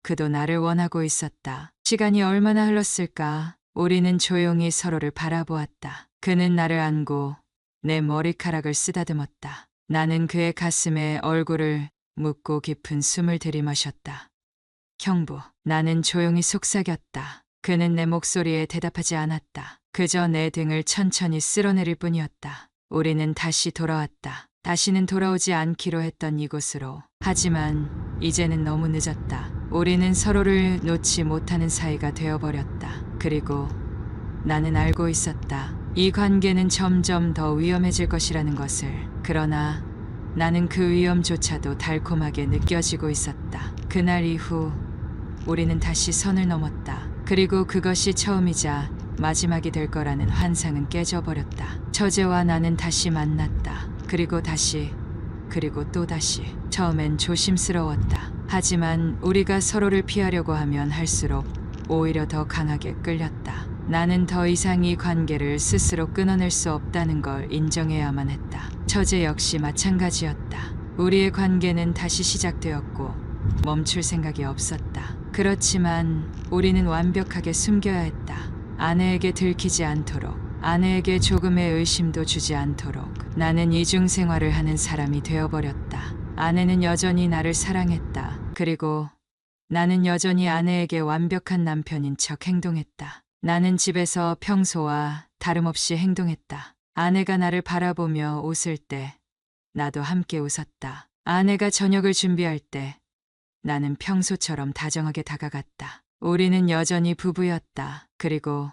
그도 나를 원하고 있었다. 시간이 얼마나 흘렀을까? 우리는 조용히 서로를 바라보았다. 그는 나를 안고 내 머리카락을 쓰다듬었다. 나는 그의 가슴에 얼굴을 묻고 깊은 숨을 들이마셨다. 형부, 나는 조용히 속삭였다. 그는 내 목소리에 대답하지 않았다. 그저 내 등을 천천히 쓸어내릴 뿐이었다. 우리는 다시 돌아왔다. 다시는 돌아오지 않기로 했던 이곳으로. 하지만 이제는 너무 늦었다. 우리는 서로를 놓지 못하는 사이가 되어버렸다. 그리고 나는 알고 있었다. 이 관계는 점점 더 위험해질 것이라는 것을. 그러나 나는 그 위험조차도 달콤하게 느껴지고 있었다. 그날 이후 우리는 다시 선을 넘었다. 그리고 그것이 처음이자 마지막이 될 거라는 환상은 깨져버렸다. 처제와 나는 다시 만났다. 그리고 다시, 그리고 또다시. 처음엔 조심스러웠다. 하지만 우리가 서로를 피하려고 하면 할수록 오히려 더 강하게 끌렸다. 나는 더 이상 이 관계를 스스로 끊어낼 수 없다는 걸 인정해야만 했다. 처제 역시 마찬가지였다. 우리의 관계는 다시 시작되었고 멈출 생각이 없었다. 그렇지만 우리는 완벽하게 숨겨야 했다. 아내에게 들키지 않도록, 아내에게 조금의 의심도 주지 않도록. 나는 이중 생활을 하는 사람이 되어버렸다. 아내는 여전히 나를 사랑했다. 그리고 나는 여전히 아내에게 완벽한 남편인 척 행동했다. 나는 집에서 평소와 다름없이 행동했다. 아내가 나를 바라보며 웃을 때 나도 함께 웃었다. 아내가 저녁을 준비할 때 나는 평소처럼 다정하게 다가갔다. 우리는 여전히 부부였다. 그리고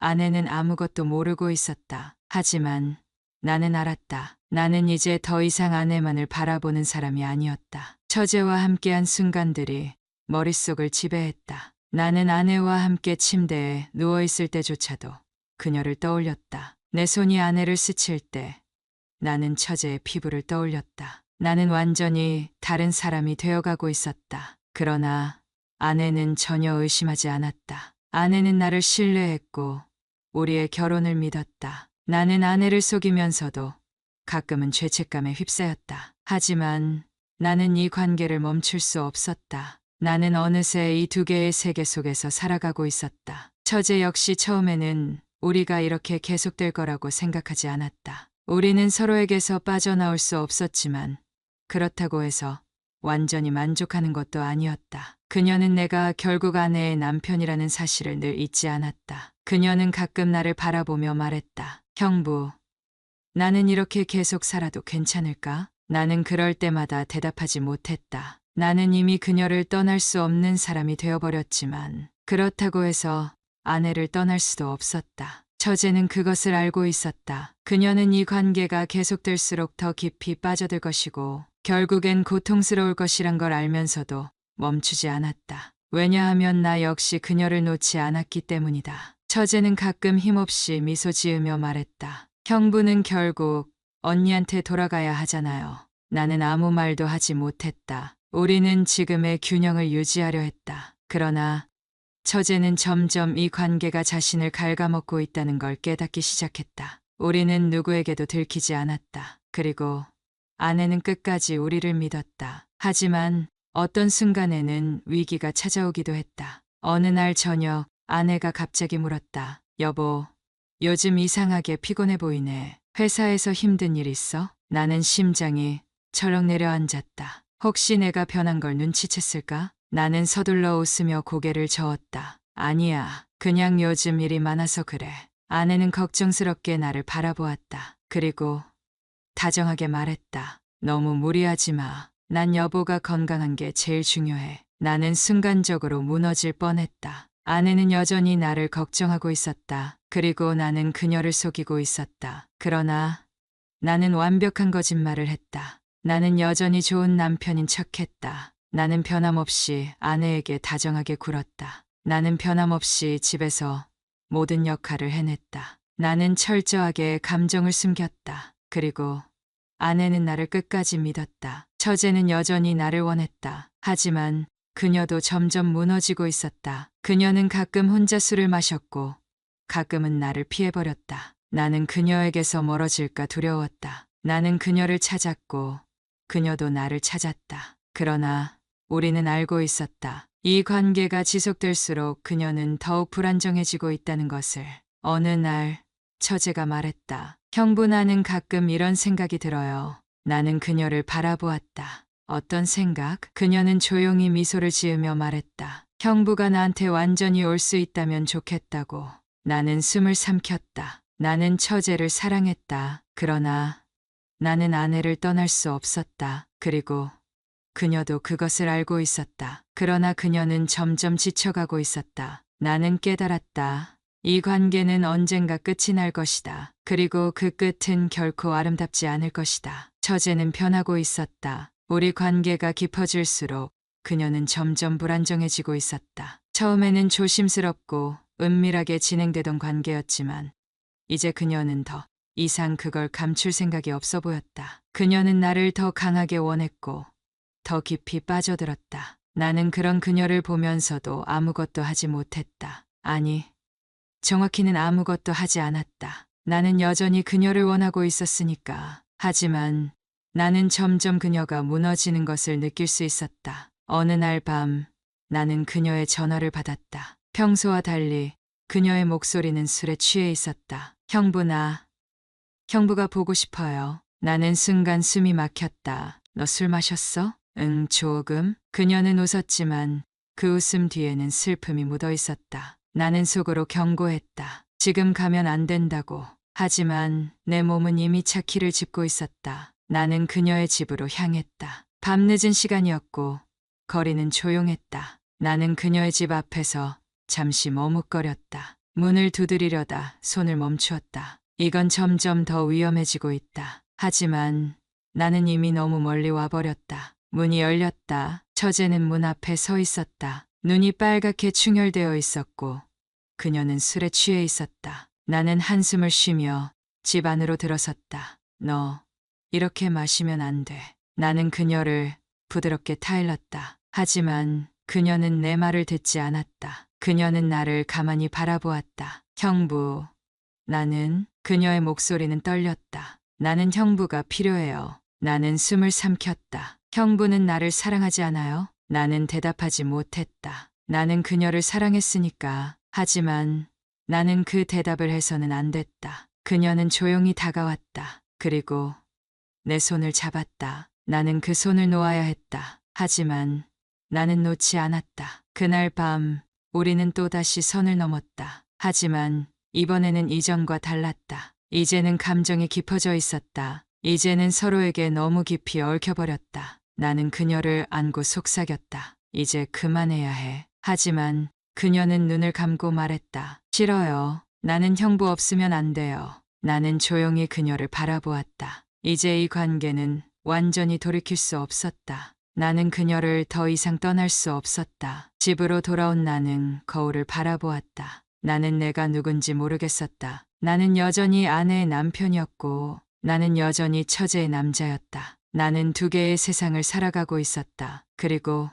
아내는 아무것도 모르고 있었다. 하지만 나는 알았다. 나는 이제 더 이상 아내만을 바라보는 사람이 아니었다. 처제와 함께한 순간들이 머릿속을 지배했다. 나는 아내와 함께 침대에 누워있을 때조차도 그녀를 떠올렸다. 내 손이 아내를 스칠 때 나는 처제의 피부를 떠올렸다. 나는 완전히 다른 사람이 되어가고 있었다. 그러나 아내는 전혀 의심하지 않았다. 아내는 나를 신뢰했고 우리의 결혼을 믿었다. 나는 아내를 속이면서도 가끔은 죄책감에 휩싸였다. 하지만 나는 이 관계를 멈출 수 없었다. 나는 어느새 이 두 개의 세계 속에서 살아가고 있었다. 처제 역시 처음에는 우리가 이렇게 계속될 거라고 생각하지 않았다. 우리는 서로에게서 빠져나올 수 없었지만 그렇다고 해서 완전히 만족하는 것도 아니었다. 그녀는 내가 결국 아내의 남편이라는 사실을 늘 잊지 않았다. 그녀는 가끔 나를 바라보며 말했다. 형부, 나는 이렇게 계속 살아도 괜찮을까? 나는 그럴 때마다 대답하지 못했다. 나는 이미 그녀를 떠날 수 없는 사람이 되어버렸지만 그렇다고 해서 아내를 떠날 수도 없었다. 처제는 그것을 알고 있었다. 그녀는 이 관계가 계속될수록 더 깊이 빠져들 것이고 결국엔 고통스러울 것이란 걸 알면서도 멈추지 않았다. 왜냐하면 나 역시 그녀를 놓지 않았기 때문이다. 처제는 가끔 힘없이 미소 지으며 말했다. 형부는 결국 언니한테 돌아가야 하잖아요. 나는 아무 말도 하지 못했다. 우리는 지금의 균형을 유지하려 했다. 그러나 처제는 점점 이 관계가 자신을 갉아먹고 있다는 걸 깨닫기 시작했다. 우리는 누구에게도 들키지 않았다. 그리고 아내는 끝까지 우리를 믿었다. 하지만 어떤 순간에는 위기가 찾아오기도 했다. 어느 날 저녁 아내가 갑자기 물었다. 여보, 요즘 이상하게 피곤해 보이네. 회사에서 힘든 일 있어? 나는 심장이 철렁 내려앉았다. 혹시 내가 변한 걸 눈치챘을까? 나는 서둘러 웃으며 고개를 저었다. 아니야. 그냥 요즘 일이 많아서 그래. 아내는 걱정스럽게 나를 바라보았다. 그리고 다정하게 말했다. 너무 무리하지 마. 난 여보가 건강한 게 제일 중요해. 나는 순간적으로 무너질 뻔했다. 아내는 여전히 나를 걱정하고 있었다. 그리고 나는 그녀를 속이고 있었다. 그러나 나는 완벽한 거짓말을 했다. 나는 여전히 좋은 남편인 척했다. 나는 변함없이 아내에게 다정하게 굴었다. 나는 변함없이 집에서 모든 역할을 해냈다. 나는 철저하게 감정을 숨겼다. 그리고 아내는 나를 끝까지 믿었다. 처제는 여전히 나를 원했다. 하지만 그녀도 점점 무너지고 있었다. 그녀는 가끔 혼자 술을 마셨고 가끔은 나를 피해버렸다. 나는 그녀에게서 멀어질까 두려웠다. 나는 그녀를 찾았고 그녀도 나를 찾았다. 그러나 우리는 알고 있었다. 이 관계가 지속될수록 그녀는 더욱 불안정해지고 있다는 것을. 어느 날 처제가 말했다. 형부, 나는 가끔 이런 생각이 들어요. 나는 그녀를 바라보았다. 어떤 생각? 그녀는 조용히 미소를 지으며 말했다. 형부가 나한테 완전히 올 수 있다면 좋겠다고. 나는 숨을 삼켰다. 나는 처제를 사랑했다. 그러나 나는 아내를 떠날 수 없었다. 그리고 그녀도 그것을 알고 있었다. 그러나 그녀는 점점 지쳐가고 있었다. 나는 깨달았다. 이 관계는 언젠가 끝이 날 것이다. 그리고 그 끝은 결코 아름답지 않을 것이다. 처제는 변하고 있었다. 우리 관계가 깊어질수록 그녀는 점점 불안정해지고 있었다. 처음에는 조심스럽고 은밀하게 진행되던 관계였지만 이제 그녀는 더 이상 그걸 감출 생각이 없어 보였다. 그녀는 나를 더 강하게 원했고 더 깊이 빠져들었다. 나는 그런 그녀를 보면서도 아무것도 하지 못했다. 아니, 정확히는 아무것도 하지 않았다. 나는 여전히 그녀를 원하고 있었으니까. 하지만 나는 점점 그녀가 무너지는 것을 느낄 수 있었다. 어느 날 밤 나는 그녀의 전화를 받았다. 평소와 달리 그녀의 목소리는 술에 취해 있었다. 형부가 보고 싶어요. 나는 순간 숨이 막혔다. 너 술 마셨어? 응, 조금. 그녀는 웃었지만 그 웃음 뒤에는 슬픔이 묻어 있었다. 나는 속으로 경고했다. 지금 가면 안 된다고. 하지만 내 몸은 이미 차 키를 짚고 있었다. 나는 그녀의 집으로 향했다. 밤늦은 시간이었고 거리는 조용했다. 나는 그녀의 집 앞에서 잠시 머뭇거렸다. 문을 두드리려다 손을 멈추었다. 이건 점점 더 위험해지고 있다. 하지만 나는 이미 너무 멀리 와버렸다. 문이 열렸다. 처제는 문 앞에 서 있었다. 눈이 빨갛게 충혈되어 있었고 그녀는 술에 취해 있었다. 나는 한숨을 쉬며 집 안으로 들어섰다. 너 이렇게 마시면 안 돼. 나는 그녀를 부드럽게 타일렀다. 하지만 그녀는 내 말을 듣지 않았다. 그녀는 나를 가만히 바라보았다. 형부, 나는 그녀의 목소리는 떨렸다. 나는 형부가 필요해요. 나는 숨을 삼켰다. 형부는 나를 사랑하지 않아요? 나는 대답하지 못했다. 나는 그녀를 사랑했으니까. 하지만 나는 그 대답을 해서는 안 됐다. 그녀는 조용히 다가왔다. 그리고 내 손을 잡았다. 나는 그 손을 놓아야 했다. 하지만 나는 놓지 않았다. 그날 밤 우리는 또다시 선을 넘었다. 하지만 이번에는 이전과 달랐다. 이제는 감정이 깊어져 있었다. 이제는 서로에게 너무 깊이 얽혀버렸다. 나는 그녀를 안고 속삭였다. 이제 그만해야 해. 하지만 그녀는 눈을 감고 말했다. 싫어요. 나는 형부 없으면 안 돼요. 나는 조용히 그녀를 바라보았다. 이제 이 관계는 완전히 돌이킬 수 없었다. 나는 그녀를 더 이상 떠날 수 없었다. 집으로 돌아온 나는 거울을 바라보았다. 나는 내가 누군지 모르겠었다. 나는 여전히 아내의 남편이었고 나는 여전히 처제의 남자였다. 나는 두 개의 세상을 살아가고 있었다. 그리고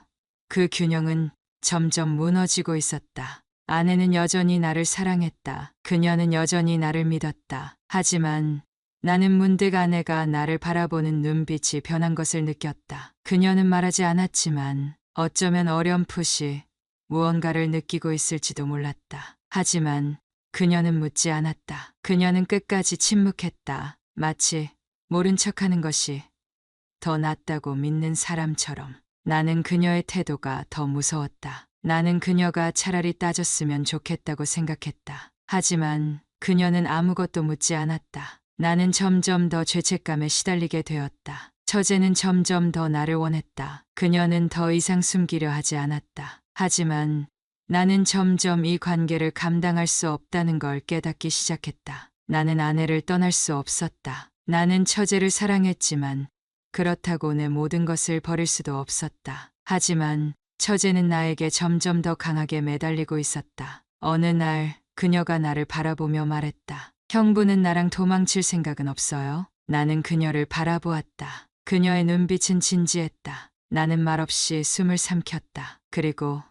그 균형은 점점 무너지고 있었다. 아내는 여전히 나를 사랑했다. 그녀는 여전히 나를 믿었다. 하지만 나는 문득 아내가 나를 바라보는 눈빛이 변한 것을 느꼈다. 그녀는 말하지 않았지만 어쩌면 어렴풋이 무언가를 느끼고 있을지도 몰랐다. 하지만 그녀는 묻지 않았다. 그녀는 끝까지 침묵했다. 마치 모른 척하는 것이 더 낫다고 믿는 사람처럼. 나는 그녀의 태도가 더 무서웠다. 나는 그녀가 차라리 따졌으면 좋겠다고 생각했다. 하지만 그녀는 아무것도 묻지 않았다. 나는 점점 더 죄책감에 시달리게 되었다. 처제는 점점 더 나를 원했다. 그녀는 더 이상 숨기려 하지 않았다. 하지만 나는 점점 이 관계를 감당할 수 없다는 걸 깨닫기 시작했다. 나는 아내를 떠날 수 없었다. 나는 처제를 사랑했지만 그렇다고 내 모든 것을 버릴 수도 없었다. 하지만 처제는 나에게 점점 더 강하게 매달리고 있었다. 어느 날 그녀가 나를 바라보며 말했다. 형부는 나랑 도망칠 생각은 없어요? 나는 그녀를 바라보았다. 그녀의 눈빛은 진지했다. 나는 말없이 숨을 삼켰다. 그리고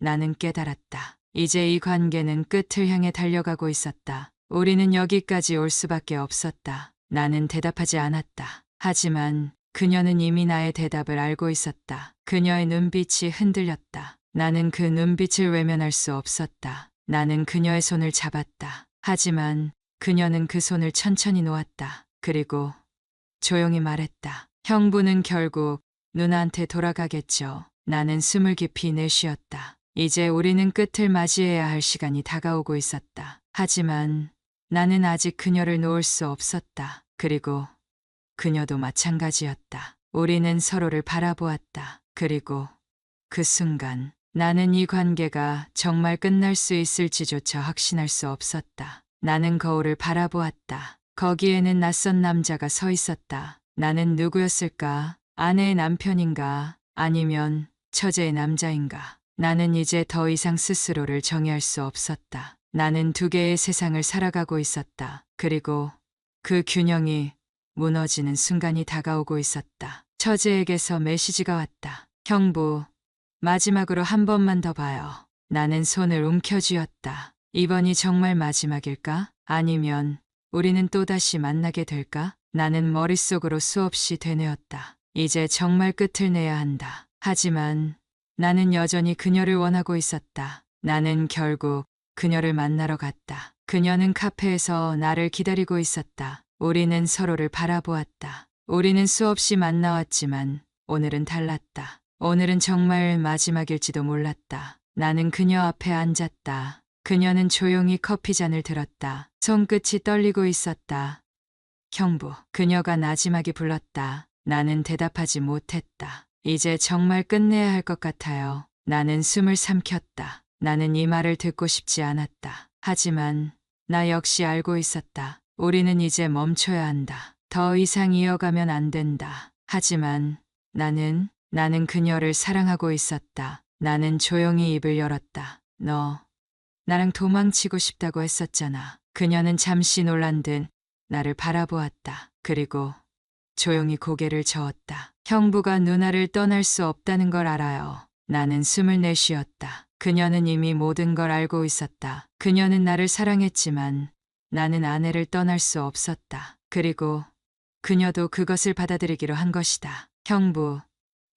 나는 깨달았다. 이제 이 관계는 끝을 향해 달려가고 있었다. 우리는 여기까지 올 수밖에 없었다. 나는 대답하지 않았다. 하지만 그녀는 이미 나의 대답을 알고 있었다. 그녀의 눈빛이 흔들렸다. 나는 그 눈빛을 외면할 수 없었다. 나는 그녀의 손을 잡았다. 하지만 그녀는 그 손을 천천히 놓았다. 그리고 조용히 말했다. 형부는 결국 누나한테 돌아가겠죠. 나는 숨을 깊이 내쉬었다. 이제 우리는 끝을 맞이해야 할 시간이 다가오고 있었다. 하지만 나는 아직 그녀를 놓을 수 없었다. 그리고 그녀도 마찬가지였다. 우리는 서로를 바라보았다. 그리고 그 순간 나는 이 관계가 정말 끝날 수 있을지조차 확신할 수 없었다. 나는 거울을 바라보았다. 거기에는 낯선 남자가 서 있었다. 나는 누구였을까? 아내의 남편인가? 아니면 처제의 남자인가? 나는 이제 더 이상 스스로를 정의할 수 없었다. 나는 두 개의 세상을 살아가고 있었다. 그리고 그 균형이 무너지는 순간이 다가오고 있었다. 처제에게서 메시지가 왔다. 형부, 마지막으로 한 번만 더 봐요. 나는 손을 움켜쥐었다. 이번이 정말 마지막일까? 아니면 우리는 또다시 만나게 될까? 나는 머릿속으로 수없이 되뇌었다. 이제 정말 끝을 내야 한다. 하지만 나는 여전히 그녀를 원하고 있었다. 나는 결국 그녀를 만나러 갔다. 그녀는 카페에서 나를 기다리고 있었다. 우리는 서로를 바라보았다. 우리는 수없이 만나왔지만 오늘은 달랐다. 오늘은 정말 마지막일지도 몰랐다. 나는 그녀 앞에 앉았다. 그녀는 조용히 커피잔을 들었다. 손끝이 떨리고 있었다. 형부, 그녀가 나지막이 불렀다. 나는 대답하지 못했다. 이제 정말 끝내야 할 것 같아요. 나는 숨을 삼켰다. 나는 이 말을 듣고 싶지 않았다. 하지만 나 역시 알고 있었다. 우리는 이제 멈춰야 한다. 더 이상 이어가면 안 된다. 하지만 나는 그녀를 사랑하고 있었다. 나는 조용히 입을 열었다. 너 나랑 도망치고 싶다고 했었잖아. 그녀는 잠시 놀란 듯 나를 바라보았다. 그리고 조용히 고개를 저었다. 형부가 누나를 떠날 수 없다는 걸 알아요. 나는 숨을 내쉬었다. 그녀는 이미 모든 걸 알고 있었다. 그녀는 나를 사랑했지만 나는 아내를 떠날 수 없었다. 그리고 그녀도 그것을 받아들이기로 한 것이다. 형부,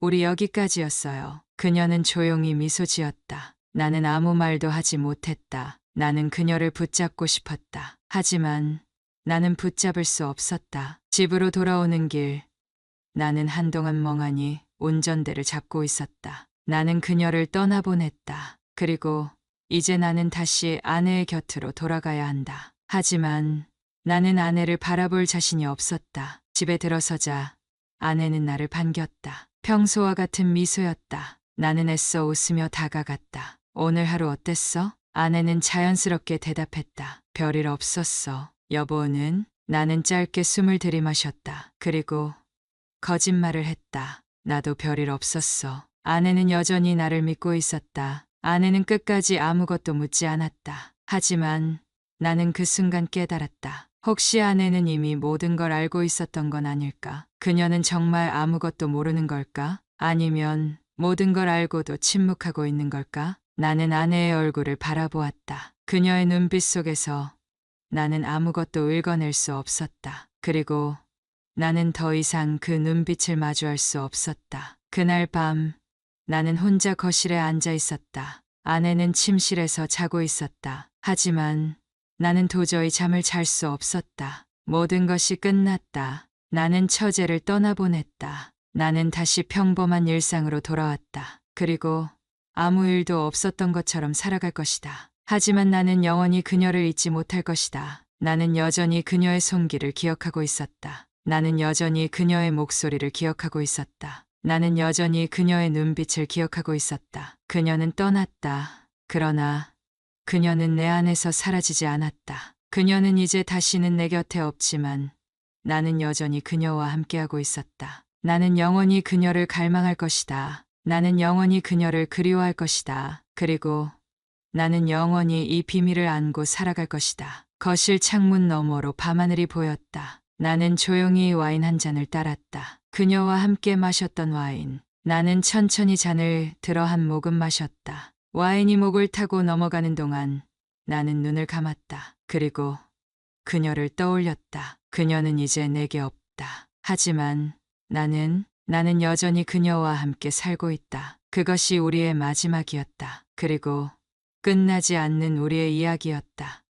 우리 여기까지였어요. 그녀는 조용히 미소 지었다. 나는 아무 말도 하지 못했다. 나는 그녀를 붙잡고 싶었다. 하지만 나는 붙잡을 수 없었다. 집으로 돌아오는 길, 나는 한동안 멍하니 운전대를 잡고 있었다. 나는 그녀를 떠나보냈다. 그리고 이제 나는 다시 아내의 곁으로 돌아가야 한다. 하지만 나는 아내를 바라볼 자신이 없었다. 집에 들어서자 아내는 나를 반겼다. 평소와 같은 미소였다. 나는 애써 웃으며 다가갔다. 오늘 하루 어땠어? 아내는 자연스럽게 대답했다. 별일 없었어. 여보는? 나는 짧게 숨을 들이마셨다. 그리고 거짓말을 했다. 나도 별일 없었어. 아내는 여전히 나를 믿고 있었다. 아내는 끝까지 아무것도 묻지 않았다. 하지만 나는 그 순간 깨달았다. 혹시 아내는 이미 모든 걸 알고 있었던 건 아닐까? 그녀는 정말 아무것도 모르는 걸까? 아니면 모든 걸 알고도 침묵하고 있는 걸까? 나는 아내의 얼굴을 바라보았다. 그녀의 눈빛 속에서 나는 아무것도 읽어낼 수 없었다. 그리고 나는 더 이상 그 눈빛을 마주할 수 없었다. 그날 밤 나는 혼자 거실에 앉아 있었다. 아내는 침실에서 자고 있었다. 하지만 나는 도저히 잠을 잘 수 없었다. 모든 것이 끝났다. 나는 처제를 떠나보냈다. 나는 다시 평범한 일상으로 돌아왔다. 그리고 아무 일도 없었던 것처럼 살아갈 것이다. 하지만 나는 영원히 그녀를 잊지 못할 것이다. 나는 여전히 그녀의 손길을 기억하고 있었다. 나는 여전히 그녀의 목소리를 기억하고 있었다. 나는 여전히 그녀의 눈빛을 기억하고 있었다. 그녀는 떠났다. 그러나 그녀는 내 안에서 사라지지 않았다. 그녀는 이제 다시는 내 곁에 없지만 나는 여전히 그녀와 함께하고 있었다. 나는 영원히 그녀를 갈망할 것이다. 나는 영원히 그녀를 그리워할 것이다. 그리고 나는 영원히 이 비밀을 안고 살아갈 것이다. 거실 창문 너머로 밤하늘이 보였다. 나는 조용히 와인 한 잔을 따랐다. 그녀와 함께 마셨던 와인. 나는 천천히 잔을 들어 한 모금 마셨다. 와인이 목을 타고 넘어가는 동안 나는 눈을 감았다. 그리고 그녀를 떠올렸다. 그녀는 이제 내게 없다. 하지만 나는 여전히 그녀와 함께 살고 있다. 그것이 우리의 마지막이었다. 그리고 끝나지 않는 우리의 이야기였다.